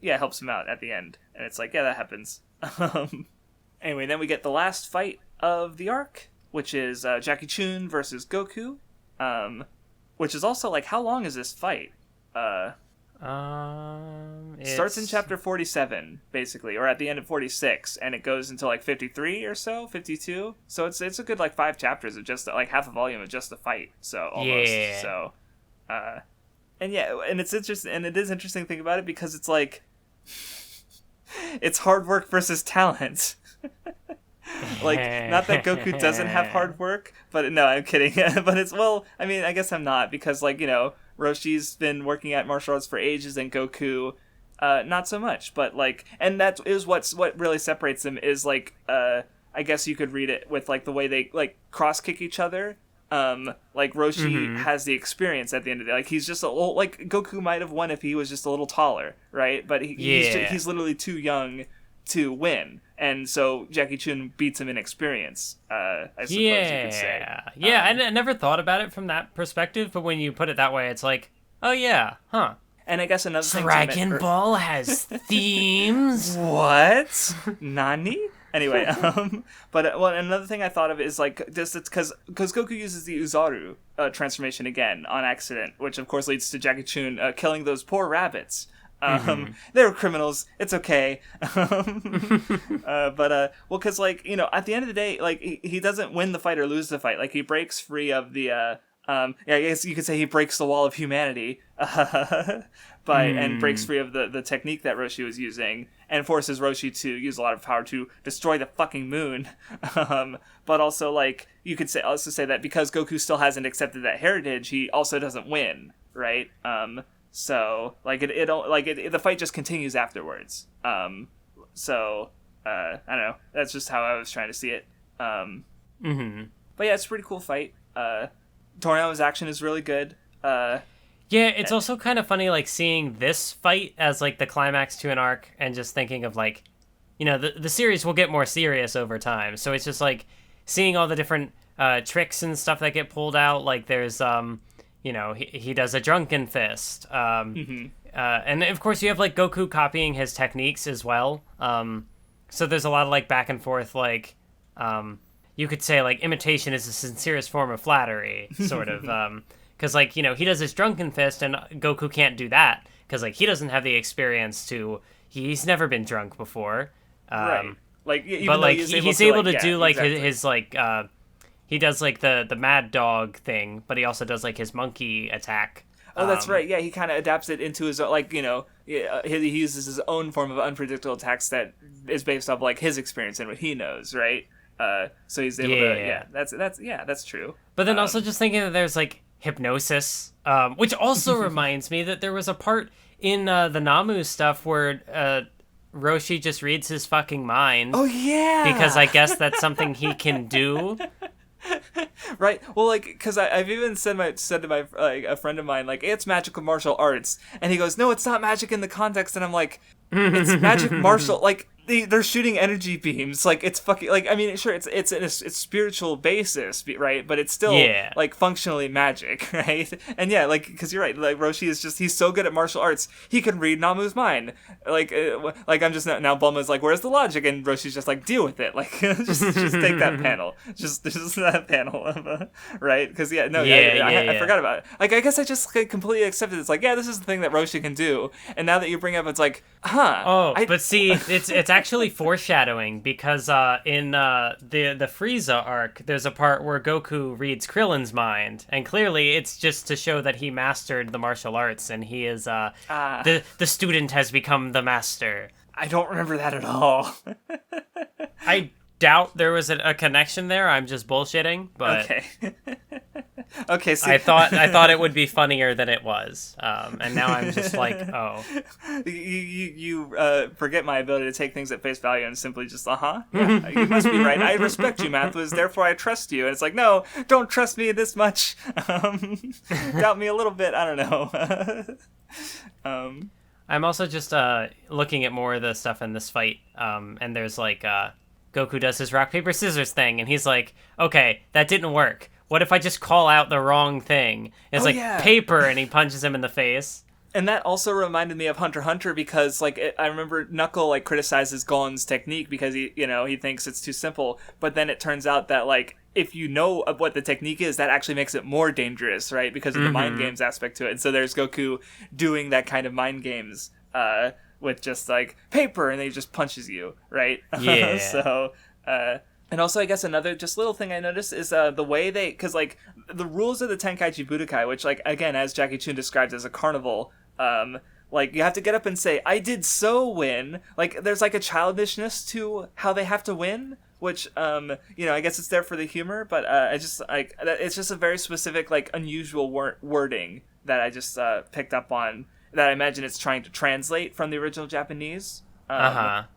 helps him out at the end. And it's like, that happens. Anyway, then we get the last fight of the arc, which is Jackie Chun versus Goku. Which is also like, how long is this fight? It starts in chapter 47, basically, or at the end of 46, and it goes until like 53 or so, 52. So it's a good like 5 chapters of just like half a volume of just the fight. So almost. Yeah. So, and it's interesting, and it is interesting to think about it because it's like it's hard work versus talent. Like, not that Goku doesn't have hard work, but no, I'm kidding. But it's, well, I mean, I guess I'm not, because, like, you know, Roshi's been working at martial arts for ages, and Goku, not so much. But, like, and that is what really separates them, is, like, I guess you could read it with, like, the way they, like, cross-kick each other. Like, Roshi has the experience at the end of the day. Like, he's just a little, like, Goku might have won if he was just a little taller, right? But he's literally too young to win. And so Jackie Chun beats him in experience, I suppose you could say. Yeah, I never thought about it from that perspective, but when you put it that way, it's like, oh yeah, huh. And I guess another thing... Dragon Ball has themes? What? Nani? Anyway, but well, another thing I thought of is, like, just because Goku uses the Uzaru transformation again on accident, which of course leads to Jackie Chun killing those poor rabbits. They were criminals. It's okay. But well, because, like, you know, at the end of the day, like, he doesn't win the fight or lose the fight. Like, he breaks free of the I guess you could say he breaks the wall of humanity, and breaks free of the technique that Roshi was using, and forces Roshi to use a lot of power to destroy the fucking moon. But also, like, you could also say that because Goku still hasn't accepted that heritage, he also doesn't win, right? So, like, the fight just continues afterwards. So, I don't know. That's just how I was trying to see it. But yeah, it's a pretty cool fight. Toriyama's action is really good. Yeah, it's also kind of funny, like, seeing this fight as, like, the climax to an arc, and just thinking of, like, you know, the series will get more serious over time. So it's just, like, seeing all the different tricks and stuff that get pulled out. Like, there's, you know, he does a drunken fist. And of course you have, like, Goku copying his techniques as well. So there's a lot of, like, back and forth, like, you could say, like, imitation is the sincerest form of flattery, sort of. Because, like, you know, he does his drunken fist, and Goku can't do that. Because, like, he doesn't have the experience to... He's never been drunk before. Right. Like, even but, though like, he's able to like, do, like, exactly. his like, he does, like, the mad dog thing, but he also does, like, his monkey attack. Oh, that's right. Yeah, he kind of adapts it into his, like, you know, he uses his own form of unpredictable attacks that is based off, like, his experience and what he knows, right? So he's able to, that's true. But then also just thinking that there's, like, hypnosis, which also reminds me that there was a part in the Namu stuff where Roshi just reads his fucking mind. Oh, yeah! Because I guess that's something he can do. Right. Well, like, because I've even said to my like, a friend of mine, like, it's magical martial arts, and he goes, no, it's not magic in the context, and I'm like, it's magic martial, like, they're shooting energy beams, like, it's fucking, like, I mean, sure, it's spiritual basis, right, but it's still, like, functionally magic, right, and yeah, like, because you're right, like, Roshi is just, he's so good at martial arts, he can read Namu's mind, like I'm just, now Bulma's like, where's the logic, and Roshi's just like, deal with it, like, just take that panel, just that panel, right, because, I forgot about it, like, I guess I just completely accepted, it's like, yeah, this is the thing that Roshi can do, and now that you bring up, it's like, but see, it's actually foreshadowing, because in the Frieza arc, there's a part where Goku reads Krillin's mind, and clearly it's just to show that he mastered the martial arts, and he is the student has become the master. I don't remember that at all. I doubt there was a connection there. I'm just bullshitting, but okay. Okay, see, I thought it would be funnier than it was, and now I'm just like, oh. You forget my ability to take things at face value and simply just, yeah, you must be right. I respect you, Mathwiz, therefore I trust you. And it's like, no, don't trust me this much. Doubt me a little bit. I don't know. I'm also just looking at more of the stuff in this fight, and there's like Goku does his rock paper scissors thing, and he's like, okay, that didn't work. What if I just call out the wrong thing? It's paper, and he punches him in the face. And that also reminded me of Hunter x Hunter, because, like, I remember Knuckle, like, criticizes Gon's technique because he thinks it's too simple. But then it turns out that, like, if you know what the technique is, that actually makes it more dangerous, right? Because of the mind games aspect to it. And so there's Goku doing that kind of mind games with just, like, paper, and then he just punches you, right? Yeah. So, and also, I guess another just little thing I noticed is the way because, like, the rules of the Tenkaichi Budokai, which, like, again, as Jackie Chun describes as a carnival, like, you have to get up and say, I did so win. Like, there's, like, a childishness to how they have to win, which I guess it's there for the humor, but I just like it's just a very specific like unusual wording that I just picked up on that I imagine it's trying to translate from the original Japanese. But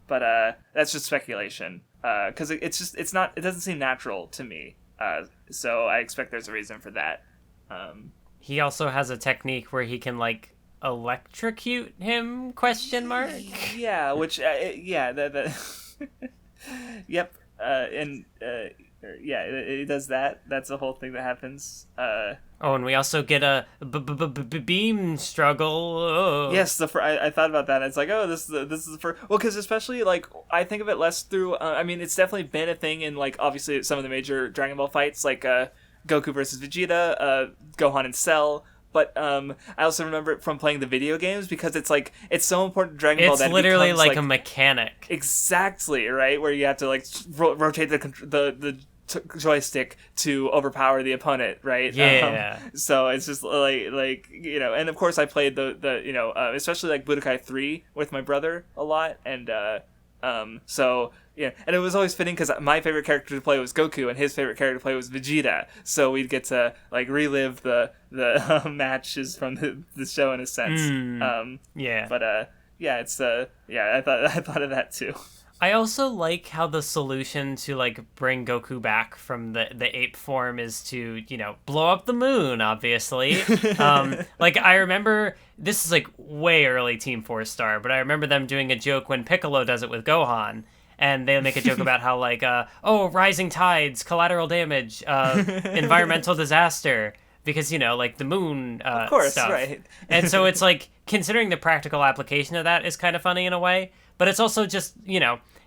that's just speculation because it doesn't seem natural to me. So I expect there's a reason for that. He also has a technique where he can like electrocute him ? Yeah, which that yep, it does that. That's the whole thing that happens. And we also get a beam struggle. Oh. Yes, I thought about that. It's like, oh, this is the first. Well, because especially like I think of it less through. I mean, it's definitely been a thing in like obviously some of the major Dragon Ball fights, like Goku versus Vegeta, Gohan and Cell. But I also remember it from playing the video games because it's like it's so important to Dragon Ball that it's literally becomes, like a mechanic. Exactly, right? Where you have to like rotate the joystick to overpower the opponent, right? Yeah. So it's just like and of course I played the especially like Budokai 3 with my brother a lot, and so yeah, and it was always fitting because my favorite character to play was Goku and his favorite character to play was Vegeta, so we'd get to like relive the matches from the show in a sense. Yeah, but it's I thought of that too. I also like how the solution to like bring Goku back from the ape form is to blow up the moon, obviously. Like I remember this is like way early Team 4 Star, but I remember them doing a joke when Piccolo does it with Gohan. And they make a joke about how, like, rising tides, collateral damage, environmental disaster, because, like, the moon of course, stuff. Right. And so it's, like, considering the practical application of that is kind of funny in a way, but it's also just,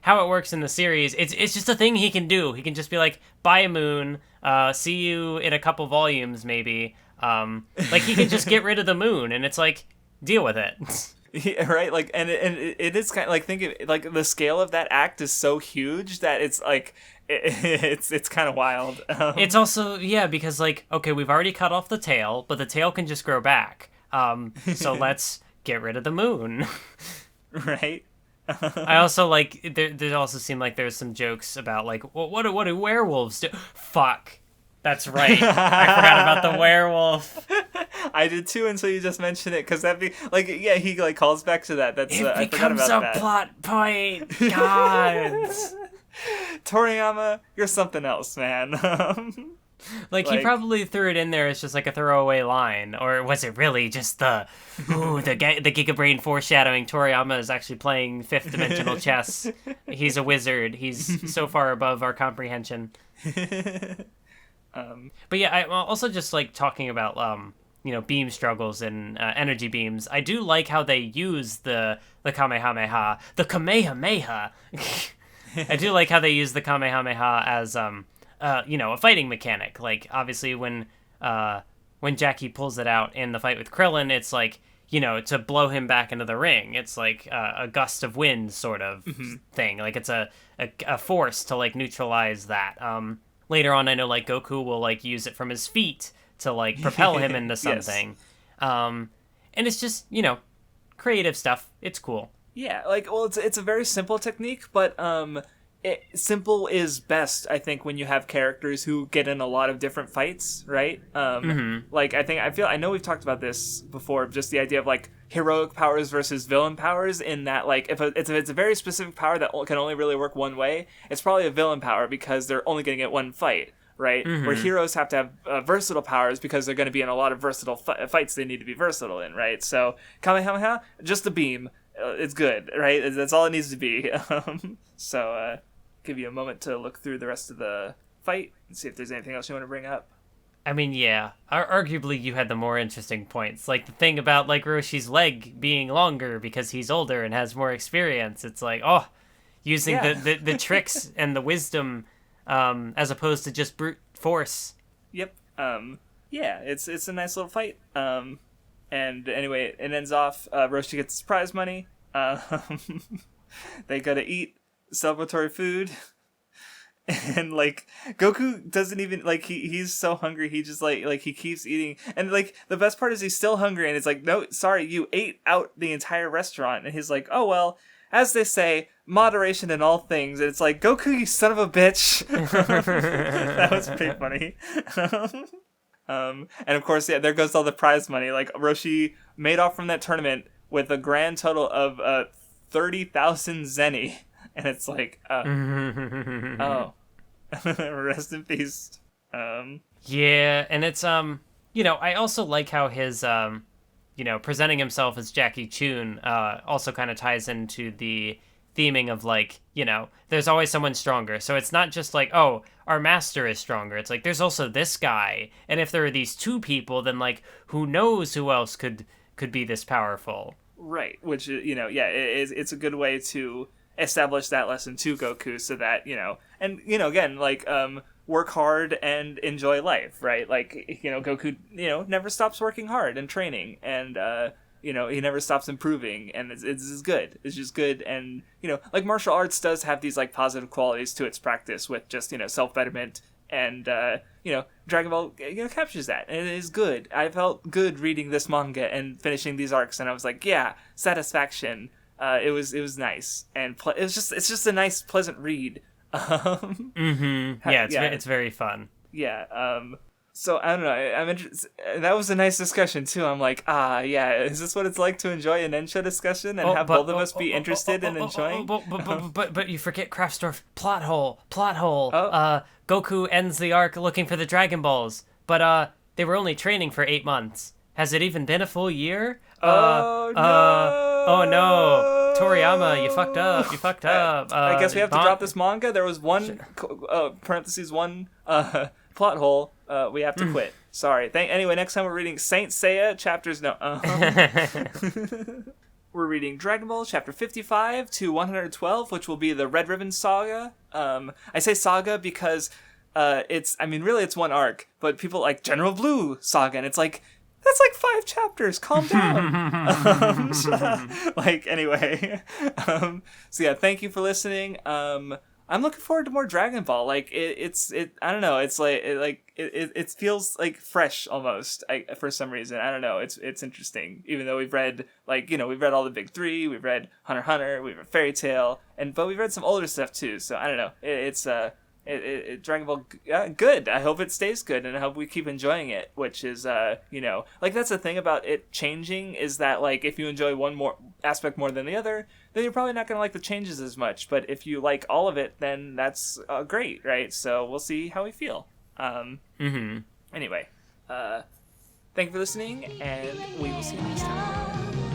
how it works in the series. It's just a thing he can do. He can just be like, buy a moon, see you in a couple volumes, maybe. Like, he can just get rid of the moon, and it's like, deal with it. Yeah, right, like, and it is kind of like, think of like the scale of that act is so huge that it's like it's kind of wild. It's also because like, okay, we've already cut off the tail, but the tail can just grow back. So let's get rid of the moon. Right. I also like there also seem like there's some jokes about like, well, what do werewolves do? Fuck. That's right. I forgot about the werewolf. I did too until you just mentioned it, because that'd be like, he like calls back to that. That's I forgot about that. It becomes a plot point. God. Toriyama, you're something else, man. Like he probably threw it in there as just like a throwaway line, or was it really just the Giga Brain foreshadowing? Toriyama is actually playing fifth dimensional chess. He's a wizard. He's so far above our comprehension. But yeah, I'm also just like talking about beam struggles and energy beams. I do like how they use the Kamehameha, the Kamehameha. I do like how they use the Kamehameha as a fighting mechanic. Like obviously when Jackie pulls it out in the fight with Krillin, it's like to blow him back into the ring. It's like a gust of wind sort of thing. Like it's a force to like neutralize that. Later on, I know, like, Goku will, like, use it from his feet to, like, propel him into something. Yes. And it's just, creative stuff. It's cool. Yeah, like, well, it's a very simple technique, but simple is best, I think, when you have characters who get in a lot of different fights, right? Like, I know we've talked about this before, just the idea of, like, heroic powers versus villain powers, in that, like, if it's a very specific power that can only really work one way, it's probably a villain power because they're only going to get one fight, right? Where heroes have to have versatile powers because they're going to be in a lot of versatile fights they need to be versatile in, right? So, Kamehameha, just a beam. It's good, right? That's all it needs to be. So, give you a moment to look through the rest of the fight and see if there's anything else you want to bring up. I mean, yeah. Arguably, you had the more interesting points. Like, the thing about, like, Roshi's leg being longer because he's older and has more experience. It's like, using the tricks and the wisdom as opposed to just brute force. Yep. It's a nice little fight. And anyway, it ends off, Roshi gets his prize money. They go to eat celebratory food. And like Goku doesn't even like he's so hungry he just like he keeps eating, and like the best part is he's still hungry and it's like, no, sorry, you ate out the entire restaurant, and he's like, oh well, as they say, moderation in all things. And it's like, Goku, you son of a bitch. That was pretty funny. And of course, yeah, there goes all the prize money. Like, Roshi made off from that tournament with a grand total of 30,000 zeni. And it's like, oh. Rest in peace. Yeah, and it's, I also like how his, presenting himself as Jackie Chun also kind of ties into the theming of, like, there's always someone stronger. So it's not just like, oh, our master is stronger. It's like, there's also this guy. And if there are these two people, then, like, who knows who else could be this powerful. Right, which, it's a good way to establish that lesson to Goku so that, and, again, like, work hard and enjoy life, right? Like, Goku, never stops working hard and training, and, he never stops improving, and it's just good. It's just good, and, like, martial arts does have these, like, positive qualities to its practice with just, self-betterment, and, Dragon Ball, captures that, and it is good. I felt good reading this manga and finishing these arcs, and I was like, yeah, satisfaction. It was nice, and it's just a nice, pleasant read. Yeah, it's very fun. Yeah. So I don't know. I'm interested. That was a nice discussion too. I'm like, yeah. Is this what it's like to enjoy a Nen Show discussion and have both of us be interested in enjoying? But you forget Craftsdwarf. Plot hole. Goku ends the arc looking for the Dragon Balls, but they were only training for 8 months. Has it even been a full year? No! Oh no, Toriyama, you fucked up. I guess we have to drop this manga. There was one parentheses one plot hole. We have to quit. Sorry. Anyway, next time we're reading Saint Seiya chapters. No. We're reading Dragon Ball chapter 55 to 112, which will be the Red Ribbon Saga. I say saga because it's one arc, but people like General Blue Saga, and it's like, that's like 5 chapters. Calm down. Anyway. So yeah, thank you for listening. I'm looking forward to more Dragon Ball. Like I don't know. It's it feels like fresh almost. For some reason, I don't know. It's interesting. Even though we've read we've read all the big 3. We've read Hunter x Hunter. We've read Fairy Tail, but we've read some older stuff too. So I don't know. It's Dragon Ball, good. I hope it stays good, and I hope we keep enjoying it. Which is, that's the thing about it changing is that if you enjoy one more aspect more than the other, then you're probably not gonna like the changes as much. But if you like all of it, then that's great, right? So we'll see how we feel. Anyway, thank you for listening, and we will see you next time.